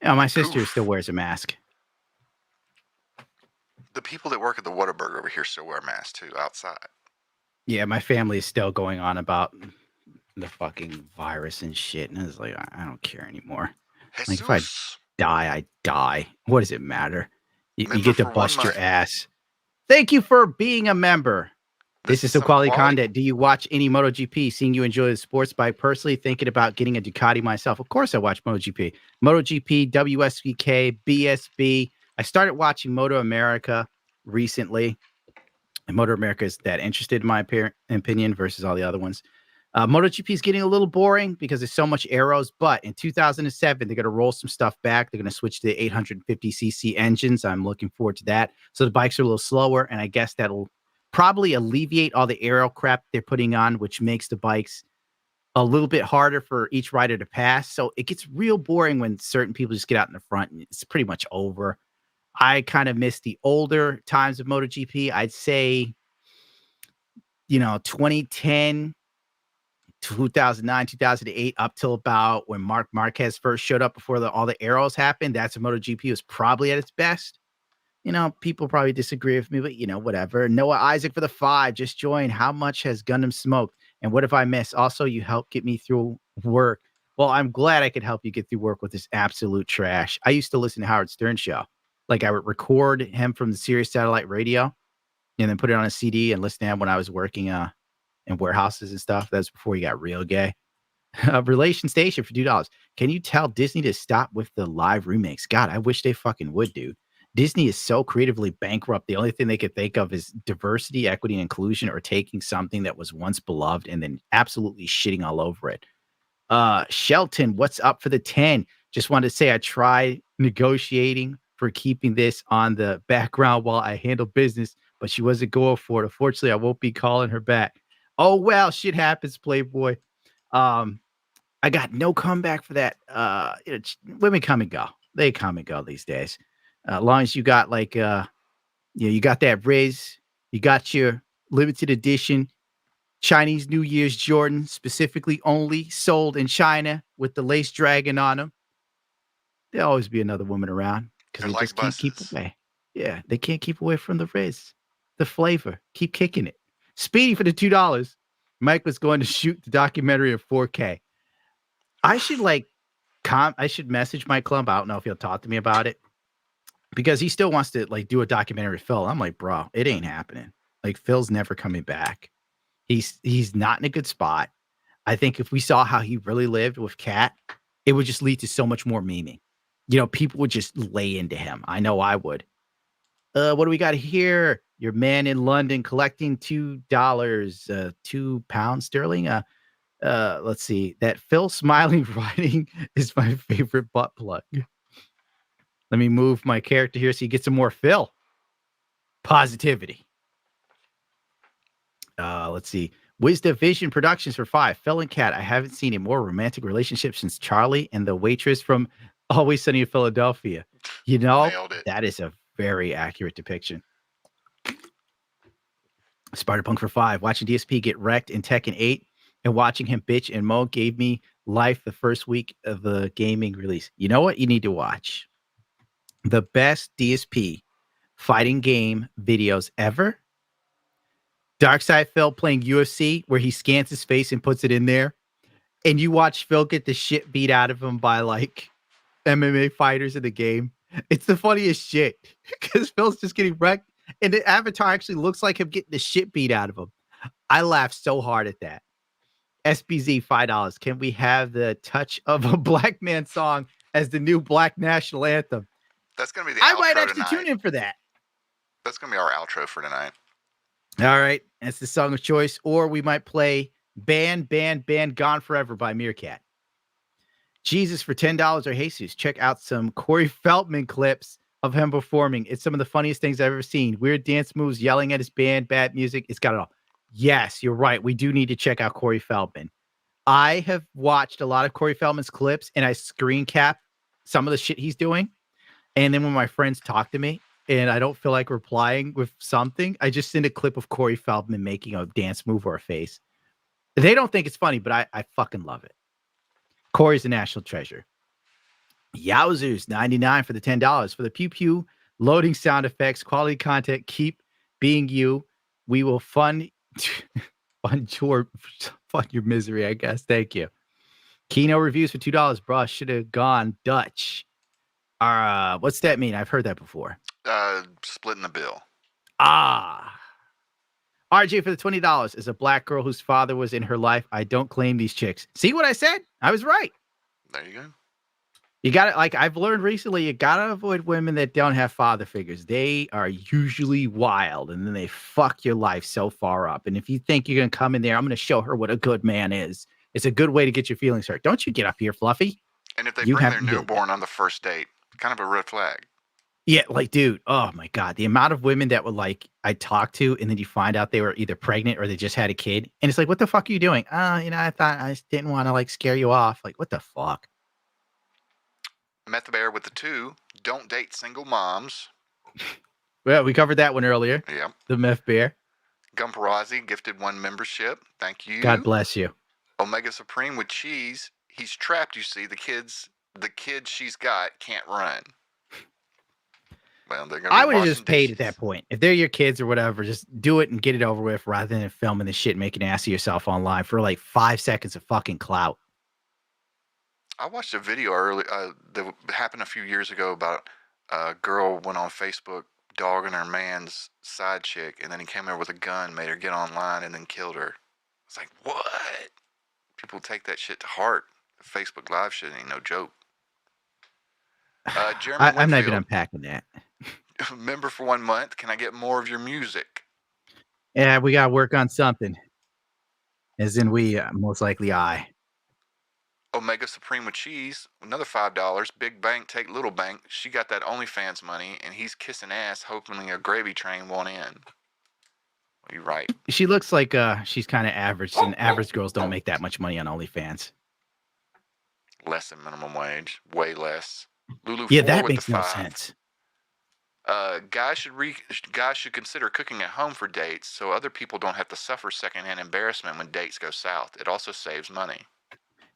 Yeah, my sister still wears a mask. The people that work at the Whataburger over here still wear masks too, outside. Yeah, my family is still going on about the fucking virus and shit. And it's like, I don't care anymore. Like, if I die, I die. What does it matter? You get to bust your ass. Thank you for being a member. This is some quality content. Do you watch any MotoGP? Seeing you enjoy the sports bike. Personally, thinking about getting a Ducati myself. Of course, I watch MotoGP. MotoGP, WSBK, BSB. I started watching Moto America recently. And Moto America is that interested in my opinion versus all the other ones. MotoGP is getting a little boring because there's so much arrows. But in 2007, they're going to roll some stuff back. They're going to switch to the 850cc engines. I'm looking forward to that. So the bikes are a little slower, and I guess that'll probably alleviate all the aero crap they're putting on, which makes the bikes a little bit harder for each rider to pass. So it gets real boring when certain people just get out in the front and it's pretty much over. I kind of miss the older times of MotoGP. I'd say, 2010, 2009, 2008, up till about when Marc Marquez first showed up before all the arrows happened. That's when MotoGP was probably at its best. People probably disagree with me, but whatever. Noah Isaac for the 5 just joined. How much has Gundam smoked? And what if I miss? Also, you helped get me through work. Well, I'm glad I could help you get through work with this absolute trash. I used to listen to Howard Stern show. Like, I would record him from the Sirius satellite radio and then put it on a CD and listen to him when I was working in warehouses and stuff. That's before he got real gay. Relation Station for $2. Can you tell Disney to stop with the live remakes? God, I wish they fucking would, dude. Disney is so creatively bankrupt. The only thing they could think of is diversity, equity, and inclusion, or taking something that was once beloved and then absolutely shitting all over it. Shelton, what's up for the 10? Just wanted to say I tried negotiating for keeping this on the background while I handle business, but she wasn't going for it. Unfortunately, I won't be calling her back. Oh, well, shit happens, Playboy. I got no comeback for that. Women come and go. They come and go these days. As long as you got you got that Riz, you got your limited edition Chinese New Year's Jordan, specifically only sold in China with the lace dragon on them. There'll always be another woman around because they just can't keep away. Yeah, they can't keep away from the Riz, the flavor. Keep kicking it. Speedy for the $2. Mike was going to shoot the documentary in 4K. I should I should message Mike Klump. I don't know if he'll talk to me about it. Because he still wants to do a documentary with Phil. I'm like, bro, it ain't happening. Like, Phil's never coming back. He's not in a good spot. I think if we saw how he really lived with Kat, it would just lead to so much more memeing. People would just lay into him. I know I would. What do we got here? Your man in London collecting $2, £2 sterling. Let's see. That Phil smiling writing is my favorite butt plug. Let me move my character here so you get some more Phil. Positivity. Let's see. Wisdom Vision Productions for 5. Phil and Kat. I haven't seen a more romantic relationship since Charlie and the waitress from Always Sunny in Philadelphia. That is a very accurate depiction. Spider-Punk for 5. Watching DSP get wrecked in Tekken 8 and watching him bitch and moan gave me life the first week of the gaming release. You know what you need to watch? The best DSP fighting game videos ever. Darkside Phil playing UFC, where he scans his face and puts it in there. And you watch Phil get the shit beat out of him by like MMA fighters in the game. It's the funniest shit because Phil's just getting wrecked. And the avatar actually looks like him getting the shit beat out of him. I laughed so hard at that. SBZ, $5. Can we have the touch of a black man song as the new black national anthem? That's going to be the I outro might actually tonight. tune in for that. That's going to be our outro for tonight. All right. That's the song of choice. Or we might play Band Gone Forever by Meerkat. Jesus for $10 or Jesus. Check out some Corey Feldman clips of him performing. It's some of the funniest things I've ever seen. Weird dance moves, yelling at his band, bad music. It's got it all. Yes, you're right. We do need to check out Corey Feldman. I have watched a lot of Corey Feldman's clips and I screen cap some of the shit he's doing. And then when my friends talk to me and I don't feel like replying with something, I just send a clip of Corey Feldman making a dance move or a face. They don't think it's funny, but I fucking love it. Corey's a national treasure. Yowzers, 99 for the $10 for the pew pew loading sound effects, quality content. Keep being you. We will fund your misery, I guess. Thank you. Kino reviews for $2. Bro, should have gone Dutch. What's that mean? I've heard that before. Splitting the bill. RJ for the $20 is a black girl whose father was in her life. I don't claim these chicks. See what I said? I was right. There you go. You got to, like I've learned recently, you got to avoid women that don't have father figures. They are usually wild and then they fuck your life so far up. And if you think you're going to come in there, I'm going to show her what a good man is. It's a good way to get your feelings hurt. Don't you get up here, Fluffy. And if they bring their newborn on the first date, kind of a red flag. Yeah, like, dude, oh my God. The amount of women that would I talk to and then you find out they were either pregnant or they just had a kid. And it's like, what the fuck are you doing? I thought I just didn't want to scare you off. Like, what the fuck? Meth Bear with the 2. Don't date single moms. Well, we covered that one earlier. Yep. The Meth Bear. Gumparazzi gifted 1 membership. Thank you. God bless you. Omega Supreme with cheese. He's trapped, you see. The kids she's got can't run. Well, they're gonna I would have just paid at that point. If they're your kids or whatever, just do it and get it over with rather than filming the shit and making an ass of yourself online for 5 seconds of fucking clout. I watched a video that happened a few years ago about a girl went on Facebook dogging her man's side chick, and then he came there with a gun, made her get online, and then killed her. It's like, what? People take that shit to heart. Facebook Live shit ain't no joke. Jeremy I'm not even unpacking that. Member for 1 month. Can I get more of your music? Yeah, we got to work on something. As in we, most likely I. Omega Supreme with cheese, another $5. Big bank, take little bank. She got that OnlyFans money, and he's kissing ass, hoping a gravy train won't end. You're right. She looks like she's kind of average, and average girls don't make that much money on OnlyFans. Less than minimum wage, way less. Lulu yeah, 4 that with makes the no 5. sense. Guys should consider cooking at home for dates, so other people don't have to suffer secondhand embarrassment when dates go south. It also saves money.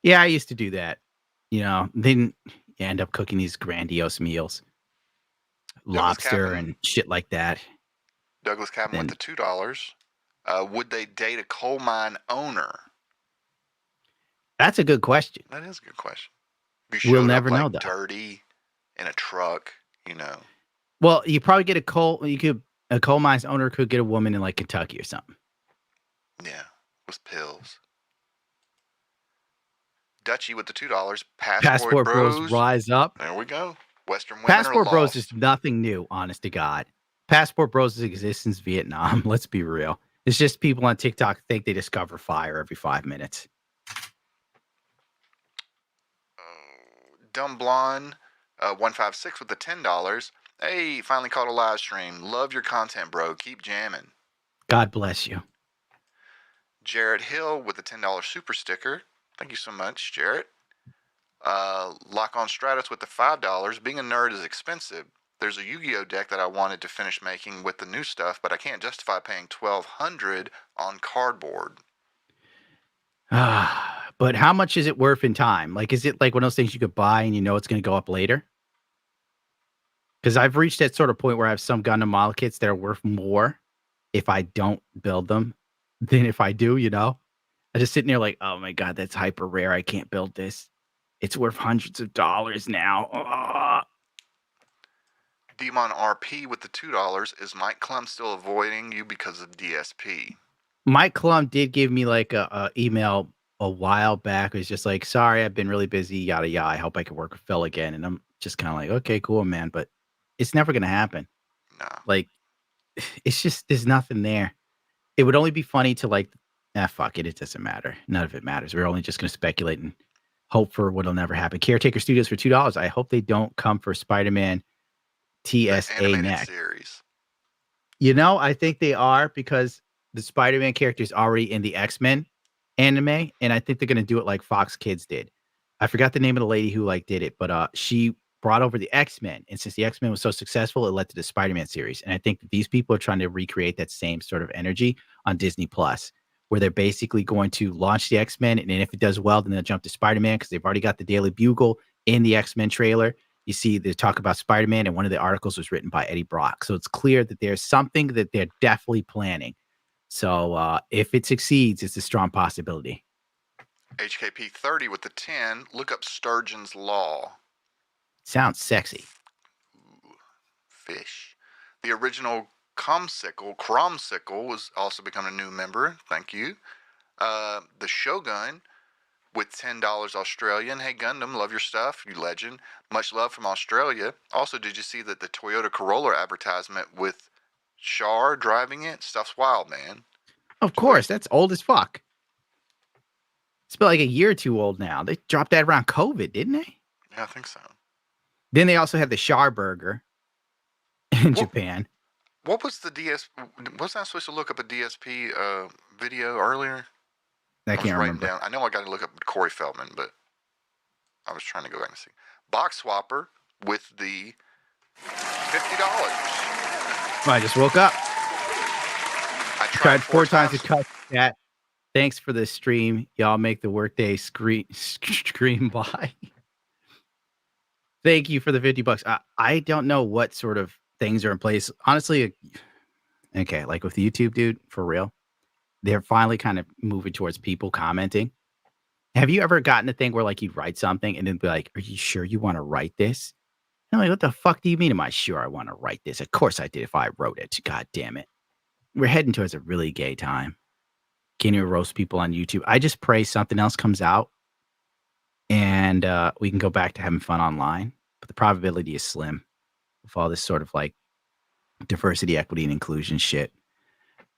Yeah, I used to do that. Then you end up cooking these grandiose meals. Lobster and shit like that. Douglas Cabin with the $2. Would they date a coal mine owner? That's a good question. That is a good question. We'll never know, though. Dirty in a truck, Well, you probably get a coal mines owner could get a woman in Kentucky or something. Yeah, with pills. Dutchy with the $2. Passport Bros rise up. There we go. Western women Passport are Bros lost. is nothing new, honest to God. Passport Bros exists since Vietnam. Let's be real. It's just people on TikTok think they discover fire every 5 minutes. Dumb Blonde 156 with the $10. Hey, finally caught a live stream. Love your content, bro. Keep jamming. God bless you. Jarrett Hill with the $10 super sticker. Thank you so much, Jarrett. Lock on Stratus with the $5. Being a nerd is expensive. There's a Yu-Gi-Oh deck that I wanted to finish making with the new stuff, but I can't justify paying $1,200 on cardboard. But how much is it worth in time? Like, is it like one of those things you could buy and you know it's going to go up later? Because I've reached that sort of point where I have some Gundam model kits that are worth more if I don't build them than if I do, you know? I just sitting there like, oh my God, that's hyper rare. I can't build this. It's worth hundreds of dollars now. Demon RP with the $2. Is Mike Klum still avoiding you because of DSP? Mike Klum did give me like a email a while back. It was just like, sorry, I've been really busy, yada, yada. I hope I can work with Phil again. And I'm just kind of like, okay, cool, man. But it's never going to happen. No. Like, it's just, there's nothing there. It would only be funny to like, fuck it. It doesn't matter. None of it matters. We're only just going to speculate and hope for what'll never happen. Caretaker Studios for $2. I hope they don't come for Spider-Man TSA next series. You know, I think they are because the Spider-Man character is already in the X-Men anime, and I think they're going to do it like Fox Kids did. I forgot the name of the lady who like did it, but she brought over the X-Men, and since the X-Men was so successful, it led to the Spider-Man series. And I think that these people are trying to recreate that same sort of energy on Disney Plus, where they're basically going to launch the X-Men, and then if it does well, then they'll jump to Spider-Man because they've already got the Daily Bugle in the X-Men trailer. You see they talk about Spider-Man, and one of the articles was written by Eddie Brock. So it's clear that there's something that they're definitely planning. So if it succeeds, it's a strong possibility. HKP 30 with the 10. Look up Sturgeon's Law. Sounds sexy. Ooh, fish. The original Cromsicle was also become a new member. Thank you. The Shogun with $10 Australian. Hey Gundam, love your stuff, you legend. Much love from Australia. Also, did you see that the Toyota Corolla advertisement with Char driving it? Stuff's wild, man. Of course, that's old as fuck. It's been like a year or two old now. They dropped that around COVID, didn't they? Yeah, I think so. Then they also had the Char burger in Japan. What was the was I supposed to look up a DSP video earlier? I can't remember. Down. I know I got to look up Corey Feldman, but I was trying to go back and see. Box Swapper with the $50. I just woke up. I tried four times to cut that. Thanks for the stream. Y'all make the workday scream by. Thank you for the $50. I don't know what sort of things are in place. Honestly, okay, like with the YouTube, dude, for real. They're finally kind of moving towards people commenting. Have you ever gotten a thing where like you'd write something and then be like, are you sure you want to write this? And I'm like, what the fuck do you mean? Am I sure I want to write this? Of course I did if I wrote it. God damn it. We're heading towards a really gay time. Can you roast people on YouTube? I just pray something else comes out and we can go back to having fun online. But the probability is slim with all this sort of like diversity, equity, and inclusion shit.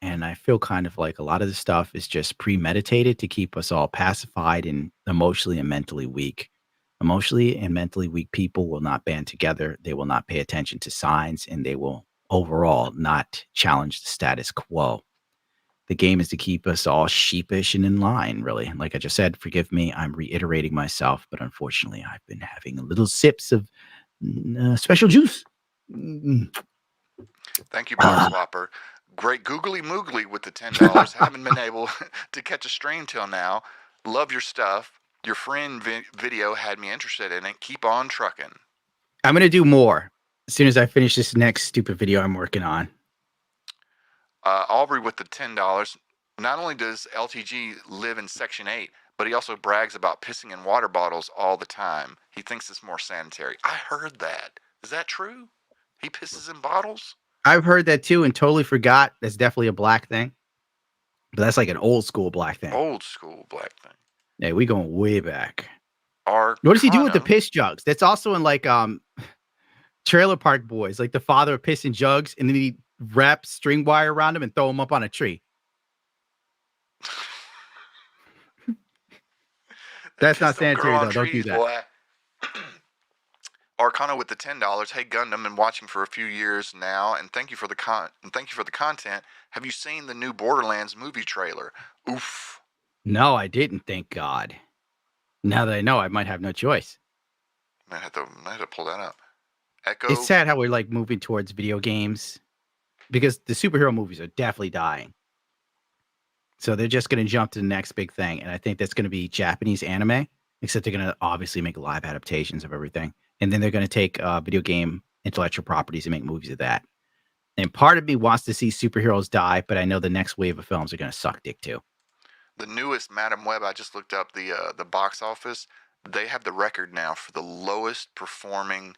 And I feel kind of like a lot of the stuff is just premeditated to keep us all pacified and emotionally and mentally weak. Emotionally and mentally weak people will not band together. They will not pay attention to signs, and they will overall not challenge the status quo. The game is to keep us all sheepish and in line, really. Like I just said, forgive me, I'm reiterating myself, but unfortunately, I've been having little sips of special juice. Thank you, Box Swapper. Great googly moogly with the $10. Haven't been able to catch a stream till now. Love your stuff. Your friend video had me interested in it. Keep on trucking. I'm going to do more as soon as I finish this next stupid video I'm working on. Aubrey with the $10. Not only does LTG live in Section 8, but he also brags about pissing in water bottles all the time. He thinks it's more sanitary. I heard that. Is that true? He pisses in bottles? I've heard that too and totally forgot. That's definitely a black thing. But that's like an old school black thing. Old school black thing. Hey, we going way back. Or What does he do with the piss jugs? That's also in like Trailer Park Boys, like the father of piss and jugs, and then he wraps string wire around him and throw him up on a tree. That's not sanitary though. Don't do that. Boy. Arcana with the $10. Hey Gundam, been watching for a few years now, and thank you for the content. Have you seen the new Borderlands movie trailer? Oof. No, I didn't. Thank God. Now that I know, I might have no choice. I have to pull that up. Echo. It's sad how we're like moving towards video games because the superhero movies are definitely dying. So they're just going to jump to the next big thing, and I think that's going to be Japanese anime. Except they're going to obviously make live adaptations of everything. And then they're going to take video game intellectual properties and make movies of that. And part of me wants to see superheroes die, but I know the next wave of films are going to suck dick too. The newest Madam Web, I just looked up the box office. They have the record now for the lowest performing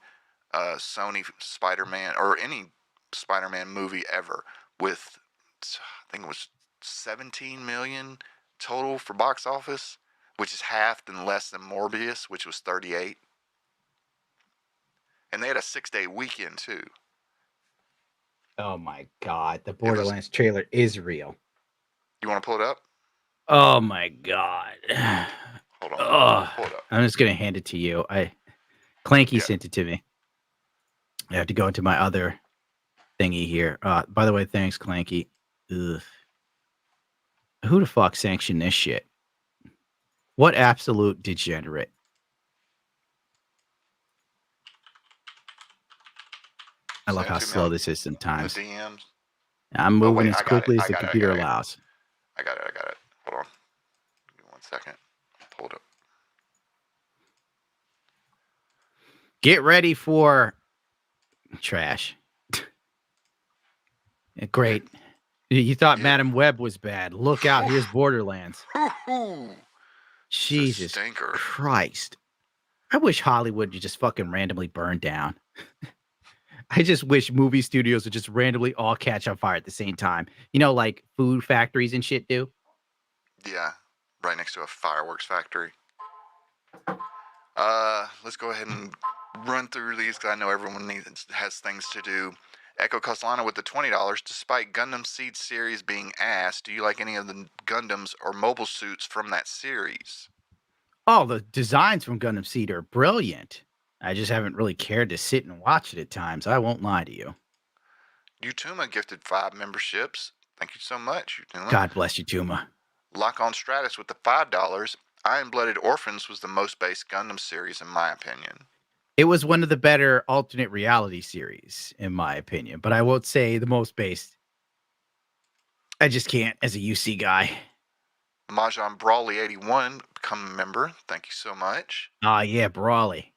Sony Spider-Man or any Spider-Man movie ever with, I think it was 17 million total for box office, which is half and less than Morbius, which was 38. And they had a 6-day weekend, too. Oh, my God. The Borderlands trailer is real. You want to pull it up? Oh, my God. Hold on. Pull it up. I'm just going to hand it to you. Clanky sent it to me. I have to go into my other thingy here. By the way, thanks, Clanky. Ugh. Who the fuck sanctioned this shit? What absolute degenerate? I love how slow this is sometimes. The DMs. I'm moving as quickly as the computer allows. I got it. Hold on. Give me 1 second. Pull it up. Get ready for trash. Great. You thought Madam Web was bad. Look out. Here's Borderlands. Jesus Christ. I wish Hollywood would just fucking randomly burn down. I just wish movie studios would just randomly all catch on fire at the same time. You know, like food factories and shit do? Yeah. Right next to a fireworks factory. Let's go ahead and run through these because I know everyone has things to do. Echo Coslana with the $20. Despite Gundam Seed series being ass, do you like any of the Gundams or mobile suits from that series? Oh, the designs from Gundam Seed are brilliant. I just haven't really cared to sit and watch it at times. I won't lie to you. Utuma gifted 5 memberships. Thank you so much, Utuma. God bless you, Tuma. Lock on Stratus with the $5. Iron-Blooded Orphans was the most based Gundam series, in my opinion. It was one of the better alternate reality series, in my opinion, but I won't say the most based. I just can't as a UC guy. Mahjong Brawley 81, become a member. Thank you so much. Yeah, Brawley.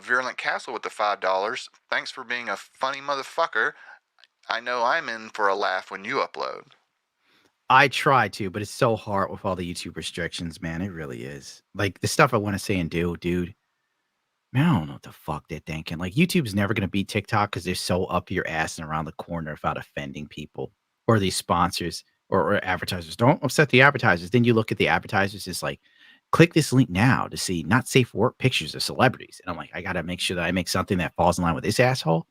Virulent Castle with the $5. Thanks for being a funny motherfucker. I know I'm in for a laugh when you upload. I try to, but it's so hard with all the YouTube restrictions, man. It really is. Like, the stuff I want to say and do, dude. Man, I don't know what the fuck they're thinking. Like, YouTube's never going to beat TikTok because they're so up your ass and around the corner without offending people or these sponsors or advertisers. Don't upset the advertisers. Then you look at the advertisers, it's like, click this link now to see not safe for work pictures of celebrities. And I'm like, I got to make sure that I make something that falls in line with this asshole.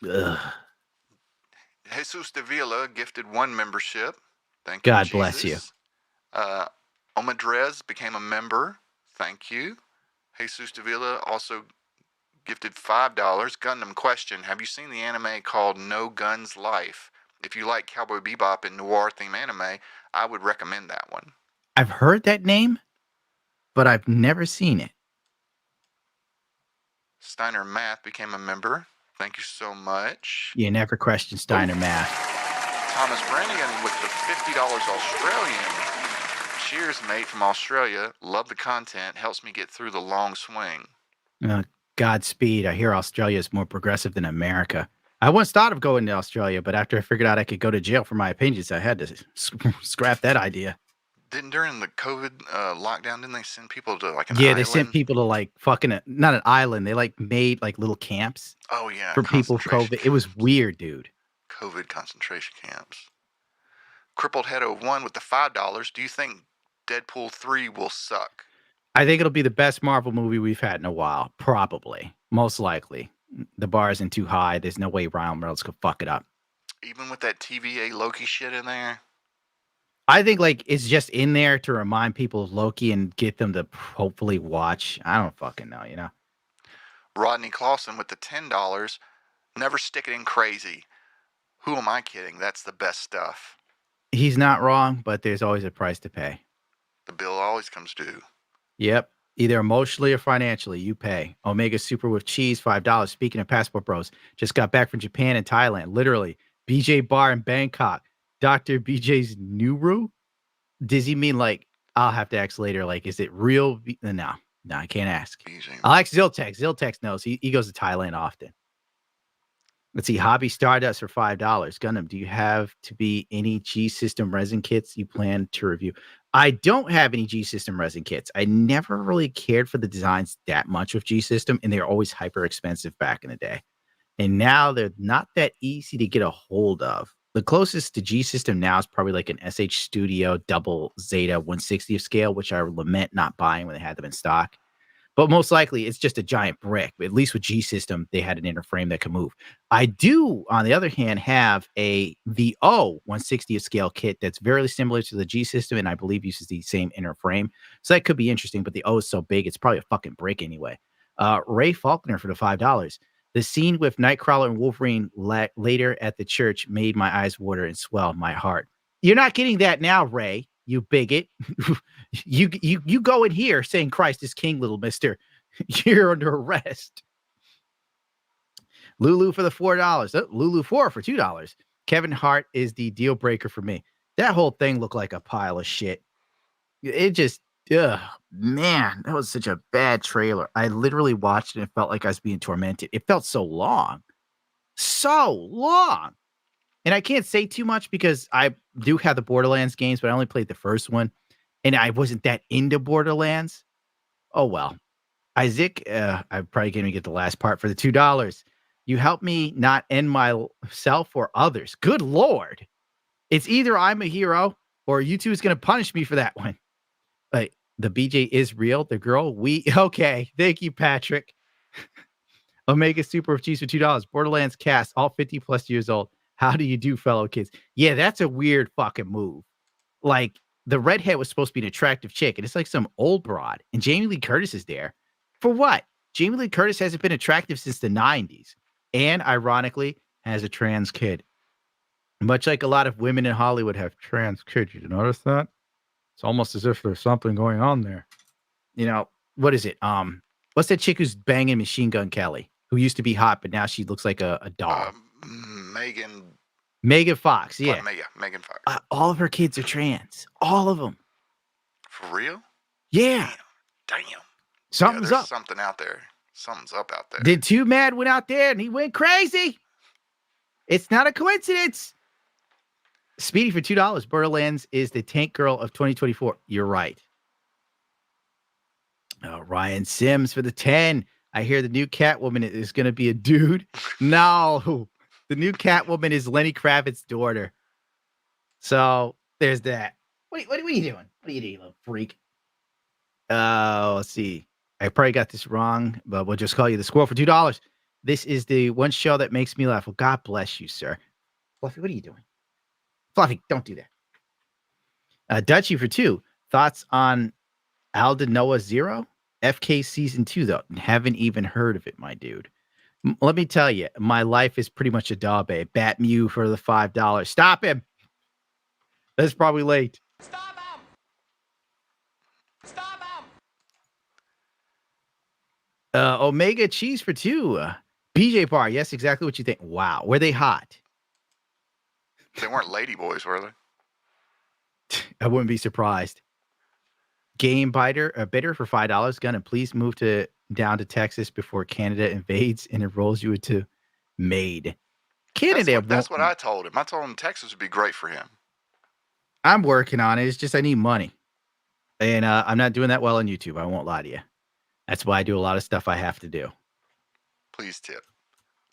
Ugh. Jesus de Villa gifted 1 membership. Thank you, God bless you. Omadrez became a member. Thank you. Jesus de Villa also gifted $5. Gundam question. Have you seen the anime called No Guns Life? If you like Cowboy Bebop and noir theme anime, I would recommend that one. I've heard that name, but I've never seen it. Steiner Math became a member. Thank you so much. You never question Steiner Math. Thomas Brannigan with the $50 Australian. Cheers, mate, from Australia. Love the content. Helps me get through the long swing. Godspeed. I hear Australia is more progressive than America. I once thought of going to Australia, but after I figured out I could go to jail for my opinions, I had to scrap that idea. Didn't during the COVID lockdown, didn't they send people to like an Yeah, island? they sent people to like fucking not an island. They like made like little camps. Oh yeah, for people with COVID. It was weird, dude. COVID concentration camps. Crippled Head of 1 with the $5. Do you think Deadpool 3 will suck. I think it'll be the best Marvel movie we've had in a while. Probably. Most likely. The bar isn't too high. There's no way Ryan Reynolds could fuck it up. Even with that TVA Loki shit in there. I think like it's just in there to remind people of Loki and get them to hopefully watch. I don't fucking know, you know. Rodney Clawson with the $10. Never stick it in crazy. Who am I kidding? That's the best stuff. He's not wrong, but there's always a price to pay. The bill always comes due. Yep. Either emotionally or financially, you pay. Omega Super with cheese, $5. Speaking of Passport Bros, just got back from Japan and Thailand. Literally. BJ Bar in Bangkok. Dr. BJ's Nuru? Does he mean like, I'll have to ask later, like, is it real? No, I can't ask. I'll ask Ziltex. Ziltex knows. He goes to Thailand often. Let's see. Hobby Stardust for $5. Gundam, do you have to be any G-System resin kits you plan to review? I don't have any G-System resin kits. I never really cared for the designs that much with G-System, and they're always hyper expensive back in the day. And now they're not that easy to get a hold of. The closest to G-System now is probably like an SH Studio Double Zeta 160th scale, which I lament not buying when they had them in stock. But most likely, it's just a giant brick. At least with G-System, they had an inner frame that could move. I do, on the other hand, have a VO 160th scale kit that's very similar to the G-System, and I believe uses the same inner frame. So that could be interesting, but the O is so big, it's probably a fucking brick anyway. Ray Faulkner for the $5. The scene with Nightcrawler and Wolverine later at the church made my eyes water and swell my heart. You're not getting that now, Ray, you bigot. you go in here saying Christ is king, little mister. You're under arrest. Lulu for the $4. Oh, Lulu 4 for $2. Kevin Hart is the deal breaker for me. That whole thing looked like a pile of shit. It just, man, that was such a bad trailer. I literally watched it and felt like I was being tormented. It felt so long. So long. And I can't say too much because I do have the Borderlands games, but I only played the first one. And I wasn't that into Borderlands. Oh, well. Isaac, I'm probably going to get the last part for the $2. You help me not end myself or others. Good Lord. It's either I'm a hero or you two is going to punish me for that one. Like, the BJ is real. The girl, okay. Thank you, Patrick. Omega Super of Cheese for $2. Borderlands cast, all 50 plus years old. How do you do, fellow kids? Yeah, that's a weird fucking move. Like, the redhead was supposed to be an attractive chick, and it's like some old broad. And Jamie Lee Curtis is there. For what? Jamie Lee Curtis hasn't been attractive since the 90s. And, ironically, has a trans kid. Much like a lot of women in Hollywood have trans kids. You notice that? It's almost as if there's something going on there. You know, what is it? What's that chick who's banging Machine Gun Kelly? Who used to be hot, but now she looks like a doll. Megan Fox, yeah. Megan Fox. All of her kids are trans. All of them. For real? Yeah. Damn. Something's there's up. Something out there. Something's up out there. Did Too Mad went out there and he went crazy. It's not a coincidence. Speedy for $2. Borderlands is the tank girl of 2024. You're right. Ryan Sims for the 10. I hear the new Catwoman is going to be a dude. No. The new Catwoman is Lenny Kravitz's daughter. So there's that. What are you doing? What are you doing, you little freak? Let's see. I probably got this wrong, but we'll just call you the squirrel for $2. This is the one show that makes me laugh. Well, God bless you, sir. Fluffy, what are you doing? Fluffy, don't do that. Dutchie for 2. Thoughts on Alda Noah Zero? FK Season 2, though. Haven't even heard of it, my dude. Let me tell you, my life is pretty much a Dabe. Bat Mew for the $5. Stop him. That's probably late. Omega Cheese for 2. BJ Bar. Yes, exactly what you think. Wow. Were they hot? They weren't lady boys, were they? I wouldn't be surprised. Game Biter for $5. Gunna, please move down to Texas before Canada invades and enrolls you into MAID. Canada. That's what I told him. I told him Texas would be great for him. I'm working on it. It's just I need money. And I'm not doing that well on YouTube. I won't lie to you. That's why I do a lot of stuff I have to do. Please tip.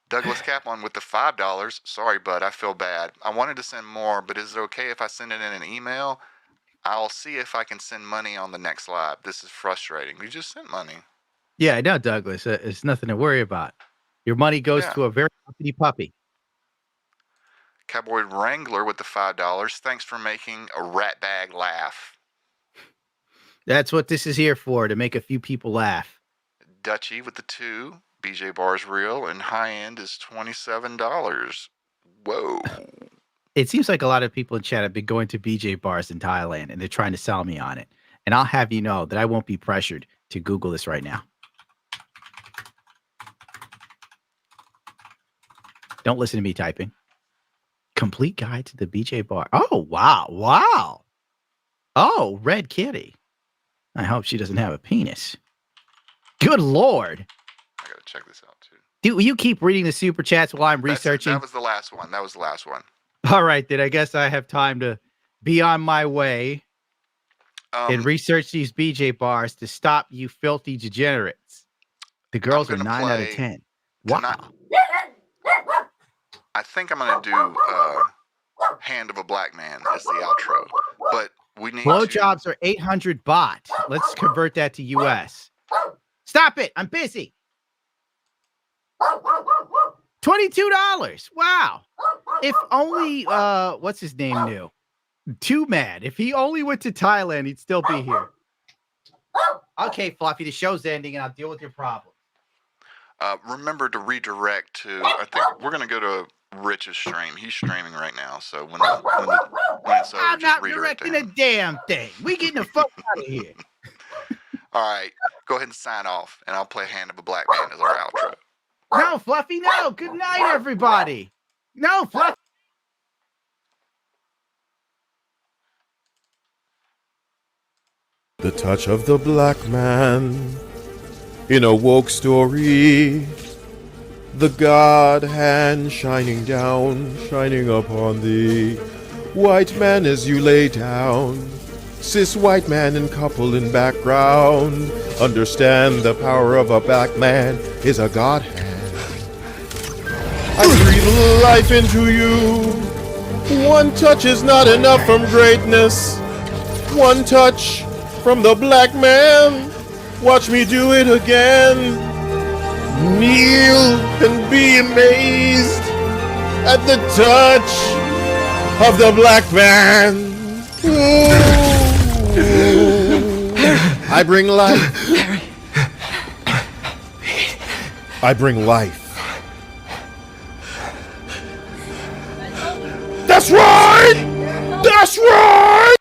Douglas Kaplan with the $5. Sorry, bud. I feel bad. I wanted to send more, but is it okay if I send it in an email? I'll see if I can send money on the next live. This is frustrating. We just sent money. Yeah, I know, Douglas. It's nothing to worry about. Your money goes to a very uppity puppy. Cowboy Wrangler with the $5. Thanks for making a rat bag laugh. That's what this is here for, to make a few people laugh. Dutchy with the 2. BJ Bar's real, and high end is $27. Whoa. It seems like a lot of people in chat have been going to BJ bars in Thailand, and they're trying to sell me on it. And I'll have you know that I won't be pressured to Google this right now. Don't listen to me typing. Complete guide to the BJ bar. Oh, wow. Wow. Oh, red kitty. I hope she doesn't have a penis. Good Lord. I got to check this out, too. Do you keep reading the super chats while I'm researching? That was the last one. That was the last one. All right, then I guess I have time to be on my way and research these BJ bars to stop you filthy degenerates. The girls are 9 out of 10. Wow. I think I'm going to do Hand of a Black Man as the outro. But we need Blowjobs are 800 baht. Let's convert that to US. Stop it. I'm busy. $22. Wow. If only what's his name knew. Too mad. If he only went to Thailand, he'd still be here. Okay, Fluffy, the show's ending and I'll deal with your problem. Remember to redirect to, I think we're going to go to Rich's stream. He's streaming right now. So when it's over, I'm just not redirect directing a damn thing. We getting the fuck out of here. All right. Go ahead and sign off and I'll play Hand of a Black Man as our outro. No, Fluffy, no. Good night, everybody. No, Fluffy. The touch of the black man in a woke story. The God hand shining down, shining upon thee. White man as you lay down. Cis white man and couple in background. Understand the power of a black man is a God hand. I breathe life into you. One touch is not enough from greatness. One touch from the black man. Watch me do it again. Kneel and be amazed at the touch of the black man. Ooh. I bring life. I bring life. That's right! That's right!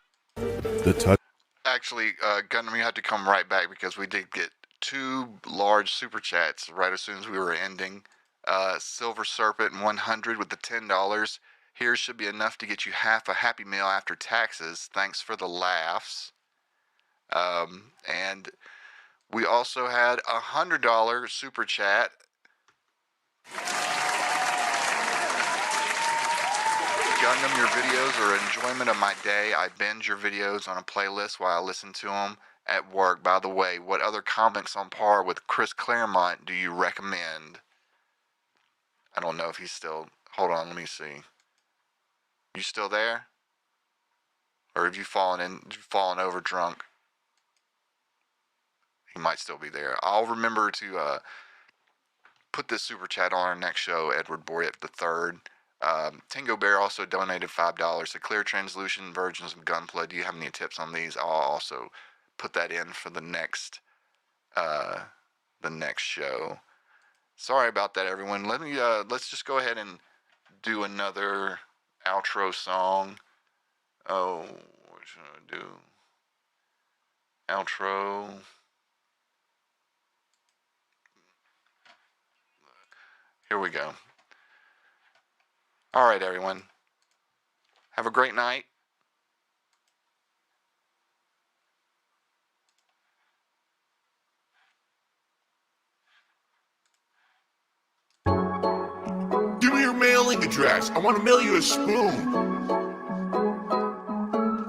The touch. Actually, Gundam, you have to come right back because we did get 2 large super chats right as soon as we were ending. Silver Serpent 100 with the $10. Here should be enough to get you half a Happy Meal after taxes. Thanks for the laughs. And we also had a $100 super chat. Gundam, your videos are an enjoyment of my day. I binge your videos on a playlist while I listen to them at work. By the way, what other comics on par with Chris Claremont do you recommend? I don't know if he's still... Hold on, let me see. You still there? Or have you fallen over drunk? He might still be there. I'll remember to put this super chat on our next show, Edward Boyett III. Tango Bear also donated $5. The clear translucent versions of Gunpla. Do you have any tips on these? I'll also put that in for the next show. Sorry about that, everyone. Let's just go ahead and do another outro song. Oh, what should I do? Outro. Here we go. All right, everyone. Have a great night. Give me your mailing address. I want to mail you a spoon.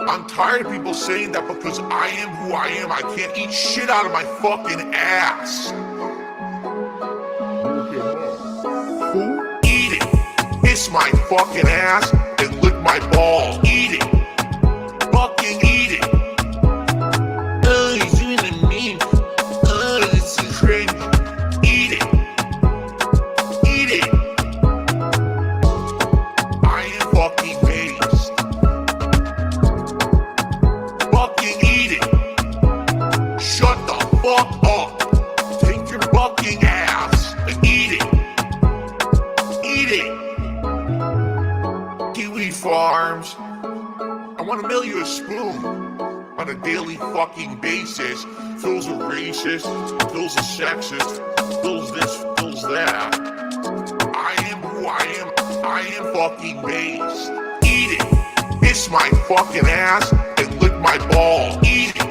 I'm tired of people saying that because I am who I am, I can't eat shit out of my fucking ass. Eat it. Kiss my fucking ass and lick my balls. Eat it. Fucking eat it. wanna mail you a spoon on a daily fucking basis. Phil's a racist, Phil's a sexist, Phil's this, Phil's that. I am who I am fucking based. Eat it, kiss my fucking ass, and lick my ball. Eat it.